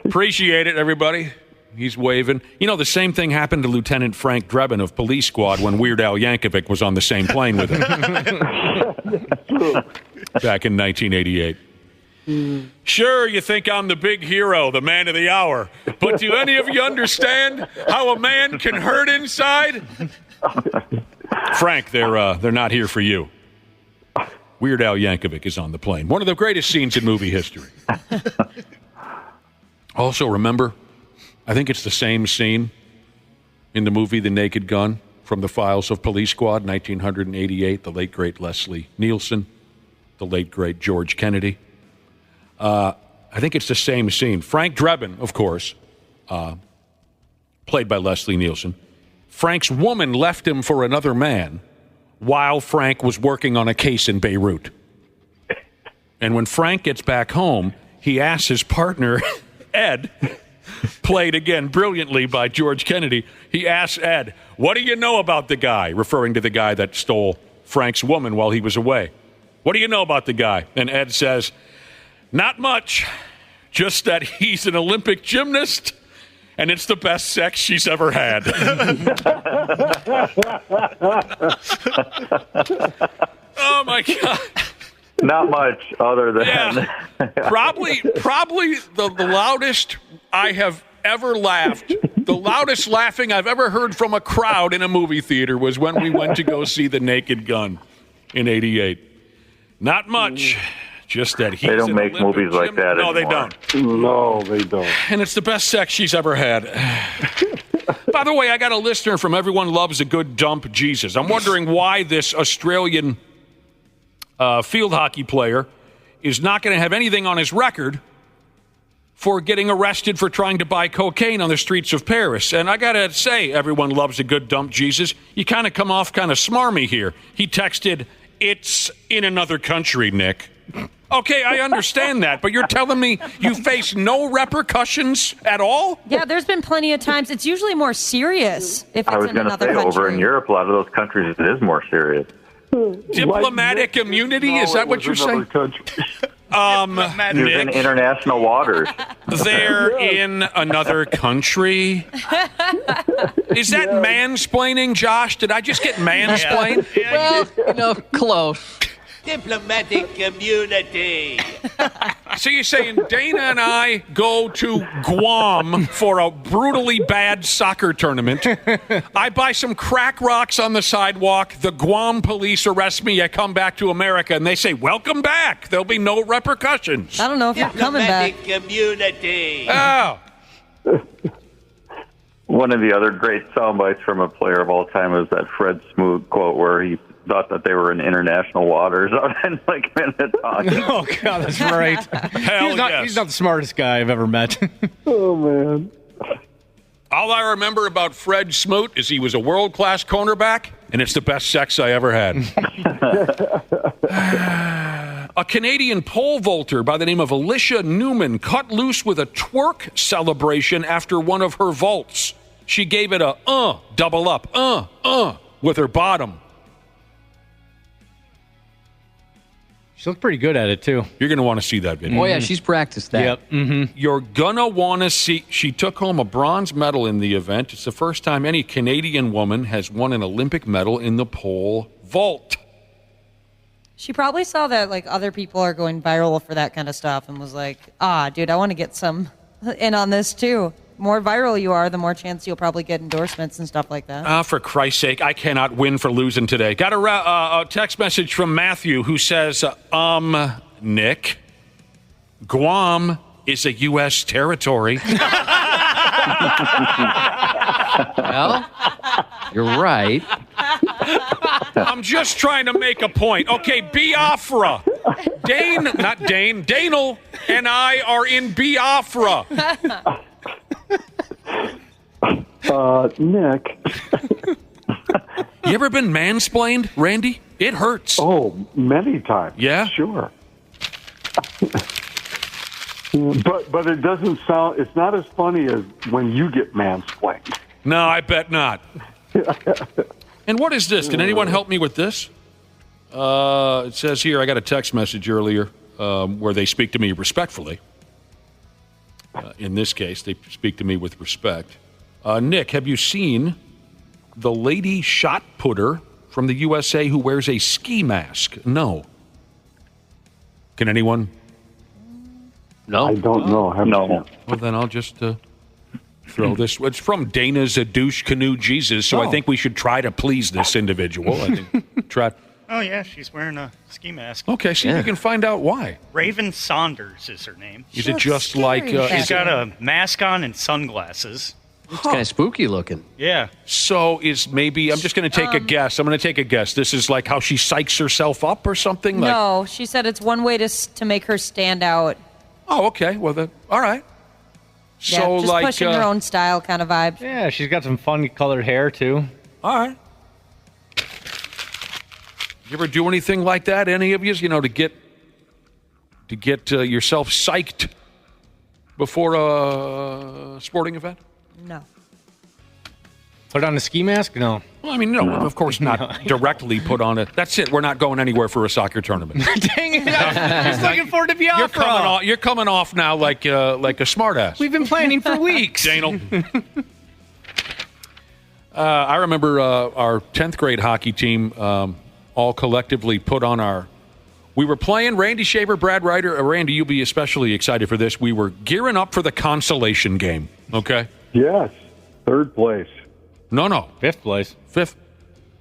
Appreciate it, everybody. He's waving. The same thing happened to Lieutenant Frank Drebin of Police Squad when Weird Al Yankovic was on the same plane with him. Back in 1988. Sure, you think I'm the big hero, the man of the hour, but do any of you understand how a man can hurt inside? Frank, they're not here for you. Weird Al Yankovic is on the plane. One of the greatest scenes in movie history. Also, remember, I think it's the same scene in the movie The Naked Gun from the Files of Police Squad, 1988, the late, great Leslie Nielsen, the late, great George Kennedy. I think it's the same scene. Frank Drebin, of course, played by Leslie Nielsen. Frank's woman left him for another man while Frank was working on a case in Beirut. And when Frank gets back home, he asks his partner, Ed, played again brilliantly by George Kennedy, he asks Ed, what do you know about the guy? Referring to the guy that stole Frank's woman while he was away. What do you know about the guy? And Ed says, not much, just that he's an Olympic gymnast and it's the best sex she's ever had. Oh, my God. Not much other than... Probably the loudest I have ever laughed. The loudest laughing I've ever heard from a crowd in a movie theater was when we went to go see The Naked Gun in '88. Not much. Just that he's They don't make Olympic movies like that No, anymore. they don't. No, they don't. And it's the best sex she's ever had. By the way, I got a listener from Everyone Loves a Good Dump Jesus. I'm wondering why this Australian field hockey player is not going to have anything on his record for getting arrested for trying to buy cocaine on the streets of Paris. And I got to say, Everyone Loves a Good Dump Jesus, you kind of come off kind of smarmy here. He texted, it's in another country, Nick. Okay, I understand that, but you're telling me you face no repercussions at all? Yeah, there's been plenty of times. It's usually more serious if I it's was in going to another say, country. over in Europe, a lot of those countries, it is more serious. Diplomatic immunity? Is that what you're saying? You're in international waters. They're in another country. Is that mansplaining, Josh? Did I just get mansplained? Well, close. Diplomatic immunity. So you're saying Dana and I go to Guam for a brutally bad soccer tournament. I buy some crack rocks on the sidewalk. The Guam police arrest me. I come back to America, and they say, welcome back. There'll be no repercussions. I don't know if you're coming back. Diplomatic immunity. Oh. One of the other great soundbites from a player of all time is that Fred Smoot quote where he thought that they were in international waters and like minute talking. Oh, God, that's right. He's not the smartest guy I've ever met. Oh, man. All I remember about Fred Smoot is he was a world-class cornerback, and it's the best sex I ever had. A Canadian pole vaulter by the name of Alicia Newman cut loose with a twerk celebration after one of her vaults. She gave it a double up, with her bottom. She looked pretty good at it, too. You're going to want to see that video. Oh, yeah, she's practiced that. Yep. Mm-hmm. You're going to want to see. She took home a bronze medal in the event. It's the first time any Canadian woman has won an Olympic medal in the pole vault. She probably saw that like other people are going viral for that kind of stuff and was like, dude, I want to get some in on this too. More viral you are, the more chance you'll probably get endorsements and stuff like that. For Christ's sake, I cannot win for losing today. Got a text message from Matthew who says, Nick, Guam is a U.S. territory. Well, you're right. I'm just trying to make a point. Okay, Biafra. Danel and I are in Biafra. Nick. You ever been mansplained, Randy? It hurts. Oh, many times. Yeah? Sure. But it doesn't sound, it's not as funny as when you get mansplained. No, I bet not. And what is this? Can anyone help me with this? It says here, I got a text message earlier where they speak to me respectfully. In this case, they speak to me with respect. Nick, have you seen the lady shot putter from the USA who wears a ski mask? No. Can anyone No, I don't know. No. Well, then I'll just throw this. It's from Dana's a douche canoe Jesus, so I think we should try to please this individual. I think try. Oh, yeah, she's wearing a ski mask. Okay, see if you can find out why. Raven Saunders is her name. Is it just like... she's got a mask on and sunglasses. It's kind of spooky looking. Yeah. So is maybe... I'm just going to take a guess. I'm going to take a guess. This is like how she psychs herself up or something? No, she said it's one way to make her stand out. Oh, okay. Well, then, all right. Yeah, So, just pushing her own style kind of vibe. Yeah, she's got some fun colored hair, too. All right. You ever do anything like that, any of you? You know, to get yourself psyched before a sporting event? No. Put on a ski mask? No. Well, I mean, no, of course not directly put on it. That's it. We're not going anywhere for a soccer tournament. Dang it. I'm just looking forward to Biafra. You're coming off now like a smartass. We've been planning for weeks. Daniel. I remember our 10th grade hockey team all collectively put on we were playing Randy Shaver, Brad Ryder. Randy, you'll be especially excited for this. We were gearing up for the consolation game, okay? Yes. Third place. No. Fifth place. Fifth?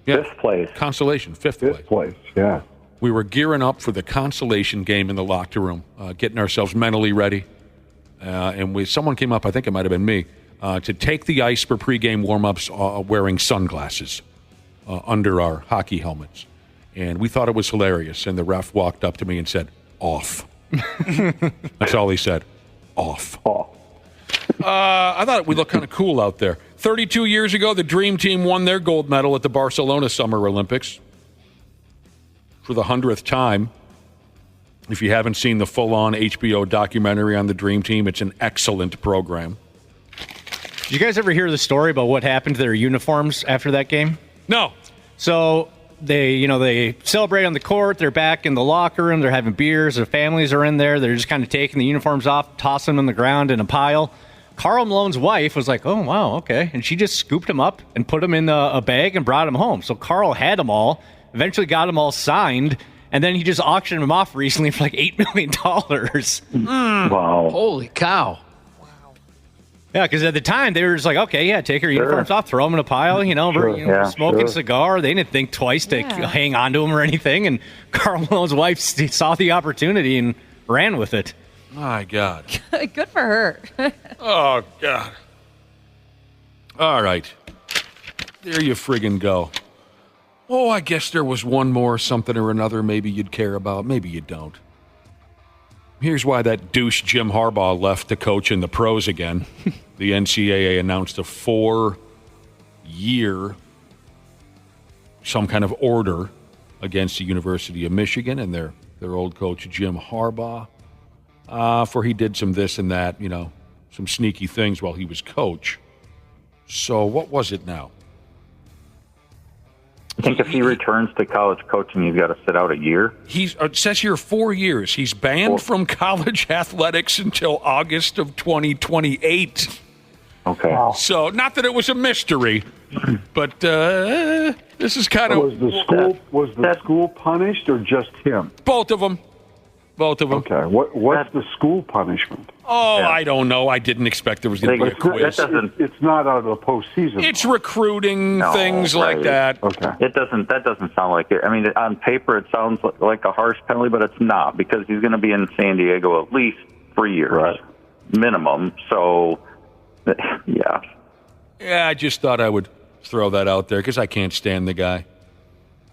Yeah. Fifth place. Consolation, fifth place. Yeah. We were gearing up for the consolation game in the locker room, getting ourselves mentally ready. And someone came up, I think it might have been me, to take the ice for pregame warm-ups wearing sunglasses under our hockey helmets. And we thought it was hilarious. And the ref walked up to me and said, off. That's all he said. Off. I thought we looked kind of cool out there. 32 years ago, the Dream Team won their gold medal at the Barcelona Summer Olympics for the 100th time. If you haven't seen the full-on HBO documentary on the Dream Team, it's an excellent program. Did you guys ever hear the story about what happened to their uniforms after that game? No. So they celebrate on the court. They're back in the locker room. They're having beers. Their families are in there. They're just kind of taking the uniforms off, tossing them on the ground in a pile. Karl Malone's wife was like, oh, wow, okay. And she just scooped them up and put them in a bag and brought them home. So Karl had them all, eventually got them all signed, and then he just auctioned them off recently for like $8 million. Wow. Holy cow. Yeah, because at the time, they were just like, okay, yeah, take your uniforms off, throw them in a pile, smoking a cigar. They didn't think twice to hang on to them or anything. And Karl Malone's wife saw the opportunity and ran with it. My God. Good for her. Oh, God. All right. There you friggin' go. Oh, I guess there was one more something or another maybe you'd care about. Maybe you don't. Here's why that douche Jim Harbaugh left to coach in the pros again. The NCAA announced a 4-year some kind of order against the University of Michigan and their old coach Jim Harbaugh. For he did some this and that, some sneaky things while he was coach. So what was it now? I think if he returns to college coaching, he's got to sit out a year. It says here 4 years. He's banned from college athletics until August of 2028. Okay. Wow. So not that it was a mystery, but this is kind of... Was the school punished or just him? Both of them. Okay. What's the school punishment? Oh, yeah. I don't know. I didn't expect there was going to be a quiz. It's not out of the postseason. It's recruiting, things like that. Okay. That doesn't sound like it. I mean, on paper, it sounds like a harsh penalty, but it's not because he's going to be in San Diego at least 3 years minimum. So, yeah. Yeah, I just thought I would throw that out there because I can't stand the guy.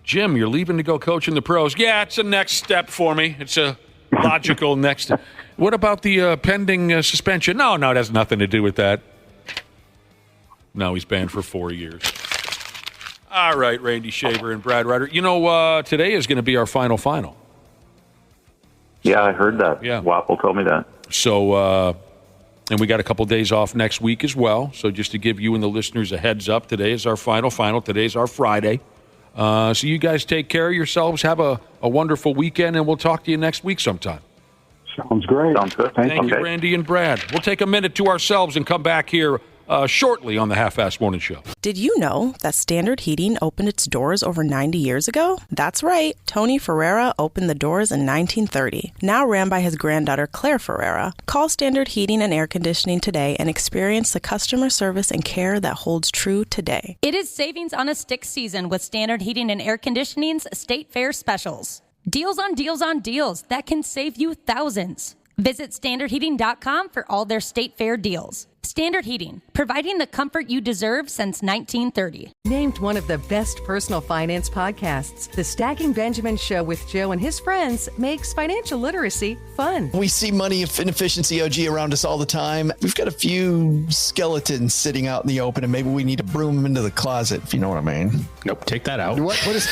Jim, you're leaving to go coach in the pros. Yeah, it's a next step for me. It's a logical next. What about the pending suspension? No, it has nothing to do with that. No, he's banned for 4 years. All right, Randy Shaver and Brad Ryder. Today is going to be our final. Yeah, I heard that. Yeah. Waffle told me that. So, and we got a couple days off next week as well. So just to give you and the listeners a heads up, today is our final. Today's our Friday. So you guys take care of yourselves. Have a wonderful weekend, and we'll talk to you next week sometime. Sounds great. Sounds good. Thank you, Randy and Brad. We'll take a minute to ourselves and come back here shortly on the Half-Assed Morning Show. Did you know that Standard Heating opened its doors over 90 years ago? That's right. Tony Ferreira opened the doors in 1930, now ran by his granddaughter Claire Ferreira. Call Standard Heating and Air Conditioning today and experience the customer service and care that holds true today. It is savings on a stick season with Standard Heating and Air Conditioning's State Fair specials. Deals on deals on deals that can save you thousands. Visit standardheating.com for all their State Fair deals. Standard Heating, providing the comfort you deserve since 1930. Named one of the best personal finance podcasts, The Stacking Benjamin Show with Joe and his friends makes financial literacy fun. We see money inefficiency, OG, around us all the time. We've got a few skeletons sitting out in the open, and maybe we need to broom them into the closet, if you know what I mean. Nope, take that out. What is...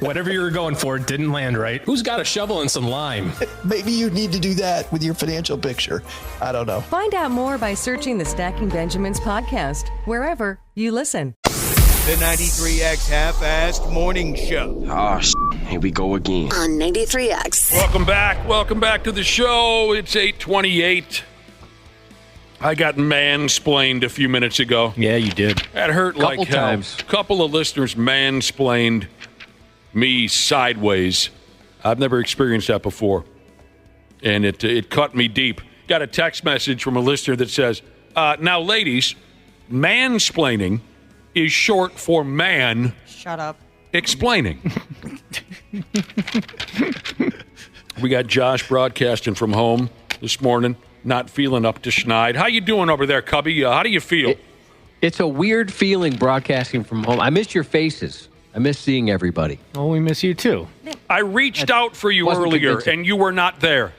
Whatever you were going for didn't land right. Who's got a shovel and some lime? Maybe you need to do that with your financial picture. I don't know. Find out more by searching the Stacking Benjamins podcast, wherever you listen. The 93X Half-Assed Morning Show. Oh, here we go again. On 93X. Welcome back. Welcome back to the show. It's 8:28. I got mansplained a few minutes ago. Yeah, you did. That hurt like hell. Times. A couple of listeners mansplained me sideways. I've never experienced that before, and it cut me deep. Got a text message from a listener that says, now, ladies, mansplaining is short for man Shut up. explaining. We got Josh broadcasting from home this morning, not feeling up to schneid. How you doing over there, Cubby? How do you feel? It's a weird feeling broadcasting from home. I miss your faces. I miss seeing everybody. Oh, we miss you too. I reached out for you earlier, and you were not there.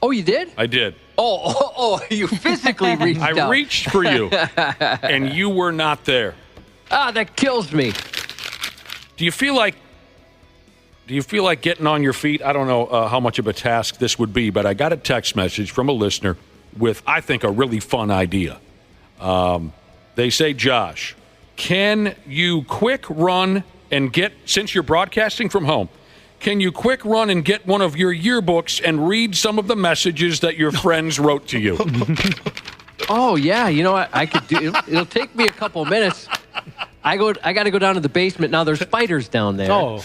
Oh, you did? I did. Oh, you physically reached out. I reached for you, and you were not there. That kills me. Do you feel like getting on your feet? I don't know how much of a task this would be, but I got a text message from a listener with, I think, a really fun idea. They say, Josh, can you quick run and get, since you're broadcasting from home, can you quick run and get one of your yearbooks and read some of the messages that your friends wrote to you? Oh, yeah. You know what? I could do. It'll take me a couple minutes. I got to go down to the basement. Now, there's spiders down there. Oh.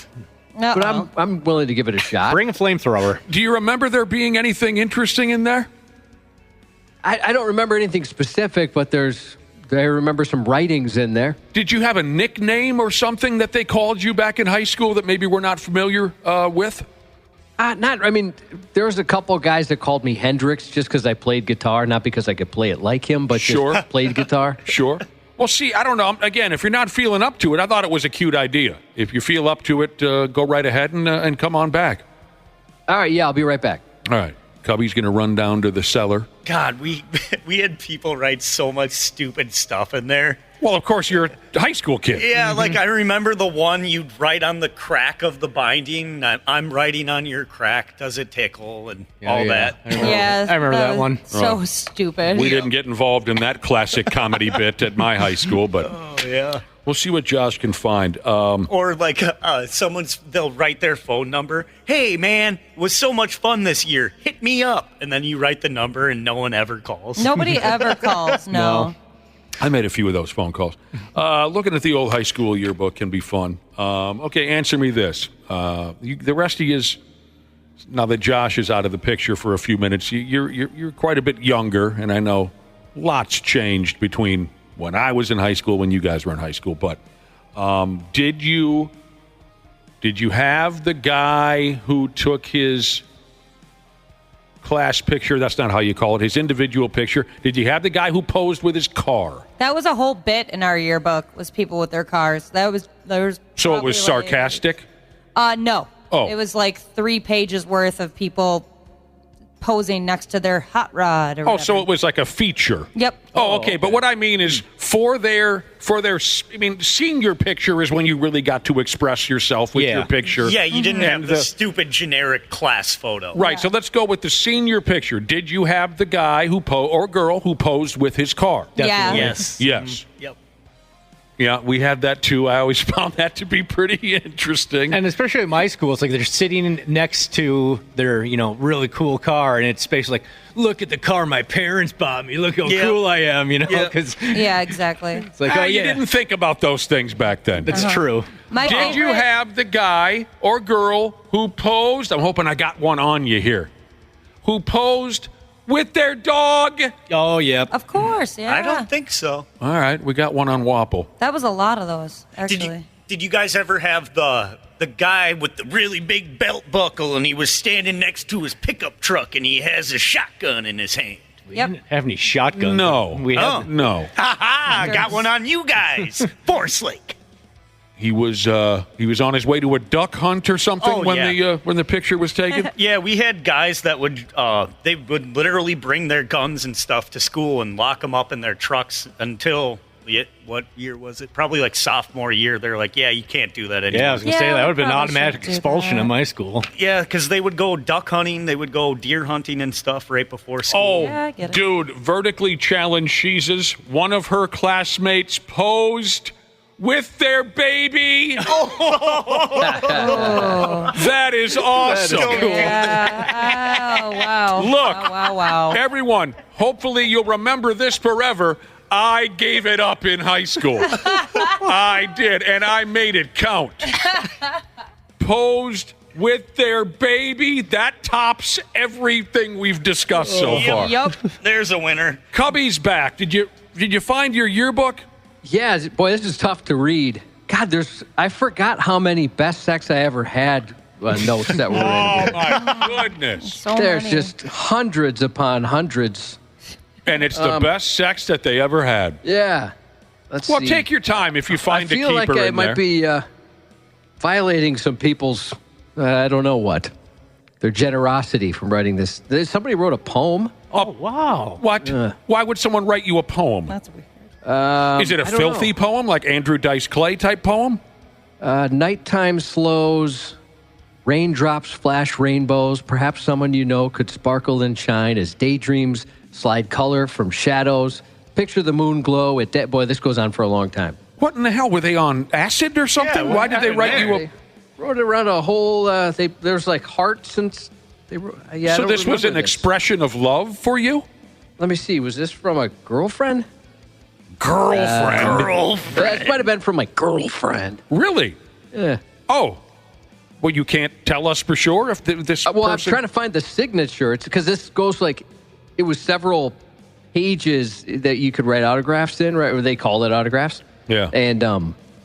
But I'm willing to give it a shot. Bring a flamethrower. Do you remember there being anything interesting in there? I don't remember anything specific, but I remember some writings in there. Did you have a nickname or something that they called you back in high school that maybe we're not familiar with? There was a couple guys that called me Hendrix just because I played guitar, not because I could play it like him, but just played guitar. Sure. Well, see, I don't know. Again, if you're not feeling up to it, I thought it was a cute idea. If you feel up to it, go right ahead and come on back. All right, yeah, I'll be right back. All right. Cubby's going to run down to the cellar. God, we had people write so much stupid stuff in there. Well, of course, you're a high school kid. Yeah, like I remember the one you'd write on the crack of the binding. I'm writing on your crack. Does it tickle? And all that. I remember that one. So stupid. We didn't get involved in that classic comedy bit at my high school, but yeah. We'll see what Josh can find. Or like they'll write their phone number. Hey, man, it was so much fun this year. Hit me up. And then you write the number and no one ever calls. Nobody ever calls, no. I made a few of those phone calls. Looking at the old high school yearbook can be fun. Okay, answer me this. The rest of you is, now that Josh is out of the picture for a few minutes, you're quite a bit younger, and I know lots changed between when I was in high school, when you guys were in high school. But did you have the guy who took his class picture? That's not how you call it. His individual picture. Did you have the guy who posed with his car? That was a whole bit in our yearbook, was people with their cars. There was So it was sarcastic? No. Oh. It was like 3 pages worth of people posing next to their hot rod or whatever. So it was like a feature. Yep. Oh, okay. But what I mean is for their senior picture is when you really got to express yourself with your picture. Yeah, you didn't have the stupid generic class photo. Right. Yeah. So let's go with the senior picture. Did you have the guy or girl who posed with his car? Yeah. Yes. Yes. Yep. Yeah, we had that too. I always found that to be pretty interesting. And especially at my school, it's like they're sitting next to their, really cool car, and it's basically like, look at the car my parents bought me. Look how cool I am, because Yeah, exactly. it's like, You didn't think about those things back then. That's true. Did you have the guy or girl who posed? I'm hoping I got one on you here. Who posed with their dog? Oh, yeah. Of course, yeah. I don't think so. All right, we got one on Wapple. That was a lot of those, actually. Did you guys ever have the guy with the really big belt buckle and he was standing next to his pickup truck and he has a shotgun in his hand? We didn't have any shotguns. No. We had No. Ha ha! Got one on you guys. Forest Lake. He was on his way to a duck hunt or something when the picture was taken. Yeah, we had guys that would they would literally bring their guns and stuff to school and lock them up in their trucks until what year was it? Probably like sophomore year. They're like, yeah, you can't do that anymore. Yeah, I was gonna say that would have been automatic expulsion in my school. Yeah, because they would go duck hunting, they would go deer hunting and stuff right before school. Oh, dude, vertically challenged Sheezes. One of her classmates posed with their baby. That is awesome. That is cool. Yeah. Oh, wow. Look, Wow. everyone, hopefully you'll remember this forever. I gave it up in high school. I did, and I made it count. Posed with their baby. That tops everything we've discussed so far. Yep. There's a winner. Cubby's back. Did you find your yearbook? Yeah, boy, this is tough to read. God, I forgot how many best sex I ever had notes that were in here. Oh, my goodness. There's just hundreds upon hundreds. And it's the best sex that they ever had. Yeah. Let's see. Take your time if you find a keeper I feel like I in might there. be violating some people's, I don't know what, their generosity from writing this. Somebody wrote a poem. Oh, wow. What? Why would someone write you a poem? That's weird. Is it a filthy poem, like Andrew Dice Clay type poem? Nighttime slows, raindrops flash rainbows. Perhaps someone you know could sparkle and shine as daydreams slide color from shadows. Picture the moon glow at boy, this goes on for a long time. What in the hell? Were they on acid or something? Why did they write you a... They wrote around a whole, there's like hearts and... So this was an expression of love for you? Let me see. Was this from a girlfriend? Girlfriend. That might have been from my girlfriend. Really? Yeah. Oh. Well, you can't tell us for sure if this I'm trying to find the signature. It's because this goes like... It was several pages that you could write autographs in, right? Or they call it autographs. Yeah. And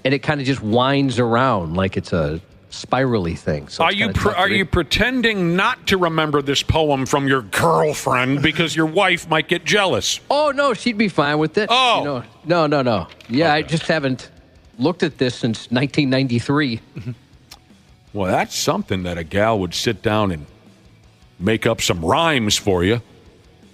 it kind of just winds around like it's a spirally thing. So are you pretending not to remember this poem from your girlfriend because your wife might get jealous? Oh, no, she'd be fine with it. Oh. No. Yeah, okay. I just haven't looked at this since 1993. Well, that's something that a gal would sit down and make up some rhymes for you.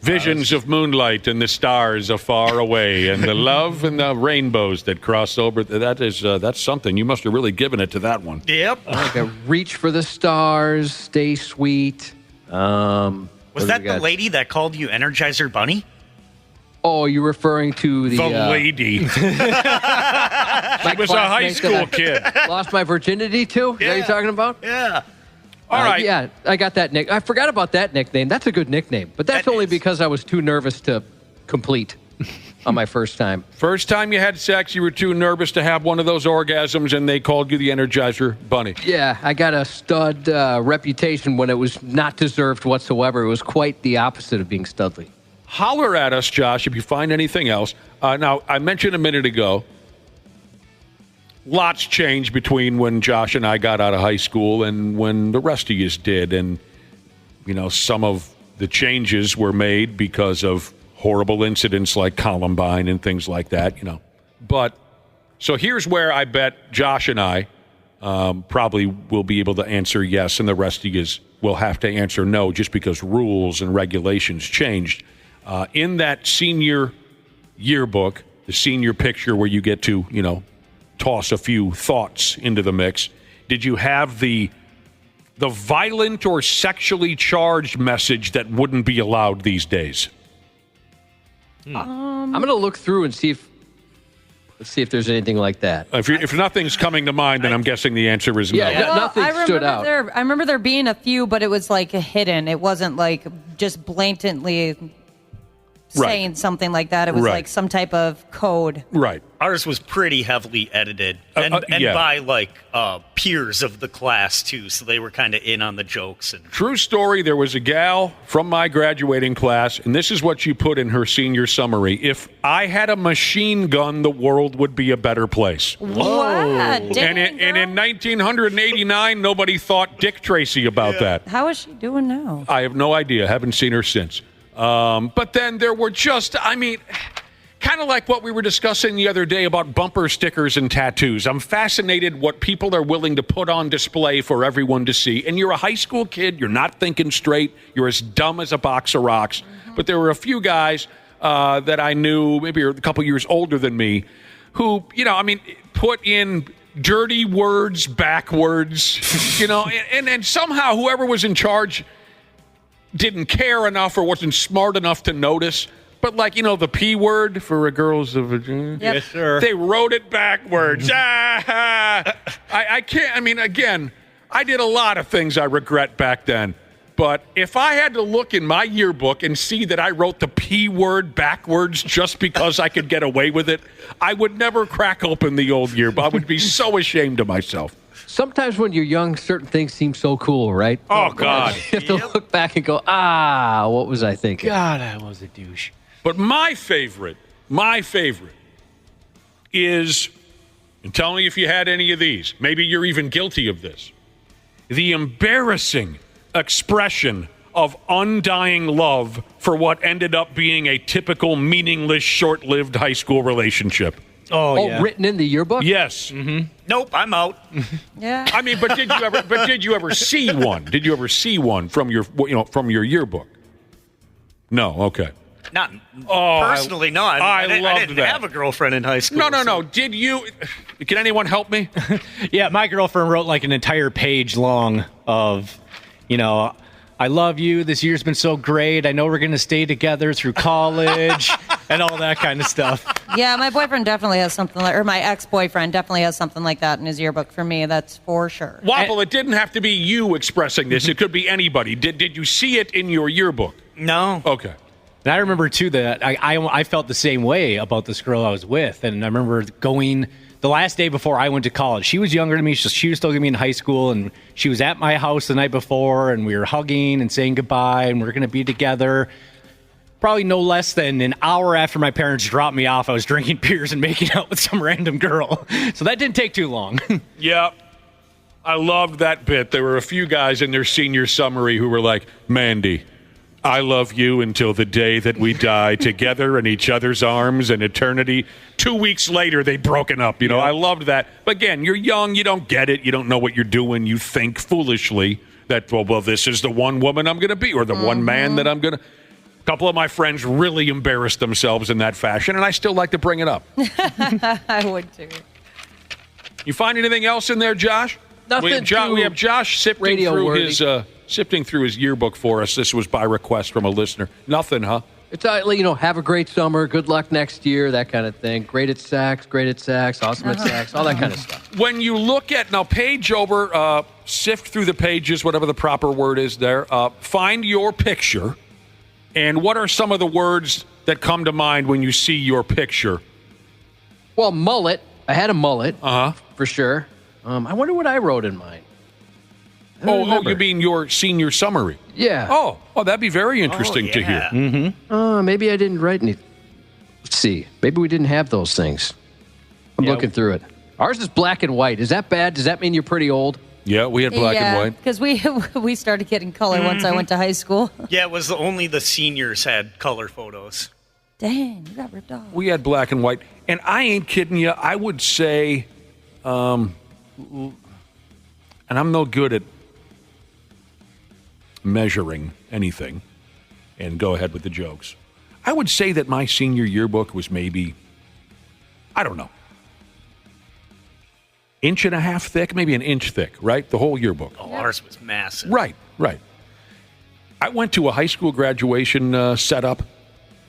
Visions of moonlight and the stars afar away, and the love and the rainbows that cross over. That's something. You must have really given it to that one. Yep. Like a reach for the stars, stay sweet. Was that the lady that called you Energizer Bunny? Oh, you're referring to the lady. She was a high school kid. Lost my virginity to? Is that what you're talking about? Yeah. All right. Yeah, I got that nick. I forgot about that nickname. That's a good nickname. But that's only because I was too nervous to complete on my first time. First time you had sex, you were too nervous to have one of those orgasms, and they called you the Energizer Bunny. Yeah, I got a stud reputation when it was not deserved whatsoever. It was quite the opposite of being studly. Holler at us, Josh, if you find anything else. Now, I mentioned a minute ago, lots changed between when Josh and I got out of high school and when the rest of you did. And, some of the changes were made because of horrible incidents like Columbine and things like that, But, so here's where I bet Josh and I probably will be able to answer yes, and the rest of you will have to answer no just because rules and regulations changed. In that senior yearbook, the senior picture where you get to, toss a few thoughts into the mix. Did you have the violent or sexually charged message that wouldn't be allowed these days? I'm going to look through and see if Let's see if there's anything like that. If nothing's coming to mind, then I'm guessing the answer is no. Yeah, nothing stood out. I remember there being a few, but it was like hidden. It wasn't like just blatantly saying something like that. It was like some type of code. Right. Ours was pretty heavily edited, and by like peers of the class too, so they were kind of in on the jokes. And True story. There was a gal from my graduating class, and this is what she put in her senior summary: "If I had a machine gun, the world would be a better place." Whoa! And in 1989, nobody thought Dick Tracy about that. How is she doing now? I have no idea. Haven't seen her since. But then there were just, kind of like what we were discussing the other day about bumper stickers and tattoos. I'm fascinated what people are willing to put on display for everyone to see. And you're a high school kid. You're not thinking straight. You're as dumb as a box of rocks. But there were a few guys that I knew, maybe a couple years older than me, who, put in dirty words backwards, and somehow whoever was in charge didn't care enough or wasn't smart enough to notice. But the P word for a girl's vagina. Yes, sir. They wrote it backwards. I can't. Again, I did a lot of things I regret back then. But if I had to look in my yearbook and see that I wrote the P word backwards just because I could get away with it, I would never crack open the old yearbook. I would be so ashamed of myself. Sometimes when you're young, certain things seem so cool, right? Oh, God. You have to look back and go, what was I thinking? God, I was a douche. But my favorite is, and tell me if you had any of these, maybe you're even guilty of this, the embarrassing expression of undying love for what ended up being a typical meaningless, short-lived high school relationship. Oh, yeah. Written in the yearbook? Yes. Mm-hmm. Nope, I'm out. Yeah. But did you ever see one? Did you ever see one from your yearbook? No. Okay. Not personally, no. I didn't that. have a girlfriend in high school. No. Did you? Can anyone help me? Yeah, my girlfriend wrote like an entire page long of, I love you. This year's been so great. I know we're going to stay together through college and all that kind of stuff. Yeah, my boyfriend definitely has something or my ex-boyfriend definitely has something like that in his yearbook for me. That's for sure. Waffle, it didn't have to be you expressing this. It could be anybody. Did you see it in your yearbook? No. Okay. And I remember, too, that I felt the same way about this girl I was with. And I remember going the last day before I went to college. She was younger than me. She was still going to be in high school. And she was at my house the night before. And we were hugging and saying goodbye. And we were going to be together. Probably no less than an hour after my parents dropped me off, I was drinking beers and making out with some random girl. So that didn't take too long. Yeah. I loved that bit. There were a few guys in their senior summary who were like, Mandy, I love you until the day that we die together in each other's arms in eternity. 2 weeks later, they'd broken up. I loved that. But again, you're young. You don't get it. You don't know what you're doing. You think foolishly that, well, this is the one woman I'm going to be or the one man that I'm going to. A couple of my friends really embarrassed themselves in that fashion, and I still like to bring it up. I would, too. You find anything else in there, Josh? Nothing. We have Josh sifting through his yearbook for us. This was by request from a listener. Nothing, huh? It's have a great summer, good luck next year, that kind of thing. Great at sax, awesome at sax, all that kind of stuff. When you look at, now page over, sift through the pages, whatever the proper word is there, find your picture, and what are some of the words that come to mind when you see your picture? Well, mullet. I had a mullet, for sure. I wonder what I wrote in mine. Oh, you mean your senior summary? Yeah. Oh, that'd be very interesting to hear. Mm-hmm. Maybe I didn't write any. Let's see. Maybe we didn't have those things. I'm looking through it. Ours is black and white. Is that bad? Does that mean you're pretty old? Yeah, we had black and white. Because we started getting color once I went to high school. Yeah, it was only the seniors had color photos. Dang, you got ripped off. We had black and white. And I ain't kidding you. I would say, and I'm no good at measuring anything, and go ahead with the jokes. I would say that my senior yearbook was maybe, I don't know, inch and a half thick, maybe an inch thick, right? The whole yearbook. Oh, ours was massive. Right. I went to a high school graduation setup a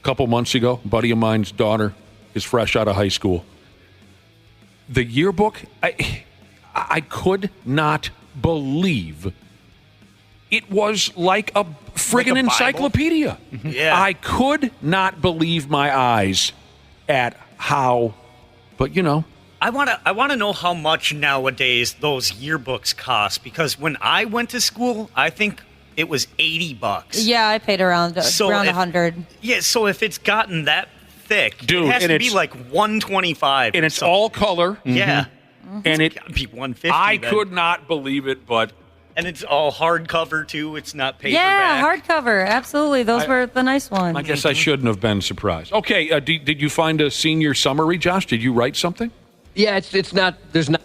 couple months ago. A buddy of mine's daughter is fresh out of high school. the yearbook, I could not believe it was like a friggin' encyclopedia. Yeah. I could not believe my eyes at how, but I want to know how much nowadays those yearbooks cost, because when I went to school, I think it was $80. Yeah, I paid around 100. Yeah, so if it's gotten that thick, Dude, it has and to be it's- like 125. and it's all color. Yeah. And it gotta be 150. I then. could not believe it, but And it's all hardcover too. It's not paperback. Yeah, hardcover. Absolutely. Those were the nice ones. I guess I shouldn't have been surprised. Okay, did you find a senior summary, Josh? Did you write something? Yeah, it's not. There's not.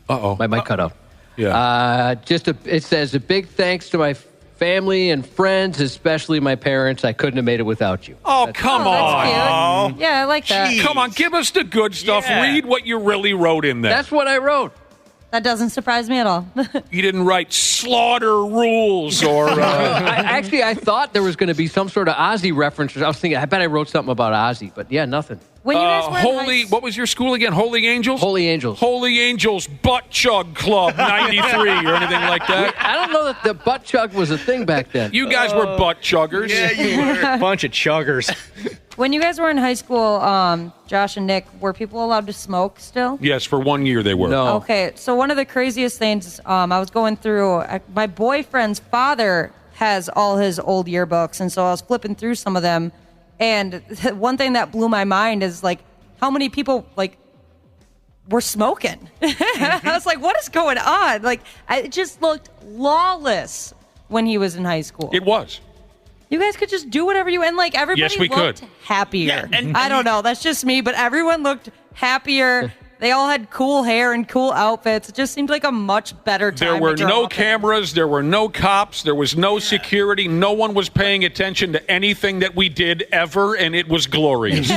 Uh-oh. I might cut out. Yeah. It says a big thanks to my family and friends, especially my parents. I couldn't have made it without you. Oh, come on. That's cute. Yeah, I like that. Come on, give us the good stuff. Yeah. Read what you really wrote in there. That's what I wrote. That doesn't surprise me at all. You didn't write slaughter rules or... I thought there was going to be some sort of Ozzy reference. I was thinking, I bet I wrote something about Ozzy, but yeah, nothing. When you guys were in Holy, what was your school again? Holy Angels? Holy Angels. Holy Angels Butt Chug Club 93 or anything like that? I don't know that the butt chug was a thing back then. You guys were butt chuggers. Yeah, you were. Bunch of chuggers. When you guys were in high school, Josh and Nick, were people allowed to smoke still? Yes, for 1 year they were. No. Okay, so one of the craziest things I was going through, my boyfriend's father has all his old yearbooks, and so I was flipping through some of them, and one thing that blew my mind is like how many people were smoking. I was like, what is going on? Like, it just looked lawless when he was in high school. It was. You guys could just do whatever you and everybody Yes, we looked could. happier. Yeah, and I don't know, that's just me, but everyone looked happier. They all had cool hair and cool outfits. It just seemed like a much better time. There were to grow no up in. cameras. There were no cops. There was no security. No one was paying attention to anything that we did ever, and it was glorious.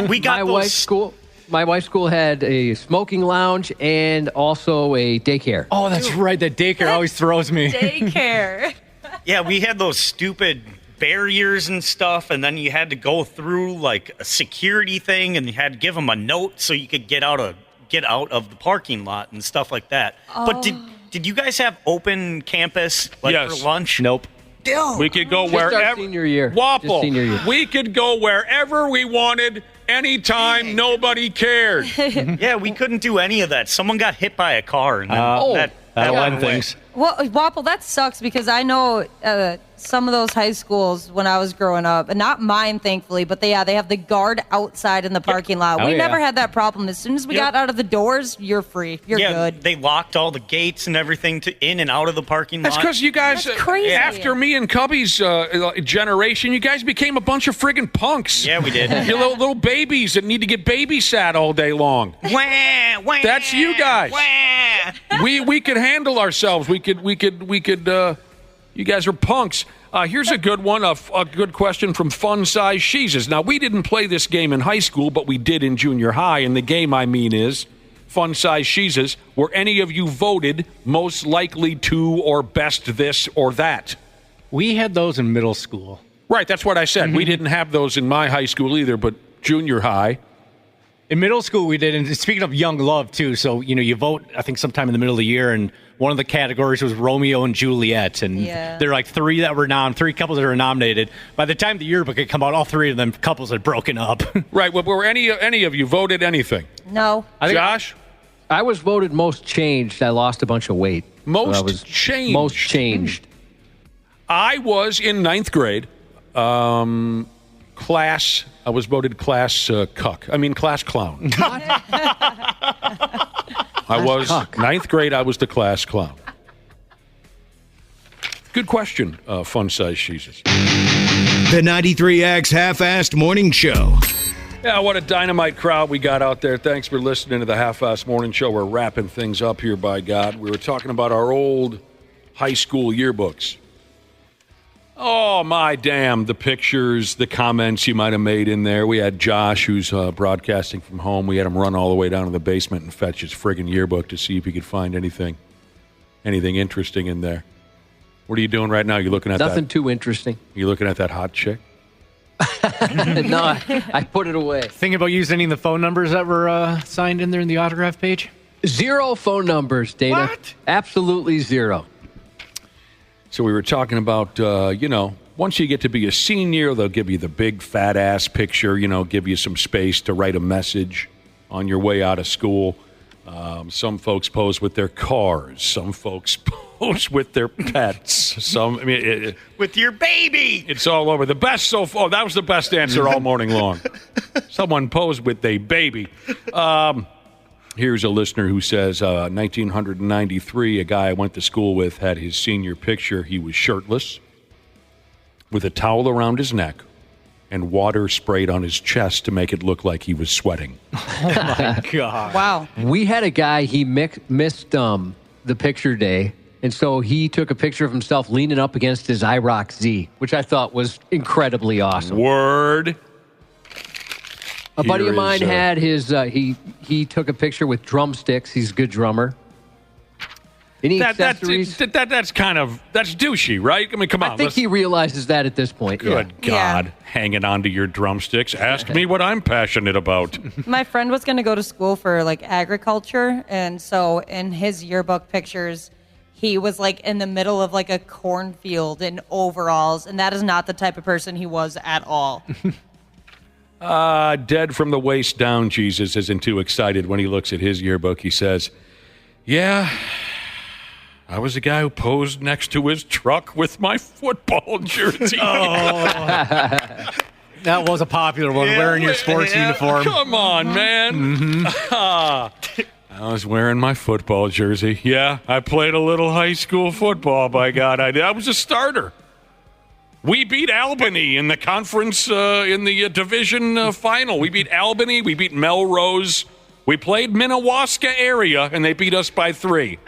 We got my those. wife's school. My wife's school had a smoking lounge and also a daycare. Oh, that's right. That daycare always throws me. Daycare. Yeah, we had those stupid barriers and stuff, and then you had to go through like a security thing, and you had to give them a note so you could get out of the parking lot and stuff like that. But did you guys have open campus Yes. for lunch? Nope. We could go Just our wherever. senior year. Wapple. Just senior year. We could go wherever we wanted, anytime. Nobody cared. Yeah, we couldn't do any of that. Someone got hit by a car, and then That'll went end away. things. Well, Wapple, that sucks because I know some of those high schools when I was growing up, and not mine, thankfully, but they have the guard outside in the parking lot. Oh, We yeah. never had that problem. As soon as we got out of the doors, you're free. You're good. They locked all the gates and everything to in and out of the parking lot. That's because you guys, That's crazy. after me and Cubby's generation, you guys became a bunch of friggin' punks. Yeah, we did. You're little babies that need to get babysat all day long. Wah, wah, That's you guys. wah. We could handle ourselves. We could. You guys are punks. Here's a good one. A good question from Fun Size Sheezes. Now, we didn't play this game in high school, but we did in junior high. And the game I mean is Fun Size Sheezes. Were any of you voted most likely to or best this or that? We had those in middle school. Right. That's what I said. Mm-hmm. We didn't have those in my high school either, but junior high. In middle school, we did. And speaking of young love, too, so, you vote, I think, sometime in the middle of the year, and one of the categories was Romeo and Juliet. And there are like three couples that were nominated. By the time the yearbook had come out, all three of them couples had broken up. Right. Well, were any of you voted anything? No. Josh? I was voted most changed. I lost a bunch of weight. Most changed? Most changed. I was in ninth grade. Class. I was voted class cuck. I mean, class clown. I was ninth grade. I was the class clown. Good question, Fun Size Sheezes. The 93X Half-Assed Morning Show. Yeah, what a dynamite crowd we got out there. Thanks for listening to the Half-Assed Morning Show. We're wrapping things up here, by God. We were talking about our old high school yearbooks. Oh, my damn, the pictures, the comments you might have made in there. We had Josh, who's broadcasting from home. We had him run all the way down to the basement and fetch his friggin' yearbook to see if he could find anything interesting in there. What are you doing right now? You looking at Nothing too interesting. You looking at that hot chick? No, I put it away. Thinking about using any of the phone numbers that were signed in there in the autograph page? 0 phone numbers, Dana. What? Absolutely 0. So we were talking about, once you get to be a senior, they'll give you the big fat ass picture, give you some space to write a message on your way out of school. Some folks pose with their cars. Some folks pose with their pets. With your baby. It's all over. The best so far. That was the best answer all morning long. Someone posed with a baby. Here's a listener who says, 1993, a guy I went to school with had his senior picture. He was shirtless with a towel around his neck and water sprayed on his chest to make it look like he was sweating. Oh, my God. Wow. We had a guy, he missed the picture day, and so he took a picture of himself leaning up against his IROC Z, which I thought was incredibly awesome. Word. A buddy of mine had his, he took a picture with drumsticks. He's a good drummer. Any accessories? That's douchey, right? I mean, come on. I think he realizes that at this point. Good God. Hanging on to your drumsticks. Ask me what I'm passionate about. My friend was going to go to school for agriculture, and so in his yearbook pictures, he was in the middle of a cornfield in overalls, and that is not the type of person he was at all. Dead from the waist down, Jesus isn't too excited when he looks at his yearbook. He says, yeah, I was the guy who posed next to his truck with my football jersey. That was a popular one, wearing your sports uniform. Come on, man. I was wearing my football jersey. Yeah, I played a little high school football, by God, I did. I was a starter. We beat Albany in the conference, in the division final. We beat Albany. We beat Melrose. We played Minnewaska area, and they beat us by 3.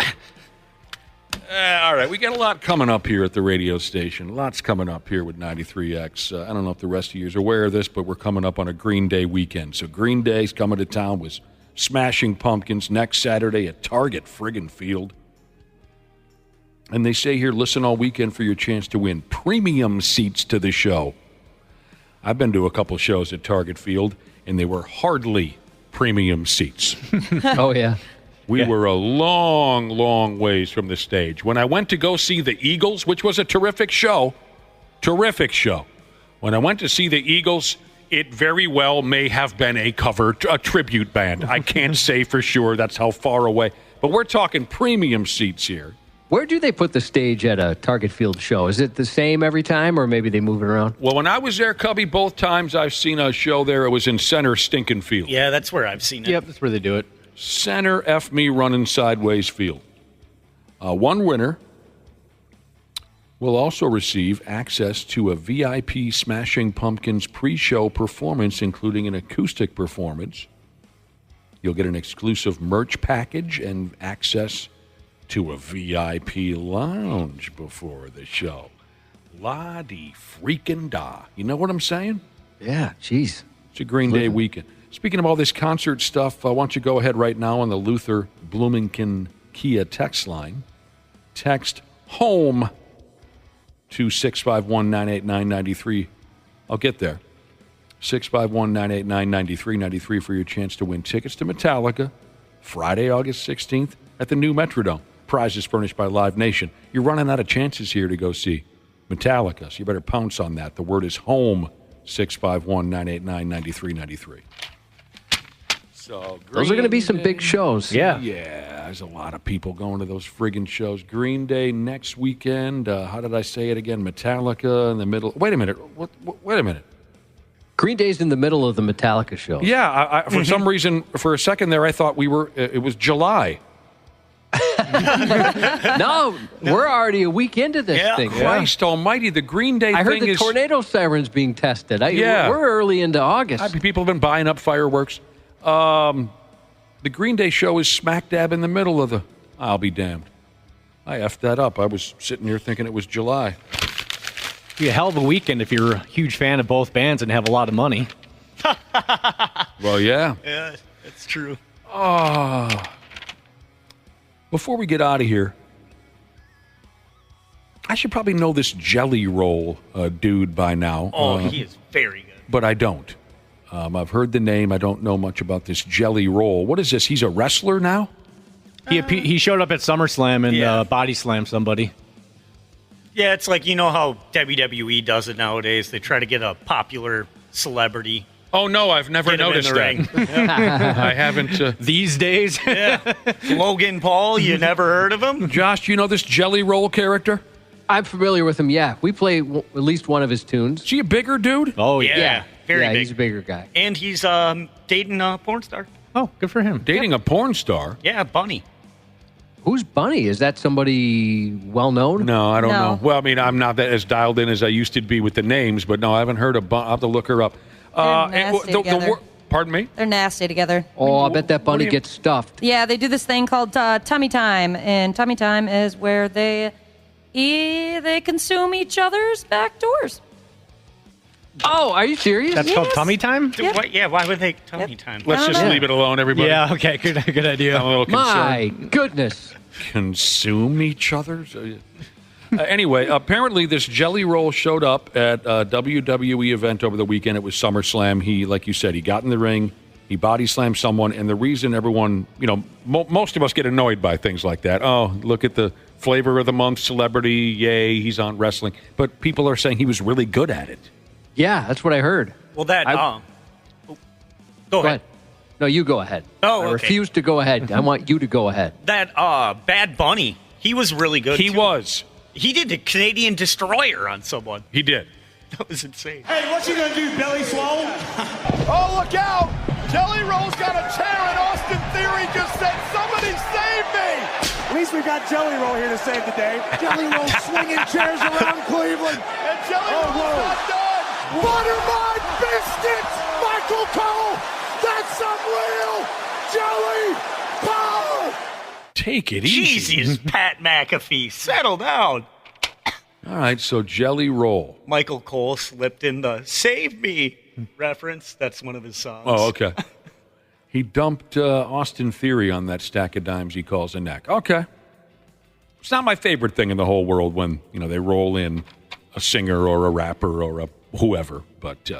All right, we got a lot coming up here at the radio station. Lots coming up here with 93X. I don't know if the rest of you are aware of this, but we're coming up on a Green Day weekend. So Green Day's coming to town with Smashing Pumpkins next Saturday at Target friggin' Field. And they say here, listen all weekend for your chance to win premium seats to the show. I've been to a couple shows at Target Field, and they were hardly premium seats. Oh, yeah. We were a long, long ways from the stage. When I went to go see the Eagles, which was a terrific show, when I went to see the Eagles, it very well may have been a tribute band. I can't say for sure. That's how far away. But we're talking premium seats here. Where do they put the stage at a Target Field show? Is it the same every time, or maybe they move it around? Well, when I was there, Cubby, both times I've seen a show there, it was in center stinking field. Yeah, that's where I've seen it. Yep, that's where they do it. Center F me running sideways field. One winner will also receive access to a VIP Smashing Pumpkins pre-show performance, including an acoustic performance. You'll get an exclusive merch package and access to a VIP lounge before the show. La-di-freaking-da. You know what I'm saying? Yeah, jeez. It's a Green Day weekend. Speaking of all this concert stuff, why don't you go ahead right now on the Luther Bloomington Kia text line. Text HOME to 651-989-93. I'll get there. 651-989-9393 for your chance to win tickets to Metallica Friday, August 16th at the new Metrodome. Prizes furnished by Live Nation. You're running out of chances here to go see Metallica, so you better pounce on that. The word is HOME, 651-989-9393. So those are going to be some big shows. Yeah, there's a lot of people going to those friggin' shows. Green Day next weekend. How did I say it again? Metallica in the middle. Wait a minute. Wait a minute. Green Day's in the middle of the Metallica show. Yeah, I for some reason, for a second there, I thought it was July. No, we're already a week into this thing. Christ almighty, the Green Day thing is... I heard the tornado sirens being tested. We're early into August. People have been buying up fireworks. The Green Day show is smack dab in the middle of the... I'll be damned. I effed that up. I was sitting here thinking it was July. Be a hell of a weekend if you're a huge fan of both bands and have a lot of money. Well, yeah. Yeah, that's true. Oh... Before we get out of here, I should probably know this Jelly Roll dude by now. Oh, he is very good. but I don't. I've heard the name. I don't know much about this Jelly Roll. What is this? He's a wrestler now? He showed up at SummerSlam and body slammed somebody. Yeah, it's like, you know how WWE does it nowadays. They try to get a popular celebrity. Oh, no, I've never noticed that. I haven't. These days? Yeah. Logan Paul, you never heard of him? Josh, do you know this Jelly Roll character? I'm familiar with him, yeah. We play at least one of his tunes. Is he a bigger dude? Oh, Yeah, very big. He's a bigger guy. And he's dating a porn star. Oh, good for him. Dating a porn star? Yeah, Bunny. Who's Bunny? Is that somebody well-known? No, I don't know. Well, I mean, I'm not that as dialed in as I used to be with the names, but no, I haven't heard of Bunny. I'll have to look her up. nasty together. Pardon me? They're nasty together. Oh, I bet that Bunny gets stuffed. Yeah, they do this thing called tummy time, and tummy time is where they consume each other's back doors. Oh, are you serious? That's called tummy time? Why would they tummy time? Let's just leave it alone, everybody. Yeah, okay, good idea. I'm a little concerned. My goodness. Consume each other? Anyway, apparently this Jelly Roll showed up at a WWE event over the weekend. It was SummerSlam. He, like you said, he got in the ring, he body slammed someone, and the reason everyone, most of us get annoyed by things like that. Oh, look at the flavor of the month celebrity. Yay, he's on wrestling. But people are saying he was really good at it. Yeah, that's what I heard. Well, go ahead. No, you go ahead. Oh, I okay. refuse to go ahead. I want you to go ahead. That Bad Bunny, he was really good. He was. He did a Canadian Destroyer on someone. He did. That was insane. Hey, what you gonna do, belly swallow? Oh, look out! Jelly Roll's got a chair, and Austin Theory just said, "Somebody save me!" At least we got Jelly Roll here to save the day. Jelly Roll swinging chairs around Cleveland. And Jelly Roll's not done. Butter my biscuits, Michael Cole. That's some real Jelly power. Take it easy. Jesus, Pat McAfee, settle down. All right, so Jelly Roll. Michael Cole slipped in the "Save Me" reference. That's one of his songs. Oh, okay. He dumped Austin Theory on that stack of dimes he calls a neck. Okay. It's not my favorite thing in the whole world when, they roll in a singer or a rapper or a whoever, but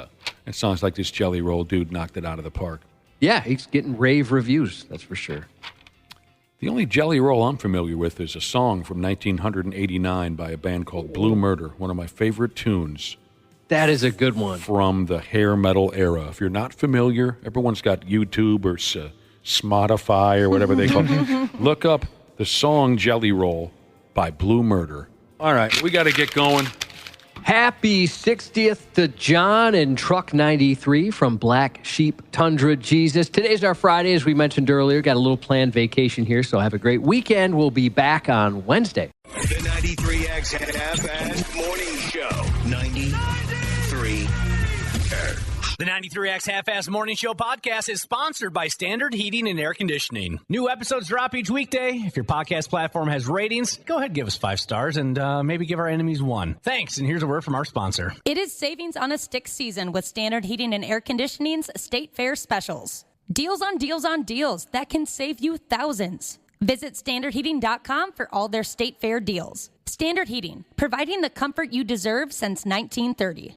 it sounds like this Jelly Roll dude knocked it out of the park. Yeah, he's getting rave reviews, that's for sure. The only Jelly Roll I'm familiar with is a song from 1989 by a band called Blue Murder, one of my favorite tunes. That is a good one. From the hair metal era. If you're not familiar, everyone's got YouTube or Spotify or whatever they call it. Look up the song Jelly Roll by Blue Murder. All right, we got to get going. Happy 60th to John in Truck 93 from Black Sheep Tundra Jesus. Today's our Friday, as we mentioned earlier. Got a little planned vacation here, so have a great weekend. We'll be back on Wednesday. The 93X Half-Assed Morning Show. 93. The 93X Half-Assed Morning Show podcast is sponsored by Standard Heating and Air Conditioning. New episodes drop each weekday. If your podcast platform has ratings, go ahead and give us 5 stars and maybe give our enemies 1. Thanks, and here's a word from our sponsor. It is savings on a stick season with Standard Heating and Air Conditioning's State Fair specials. Deals on deals on deals that can save you thousands. Visit standardheating.com for all their State Fair deals. Standard Heating, providing the comfort you deserve since 1930.